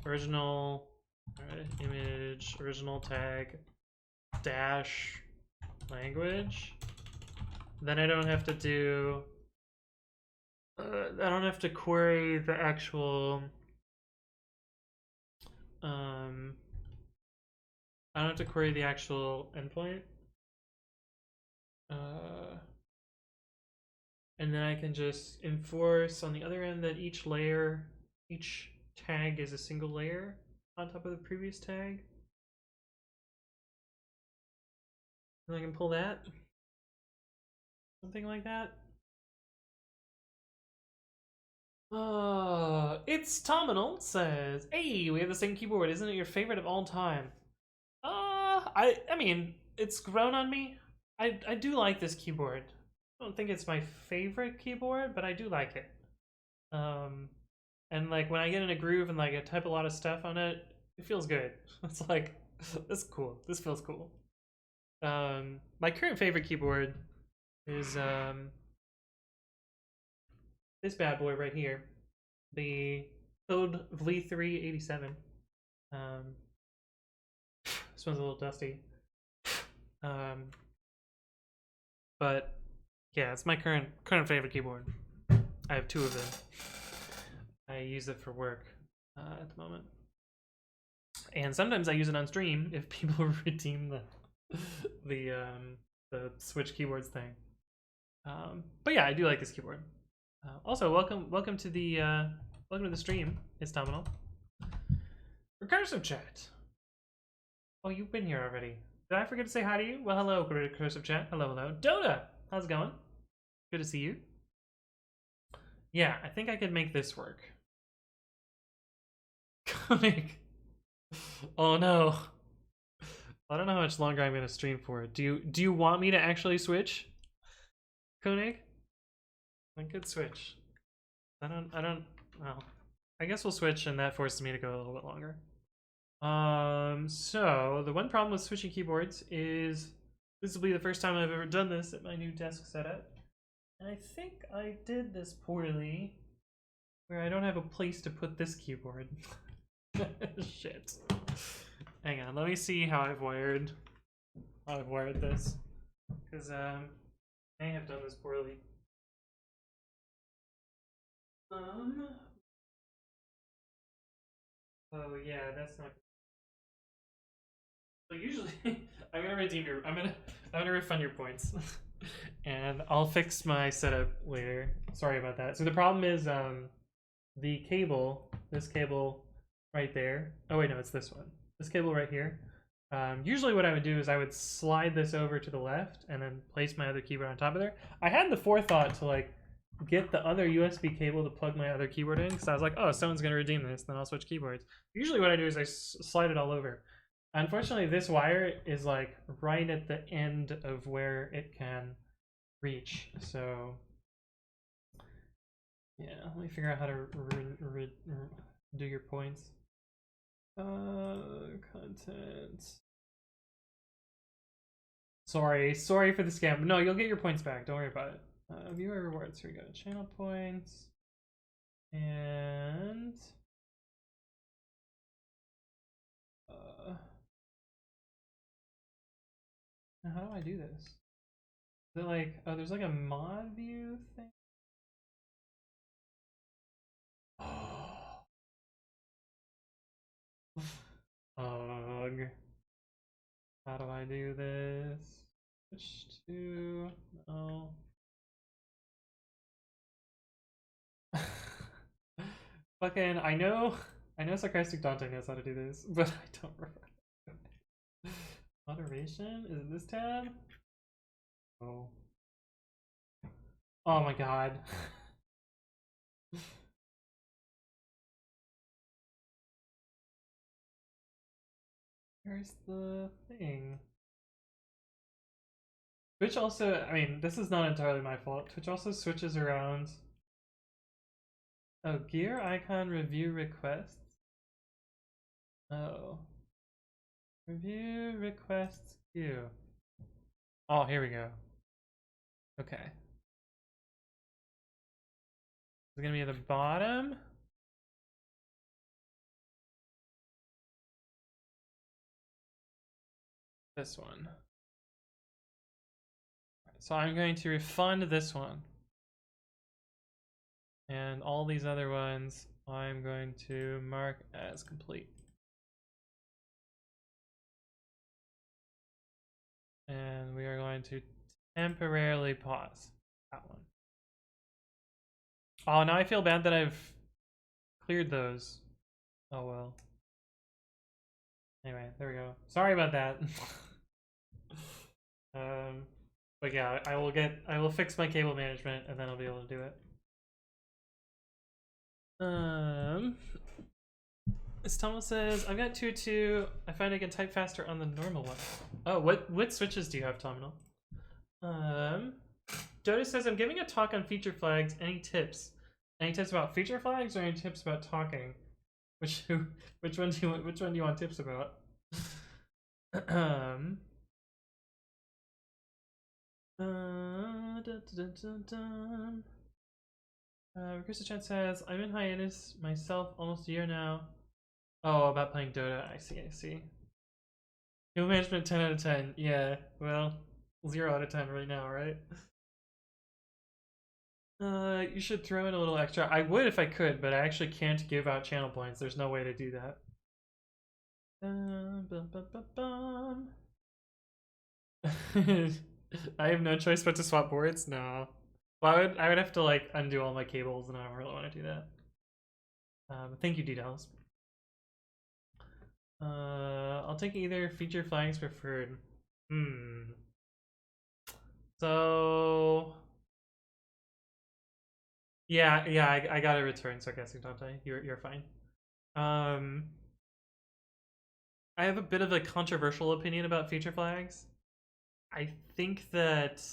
S1: original image, original tag, dash language. Then I don't have to do. I don't have to query the actual. I don't have to query the actual endpoint. And then I can just enforce on the other end that each layer, each tag is a single layer on top of the previous tag. And I can pull that. Something like that. It's Tominal says, "Hey, we have the same keyboard. Isn't it your favorite of all time?" I mean, it's grown on me. I do like this keyboard. I don't think it's my favorite keyboard, but I do like it. And like when I get in a groove and like I type a lot of stuff on it, it feels good. It's like, this is cool. This feels cool. My current favorite keyboard is this bad boy right here, the Code V387. This one's a little dusty. But yeah, it's my current favorite keyboard. I have two of them. I use it for work at the moment, and sometimes I use it on stream if people redeem the Switch keyboards thing. But yeah, I do like this keyboard. Also, welcome to the stream. It's Domino. Recursive chat. Oh, you've been here already. Did I forget to say hi to you? Well, hello, recursive chat. Hello. Dota, how's it going? Good to see you. Yeah, I think I could make this work. Comic. Oh no. I don't know how much longer I'm gonna stream for. Do you want me to actually switch? Koenig? I could switch. I don't well. I guess we'll switch and that forces me to go a little bit longer. So the one problem with switching keyboards is this will be the first time I've ever done this at my new desk setup. And I think I did this poorly, where I don't have a place to put this keyboard. Shit. Hang on, let me see how I've wired this. Because I may have done this poorly. Oh yeah, that's not. So usually, I'm gonna refund your points, and I'll fix my setup later. Sorry about that. So the problem is the cable, this cable right there. Oh wait, no, it's this one. This cable right here. Usually what I would do is I would slide this over to the left and then place my other keyboard on top of there. I had the forethought to like get the other USB cable to plug my other keyboard in because I was like, oh, someone's gonna redeem this, then I'll switch keyboards. Usually what I do is I slide it all over. Unfortunately, this wire is like right at the end of where it can reach. So yeah, let me figure out how to do your points. Content. Sorry for the scam. No, you'll get your points back. Don't worry about it. Viewer rewards. Here we go. Channel points. And how do I do this? Is it like, oh, there's like a mod view thing? Ugh. How do I do this? Switch to no. Fucking, I know Sarcastic Dante knows how to do this, but I don't remember. Moderation? Is it this tab? Oh. Oh my god. Where's the thing? Twitch also, I mean, this is not entirely my fault. Twitch also switches around. Oh, gear icon review requests. Oh. Review requests queue. Oh, here we go. Okay. It's gonna be at the bottom. This one. So I'm going to refund this one. And all these other ones I'm going to mark as complete. And we are going to temporarily pause that one. Oh, now I feel bad that I've cleared those. Oh well. Anyway, there we go. Sorry about that. But yeah, I will fix my cable management and then I'll be able to do it. As Thomas says, I've got 2.2. I find I can type faster on the normal one. Oh, what switches do you have, Tominal? Dota says, I'm giving a talk on feature flags. Any tips? Any tips about feature flags or any tips about talking? Which one do you want tips about? Recursive Chat says, I'm in hiatus myself almost a year now. Oh, about playing Dota. I see. New management 10 out of 10. Yeah, well, 0 out of 10 right now, right? You should throw in a little extra. I would if I could, but I actually can't give out channel points. There's no way to do that. I have no choice but to swap boards? No. Well, I would have to like undo all my cables and I don't really want to do that. Thank you, D-Dolls. I'll take either feature flags preferred. So yeah, I got a return, Sarcastic Dante. You're fine. I have a bit of a controversial opinion about feature flags. I think that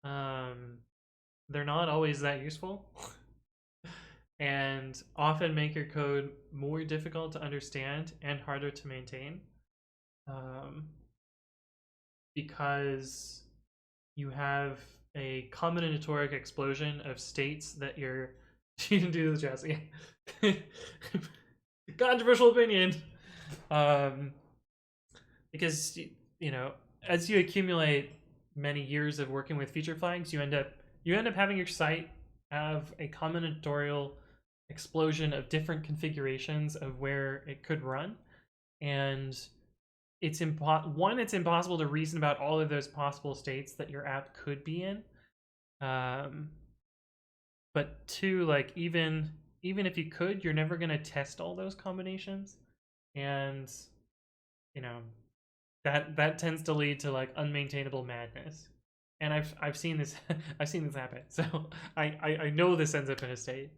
S1: they're not always that useful. And often make your code more difficult to understand and harder to maintain. Because you have a combinatoric explosion of states that you're you can do this, Jesse. Controversial opinion. Because you know, as you accumulate many years of working with feature flags, you end up having your site have a combinatorial explosion of different configurations of where it could run, and it's impossible to reason about all of those possible states that your app could be in. But two, like even if you could, you're never going to test all those combinations, and you know that tends to lead to like unmaintainable madness. And I've seen this I've seen this happen, so I know this ends up in a state.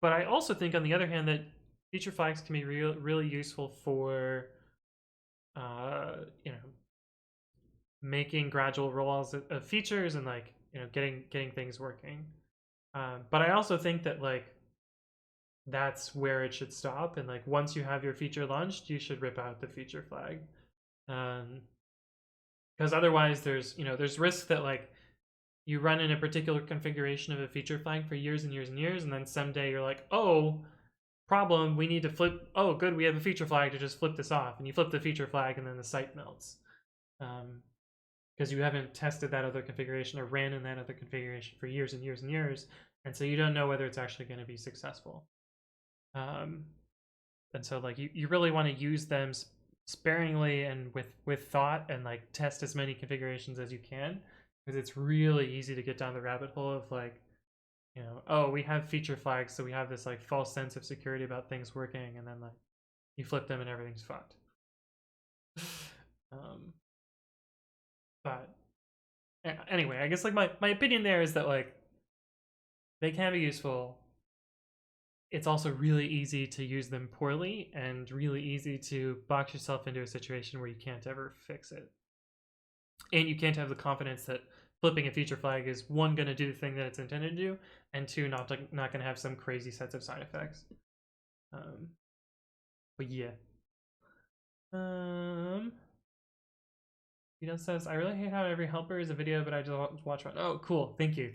S1: But I also think, on the other hand, that feature flags can be really useful for you know, making gradual rollouts of features and like, you know, getting things working. But I also think that like that's where it should stop, and like once you have your feature launched, you should rip out the feature flag. Because otherwise there's risk that like you run in a particular configuration of a feature flag for years and years and years, and then someday you're like, oh, problem, we need to flip. Oh, good, we have a feature flag to just flip this off, and you flip the feature flag, and then the site melts, because you haven't tested that other configuration or ran in that other configuration for years and years and years, and so you don't know whether it's actually going to be successful. And so like you really want to use them sparingly and with thought, and like test as many configurations as you can, because it's really easy to get down the rabbit hole of like, oh, we have feature flags, so we have this like false sense of security about things working, and then like you flip them and everything's fucked. um, but anyway, I guess like my opinion there is that like they can be useful. It's also really easy to use them poorly, and really easy to box yourself into a situation where you can't ever fix it. And you can't have the confidence that flipping a feature flag is, one, going to do the thing that it's intended to do, and two, not going to have some crazy sets of side effects. But yeah. He just says, I really hate how every helper is a video, but I just watch one. Oh, cool. Thank you.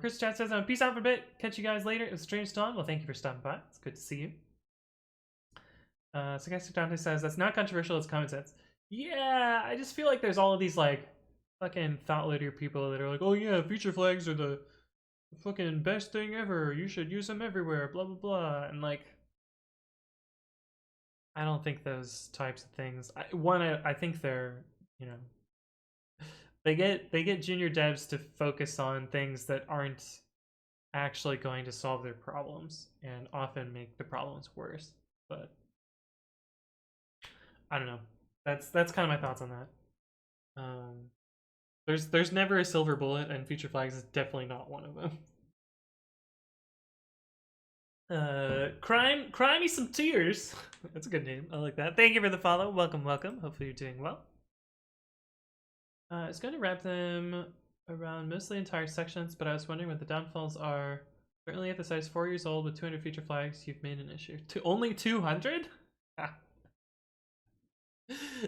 S1: Chris Chat says, peace out for a bit. Catch you guys later. It was strange to on. Well, thank you for stopping by. It's good to see you. Sarcastic Dante says, that's not controversial, it's common sense. Yeah, I just feel like there's all of these like fucking thought leader people that are like, oh yeah, feature flags are the fucking best thing ever. You should use them everywhere, blah blah blah. And like, I don't think those types of things. I think they're, they get junior devs to focus on things that aren't actually going to solve their problems, and often make the problems worse. But I don't know. That's kind of my thoughts on that. There's never a silver bullet, and feature flags is definitely not one of them. Cry me some tears. That's a good name. I like that. Thank you for the follow. Welcome. Hopefully you're doing well. It's going to wrap them around mostly entire sections, but I was wondering what the downfalls are. Currently at the size 4 years old with 200 feature flags, you've made an issue. Only 200?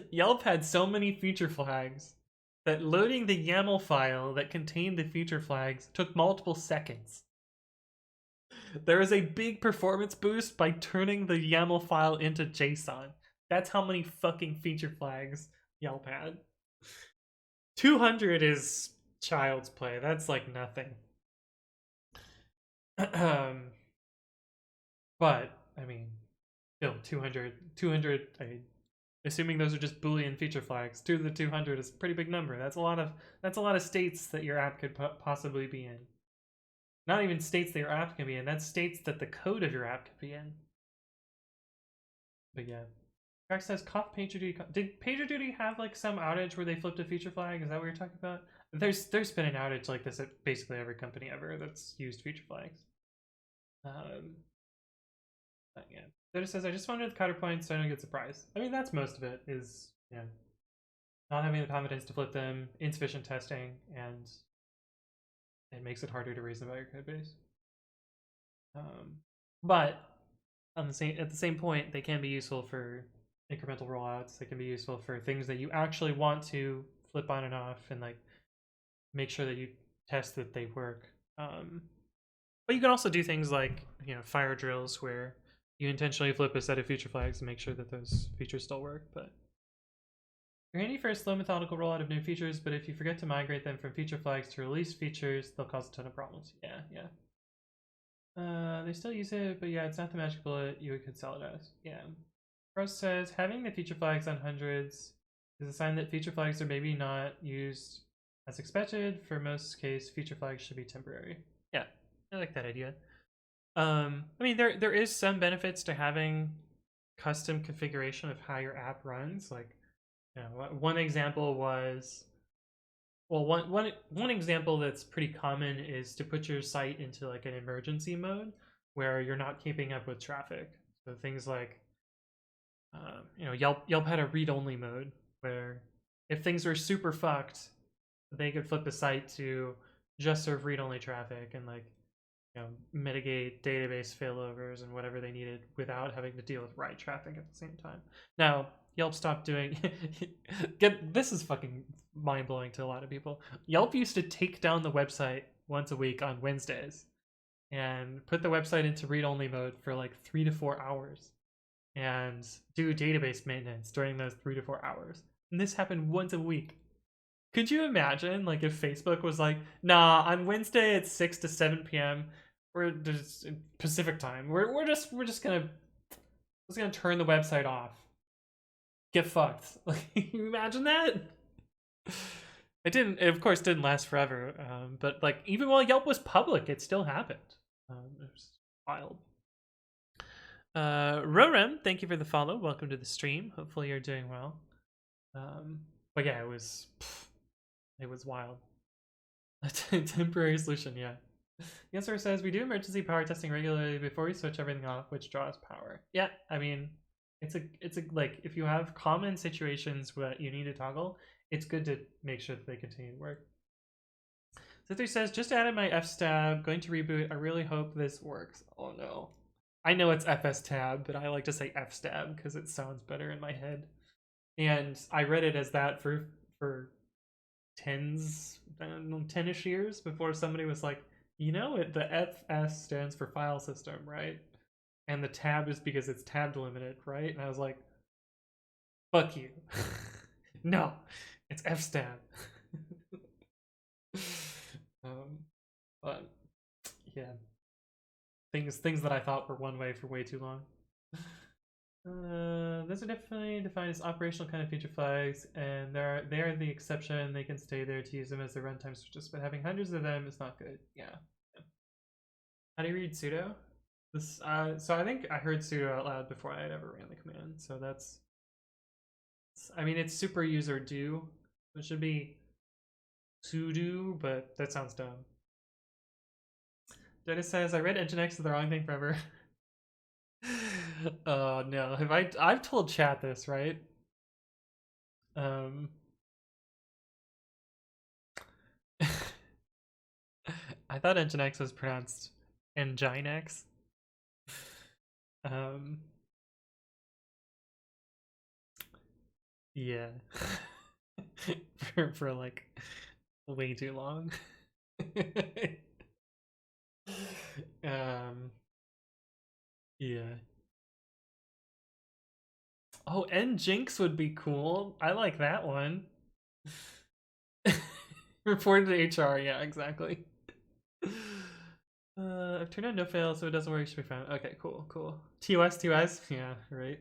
S1: Yelp had so many feature flags that loading the YAML file that contained the feature flags took multiple seconds. There is a big performance boost by turning the YAML file into JSON. That's how many fucking feature flags Yelp had. 200 is child's play. That's like nothing. But I mean, still 200. I mean, assuming those are just Boolean feature flags, 2 to the 200 is a pretty big number. That's a lot of states that your app could possibly be in. Not even states that your app can be in. That's states that the code of your app could be in. But yeah. Crack says, cough PagerDuty. Did PagerDuty have like some outage where they flipped a feature flag? Is that what you're talking about? There's been an outage like this at basically every company ever that's used feature flags. But yeah. It says, I just wanted the counterpoint so I don't get surprised. I mean, that's most of it, is, not having the confidence to flip them, insufficient testing, and it makes it harder to reason about your code base. But at the same point, they can be useful for incremental rollouts. They can be useful for things that you actually want to flip on and off, and like make sure that you test that they work. But you can also do things like fire drills where you intentionally flip a set of feature flags and make sure that those features still work. But they're handy for a slow methodical rollout of new features, but if you forget to migrate them from feature flags to release features, they'll cause a ton of problems. Yeah. They still use it, but yeah, it's not the magic bullet you could sell it as. Yeah. Rose says, having the feature flags on hundreds is a sign that feature flags are maybe not used as expected. For most case, feature flags should be temporary. Yeah, I like that idea. I mean, there is some benefits to having custom configuration of how your app runs. Like, one example was, well, one example that's pretty common is to put your site into like an emergency mode where you're not keeping up with traffic. So things like, Yelp had a read-only mode where if things were super fucked, they could flip the site to just serve read-only traffic and like, mitigate database failovers and whatever they needed without having to deal with write traffic at the same time. Now, Yelp stopped doing this is fucking mind-blowing to a lot of people. Yelp used to take down the website once a week on Wednesdays and put the website into read-only mode for like 3 to 4 hours and do database maintenance during those 3 to 4 hours. And this happened once a week. Could you imagine, like, if Facebook was like, nah, on Wednesday at 6 to 7 p.m., we're just Pacific time. We're just gonna turn the website off get fucked. Like, can you imagine that? It of course didn't last forever, but like even while Yelp was public, it still happened. It was wild. Rorem, thank you for the follow. Welcome to the stream. Hopefully you're doing well. But yeah, it was wild. A temporary solution, yeah. The answer says we do emergency power testing regularly before we switch everything off, which draws power. Yeah, I mean, it's a like if you have common situations where you need to toggle, it's good to make sure that they continue to work. Zither says just added my fstab, going to reboot. I really hope this works. Oh no, I know it's fstab, but I like to say fstab because it sounds better in my head. And I read it as that for 10-ish years before somebody was like, you know, the FS stands for file system, right? And the tab is because it's tab delimited, right? And I was like, fuck you. No, it's fstab. But yeah, things that I thought were one way for way too long. Those are definitely defined as operational kind of feature flags, and they are the exception. They can stay there to use them as the runtime switches, but having hundreds of them is not good. Yeah. How do you read sudo? This so I think I heard sudo out loud before I had ever ran the command. So that's, I mean, it's super user do. It should be sudo, but that sounds dumb. Dennis says I read Nginx is the wrong thing forever. Oh no, I've told chat this, right? I thought Nginx was pronounced Nginx. Yeah. for like way too long. Yeah. Oh, Njinx would be cool. I like that one. Reported to HR, yeah, exactly. I've turned on no fail, so it doesn't work. Should be fine. Okay, cool. TOS, yeah, right.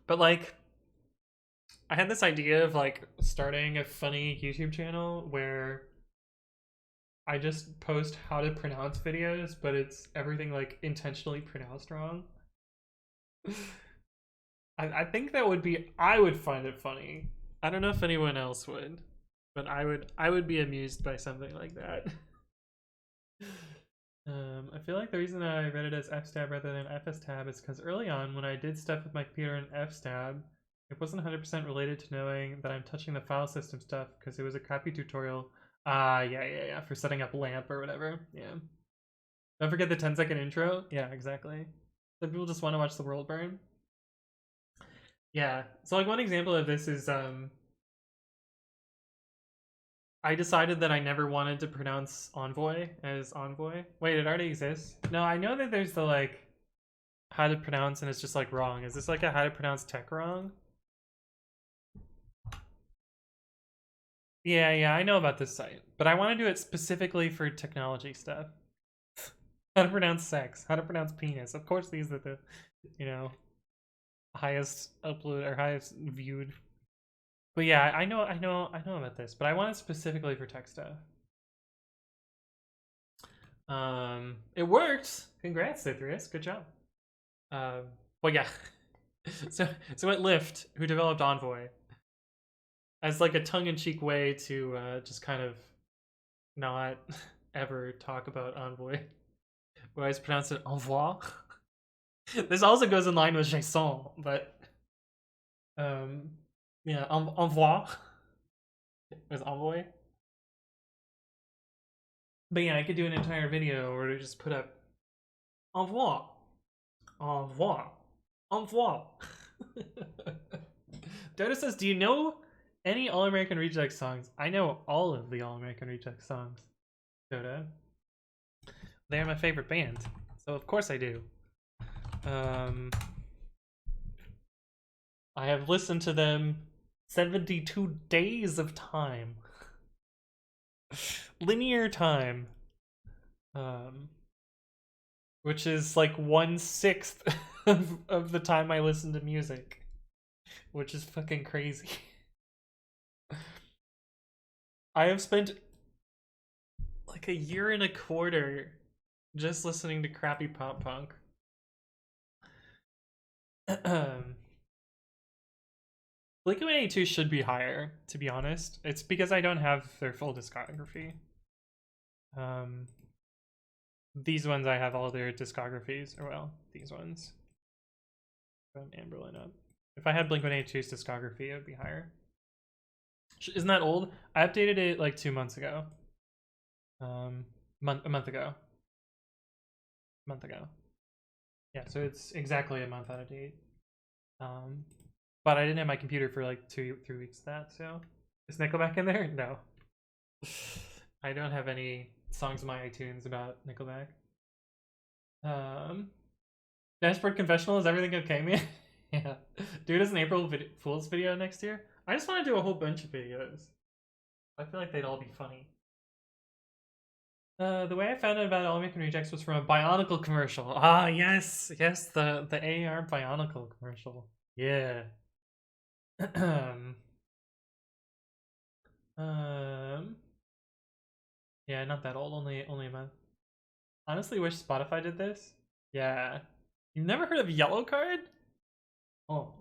S1: But like, I had this idea of like starting a funny YouTube channel where I just post how to pronounce videos, but it's everything like intentionally pronounced wrong. I think that would be, I would find it funny. I don't know if anyone else would, but I would be amused by something like that. I feel like the reason I read it as fstab rather than fstab is because early on when I did stuff with my computer in fstab, it wasn't 100% related to knowing that I'm touching the file system stuff because it was a crappy tutorial. Yeah, for setting up LAMP or whatever. Yeah. Don't forget the 10-second intro. Yeah, exactly. Some people just want to watch the world burn. Yeah. So like one example of this is I decided that I never wanted to pronounce Envoy as Envoy. Wait, it already exists? No, I know that there's the like how to pronounce and it's just like wrong. Is this like a how to pronounce tech wrong? Yeah, I know about this site, but I want to do it specifically for technology stuff. How to pronounce sex, how to pronounce penis. Of course, these are the, you know, highest upload or highest viewed. But yeah, I know about this, but I want it specifically for tech stuff. It worked. Congrats, Cythrius. Good job. Well, yeah. so at Lyft, who developed Envoy, as like a tongue-in-cheek way to just kind of not ever talk about Envoy. We always pronounce it Envoy. This also goes in line with Jason, but yeah, Envoy is Envoy. But yeah, I could do an entire video where to just put up Envoy, Envoy, Envoy. Dota says, do you know any All-American Reject songs? I know all of the All-American Reject songs, Dota. They're my favorite band, so of course I do. I have listened to them 72 days of time. Linear time. Which is like 1/6 of the time I listen to music, which is fucking crazy. I have spent like a year and a quarter just listening to crappy pop punk. Blink-182 should be higher, to be honest. It's because I don't have their full discography. These ones I have all their discographies, or well, these ones. From Amberlin up. If I had Blink-182's discography, it would be higher. Isn't that old? I updated it like 2 months ago. A month ago. Yeah, so it's exactly a month out of date. But I didn't have my computer for like 3 weeks of that, so is Nickelback in there? No. I don't have any songs in my iTunes about Nickelback. Dashboard Confessional, is everything okay, man? Yeah. Dude, as an April Fool's video next year? I just want to do a whole bunch of videos. I feel like they'd all be funny. The way I found out about All American Rejects was from a Bionicle commercial. Ah, yes, the AAR Bionicle commercial. Yeah. Yeah, not that old. Only a month. Honestly, wish Spotify did this. Yeah. You've never heard of Yellow Card? Oh.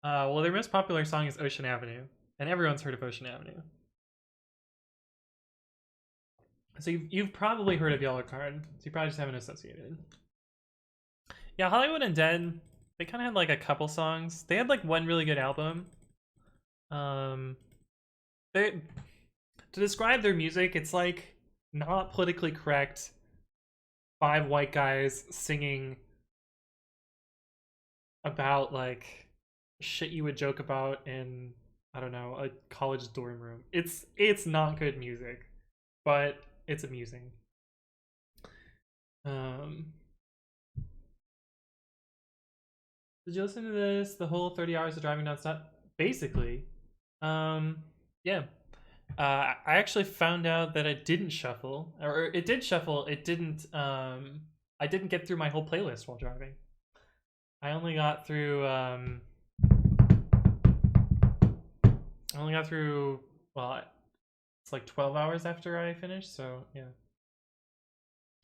S1: Well, their most popular song is Ocean Avenue, and everyone's heard of Ocean Avenue. So you've probably heard of Yellow Card, so you probably just haven't associated. Yeah, Hollywood Undead, they kind of had like a couple songs. They had like one really good album. They to describe their music, it's like not politically correct 5 white guys singing about like shit you would joke about in, I don't know, a college dorm room. It's not good music, but it's amusing. Did you listen to this the whole 30 hours of driving nonstop? Basically. Yeah. I actually found out that it didn't shuffle, or it did shuffle. It didn't. I didn't get through my whole playlist while driving. I only got through. I only got through. Well, it's like 12 hours after I finished. So yeah.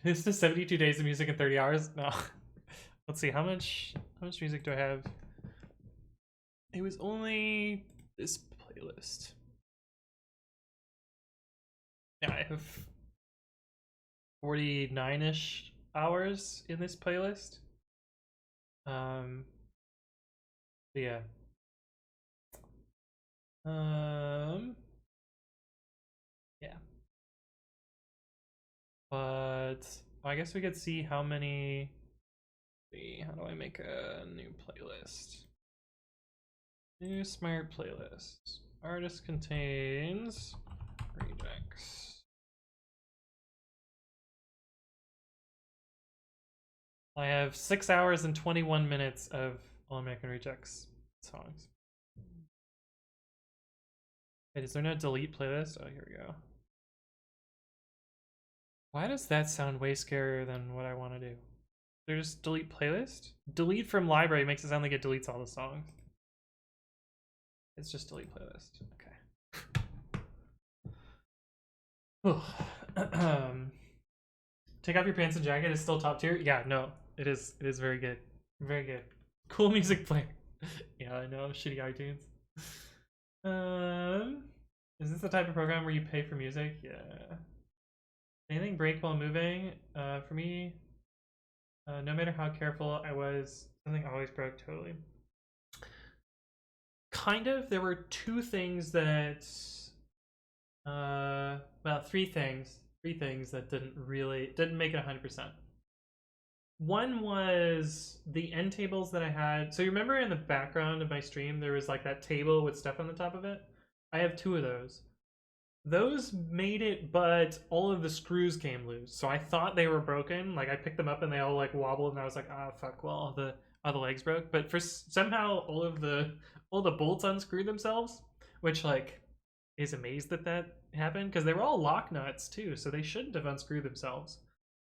S1: This is 72 days of music in 30 hours. No. Let's see how much music do I have? It was only this playlist. Yeah, I have 49-ish hours in this playlist. Yeah. Yeah. But I guess we could see how many. How do I make a new playlist? New smart playlist. Artist contains rejects. I have 6 hours and 21 minutes of All American Rejects songs. Wait, is there no delete playlist? Oh, here we go. Why does that sound way scarier than what I want to do? There's delete playlist? Delete from library makes it sound like it deletes all the songs. It's just delete playlist. Okay. Take off your pants and jacket is still top tier? Yeah, no. It is very good. Very good. Cool music player. Yeah, I know. Shitty iTunes. Is this the type of program where you pay for music? Yeah. Anything break while moving? For me, no matter how careful I was, something always broke totally. Kind of. There were 2 things that, well, 3 things. 3 things that didn't make it 100%. One was the end tables that I had. So you remember in the background of my stream, there was like that table with stuff on the top of it? I have 2 of those. Those made it, but all of the screws came loose. So I thought they were broken. Like I picked them up and they all like wobbled, and I was like, ah, fuck. Well, all the legs broke. But for somehow all the bolts unscrewed themselves, which like is amazed that happened because they were all lock nuts too, so they shouldn't have unscrewed themselves.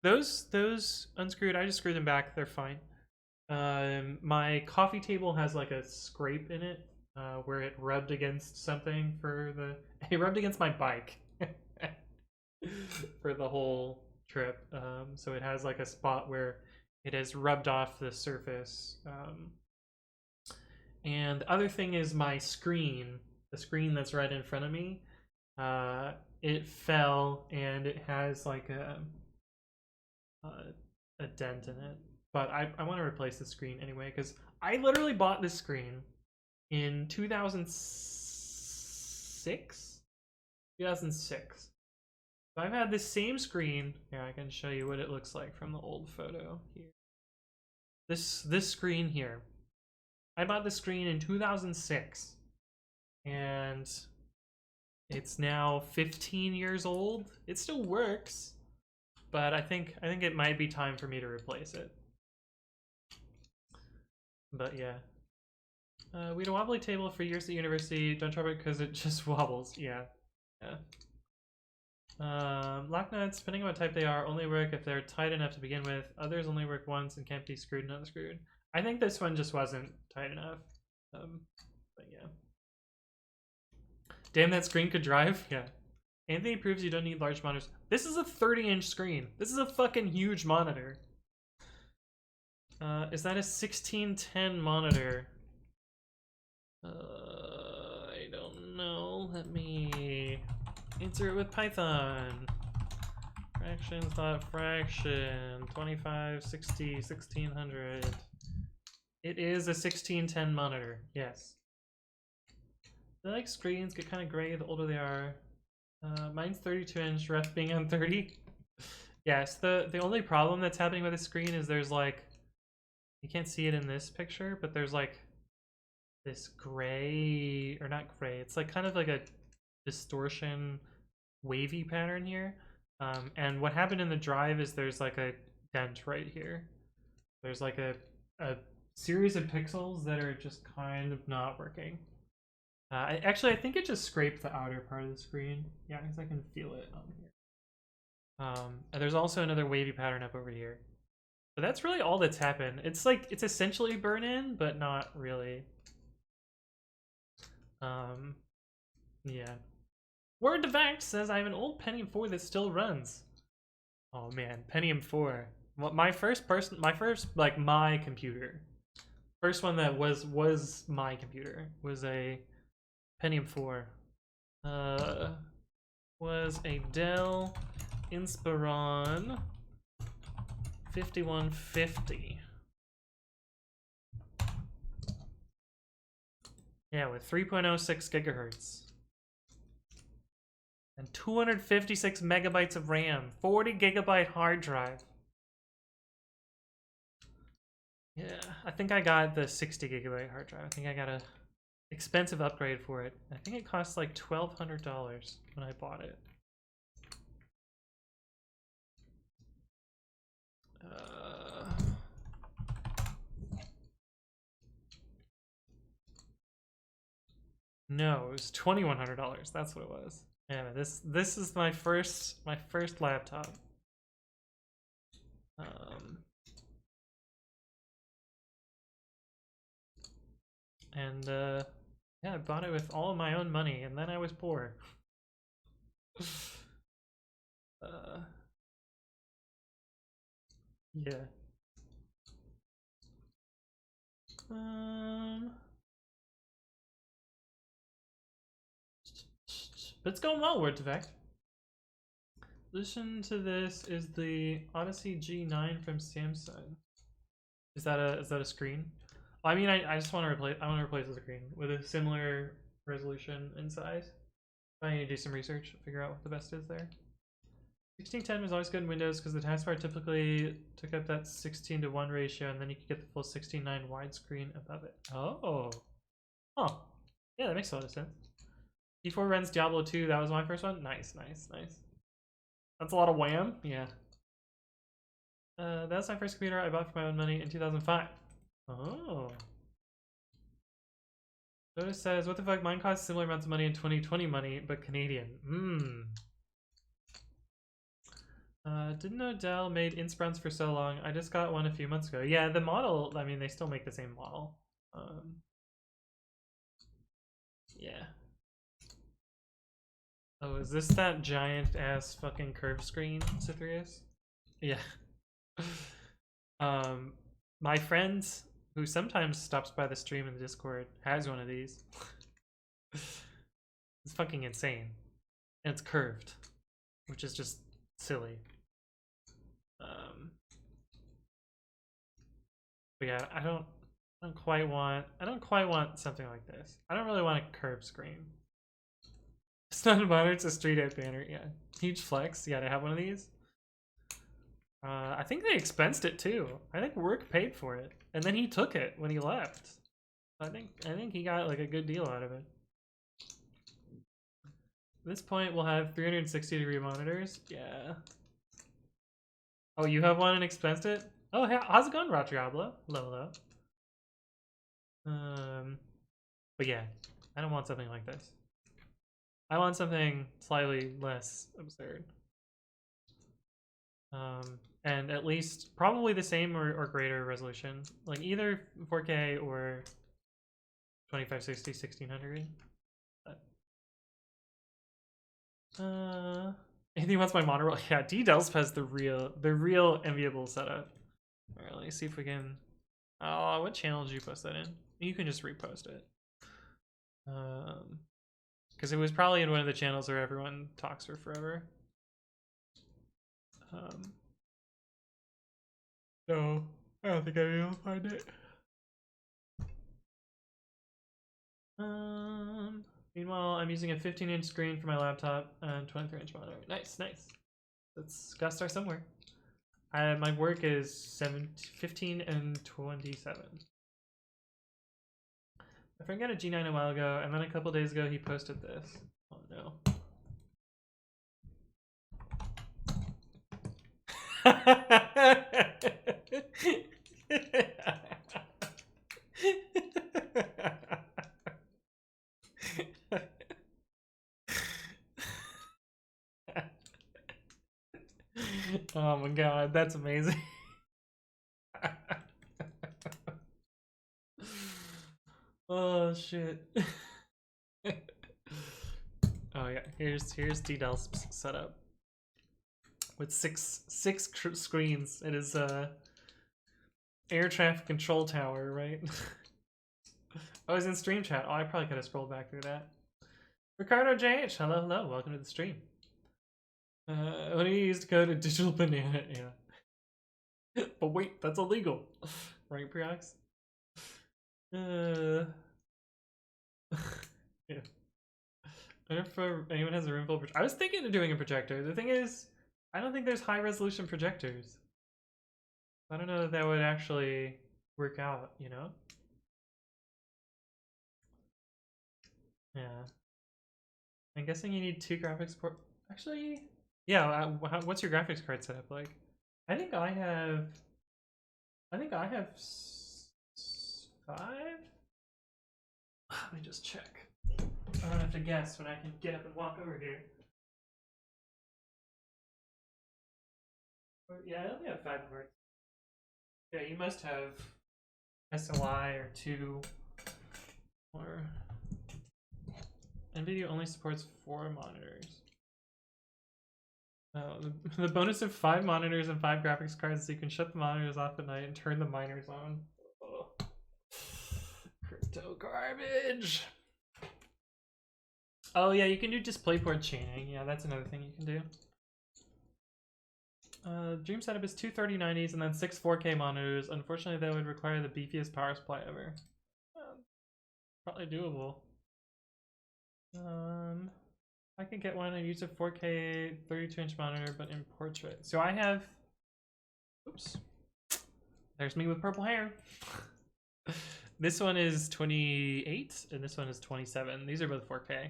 S1: Those unscrewed. I just screwed them back. They're fine. My coffee table has like a scrape in it, where it rubbed against something for the. It rubbed against my bike for the whole trip. So it has like a spot where it has rubbed off the surface. And the other thing is my screen, the screen that's right in front of me. It fell and it has like a dent in it. But I want to replace the screen anyway because I literally bought this screen in 2006. 2006. So I've had this same screen. Here, I can show you what it looks like from the old photo here. This screen here. I bought this screen in 2006, and it's now 15 years old. It still works, but I think it might be time for me to replace it. But yeah. We had a wobbly table for years at university. Don't drop it because it just wobbles. Yeah. Yeah. Lock nuts, depending on what type they are, only work if they're tight enough to begin with. Others only work once and can't be screwed and unscrewed. I think this one just wasn't tight enough. But yeah. Damn, that screen could drive? Yeah. Anthony proves you don't need large monitors. This is a 30-inch screen. This is a fucking huge monitor. Is that a 1610 monitor? I don't know. Let me answer it with Python. Fractions.fraction 25, 60, 1600. It is a 1610 monitor, yes. I like screens get kind of gray the older they are. Mine's 32-inch, ref being on 30. Yes, the only problem that's happening with the screen is there's like, you can't see it in this picture, but there's like this gray, or not gray, it's like kind of like a distortion wavy pattern here. And what happened in the drive is there's like a dent right here. There's like a series of pixels that are just kind of not working. Actually, I think it just scraped the outer part of the screen. Yeah, because I can feel it on here. And there's also another wavy pattern up over here. But that's really all that's happened. It's like, it's essentially burn-in, but not really. Yeah. Word to Vax says I have an old Pentium 4 that still runs. Oh man, Pentium 4. Well, my first like my computer. First one that was my computer was a Pentium 4. Was a Dell Inspiron 5150. Yeah, with 3.06 gigahertz. And 256 megabytes of RAM, 40 gigabyte hard drive. Yeah, I think I got the 60 gigabyte hard drive. I think I got a expensive upgrade for it. I think it cost like $1,200 when I bought it. No, it was $2,100. That's what it was. Yeah, this is my first laptop. And yeah, I bought it with all of my own money, and then I was poor. Yeah. But it's going well, word to fact. Listen to this is the Odyssey G9 from Samsung. Is that a screen? I mean, I just want to replace. I want to replace the screen with a similar resolution and size. I need to do some research, figure out what the best is there. 1610 was always good in Windows because the taskbar typically took up that 16:1 ratio, and then you could get the full 16:9 widescreen above it. Oh, oh, yeah, that makes a lot of sense. D4 runs Diablo 2. That was my first one. Nice, nice, nice. That's a lot of wham. Yeah. That was my first computer I bought for my own money in 2005. Oh. Notice says, what the fuck, mine costs similar amounts of money in 2020 money, but Canadian. Didn't know Dell made Inspirons for so long. I just got one a few months ago. Yeah, the model, I mean, they still make the same model. Yeah. Oh, is this that giant ass fucking curved screen, Cythrius? Yeah. My friend, who sometimes stops by the stream in the Discord, has one of these. It's fucking insane. And it's curved, which is just silly. But yeah, I don't quite want something like this. I don't really want a curved screen. It's not a monitor, it's a street art banner. Yeah, huge flex. Yeah, to have one of these. I think they expensed it too. I think work paid for it, and then he took it when he left. I think he got like a good deal out of it. At this point, we'll have 360-degree monitors. Yeah. Oh, you have one and expensed it? Oh, how's it going, Ratriablo? Hello, hello. But yeah, I don't want something like this. I want something slightly less absurd. And at least probably the same or greater resolution, like either 4K or 2560, 1600. Anything wants my monitor? Yeah, D-Delp has the real enviable setup. All right, let me see if we can. Oh, what channel did you post that in? You can just repost it. Because it was probably in one of the channels where everyone talks for forever. So I don't think I'll be able to find it. Meanwhile, I'm using a 15-inch screen for my laptop and 23-inch monitor. Nice, nice. Let's gotta start somewhere. My work is 15 and 27. My friend got a G9 a while ago, and then a couple days ago he posted this. Oh no. Oh my god, that's amazing. Oh shit. Oh yeah, here's D-Delp's setup with six screens. It is air traffic control tower, right? I was in stream chat. Oh, I probably could have scrolled back through that. Ricardo JH, hello, hello, welcome to the stream. What do you use to code a digital banana? Yeah. But wait, that's illegal. Right, Priox? Yeah. I wonder if anyone has a room full of I was thinking of doing a projector. The thing is, I don't think there's high resolution projectors. I don't know if that would actually work out, you know? Yeah. I'm guessing you need 2 graphics port. Actually, yeah. What's your graphics card setup like? I think I have 5. Let me just check. I don't have to guess when I can get up and walk over here. Yeah, I only have 5 cards. Yeah, you must have SLI or 2, or NVIDIA only supports 4 monitors. The bonus of 5 monitors and 5 graphics cards, so you can shut the monitors off at night and turn the miners on. Oh. Crypto garbage. Oh yeah, you can do DisplayPort chaining. Yeah, that's another thing you can do. Dream setup is 2 3090s and then 6 4K monitors. Unfortunately, that would require the beefiest power supply ever. Probably doable. I could get one and use a 4K 32-inch monitor, but in portrait. So I have. Oops. There's me with purple hair. This one is 28 and this one is 27. These are both 4K.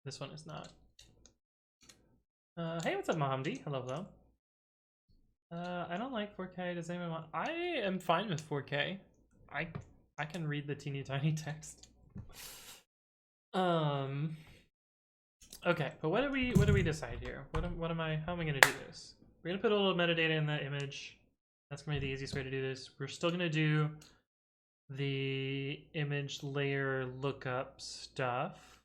S1: This one is not. Hey, what's up, Mohamdi? Hello, hello. I don't like 4K. Does anyone want? I am fine with 4K. I can read the teeny tiny text. Okay, but what do we decide here? How am I gonna do this? we're gonna put a little metadata in that image. That's gonna be the easiest way to do this. We're still gonna do the image layer lookup stuff.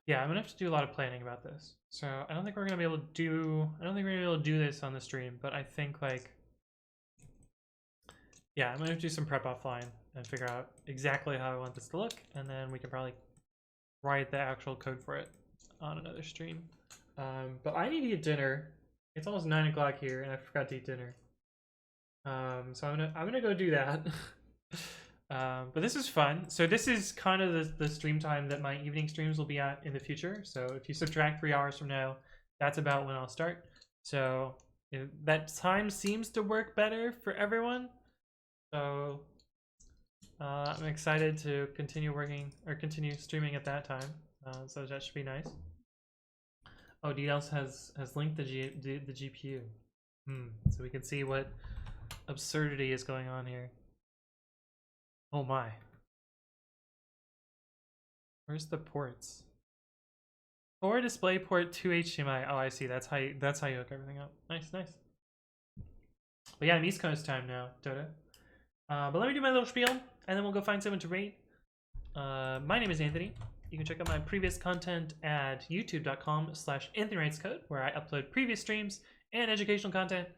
S1: Yeah, I'm gonna have to do a lot of planning about this. So I don't think we're gonna be able to do. I don't think we're gonna be able to do this on the stream. But I think like, yeah, I'm gonna have to do some prep offline and figure out exactly how I want this to look, and then we can probably write the actual code for it on another stream. But I need to eat dinner. It's almost 9 o'clock here, and I forgot to eat dinner. So I'm gonna go do that. But this is fun. So this is kind of the stream time that my evening streams will be at in the future. So if you subtract 3 hours from now, that's about when I'll start. So that time seems to work better for everyone. So I'm excited to continue working or continue streaming at that time. So that should be nice. Oh, DDoS has linked the GPU. So we can see what absurdity is going on here. Oh my. Where's the ports? 4 display port, 2 HDMI. Oh, I see. That's how you hook everything up. Nice, nice. But yeah, I'm East Coast time now, Dodo. But let me do my little spiel, and then we'll go find someone to rate. My name is Anthony. You can check out my previous content at youtube.com/AnthonyWritesCode, where I upload previous streams and educational content.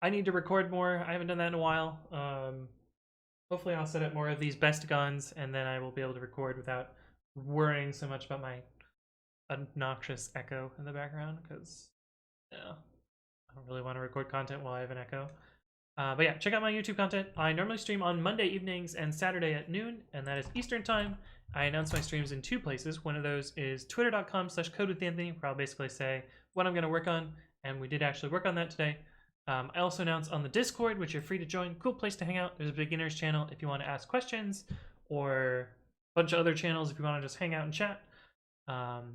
S1: I need to record more. I haven't done that in a while. Hopefully I'll set up more of these best guns, and then I will be able to record without worrying so much about my obnoxious echo in the background, because yeah, I don't really want to record content while I have an echo. But yeah, check out my YouTube content. I normally stream on Monday evenings and Saturday at noon, and that is Eastern time. I announce my streams in 2 places. One of those is twitter.com/codewithanthony, where I'll basically say what I'm going to work on, and we did actually work on that today. I also announce on the Discord, which you're free to join. Cool place to hang out. There's a beginners channel if you want to ask questions, or a bunch of other channels if you want to just hang out and chat. But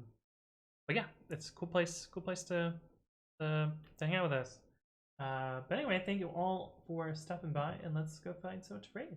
S1: yeah, it's a cool place to hang out with us. But anyway, thank you all for stopping by, and let's go find someone to raid.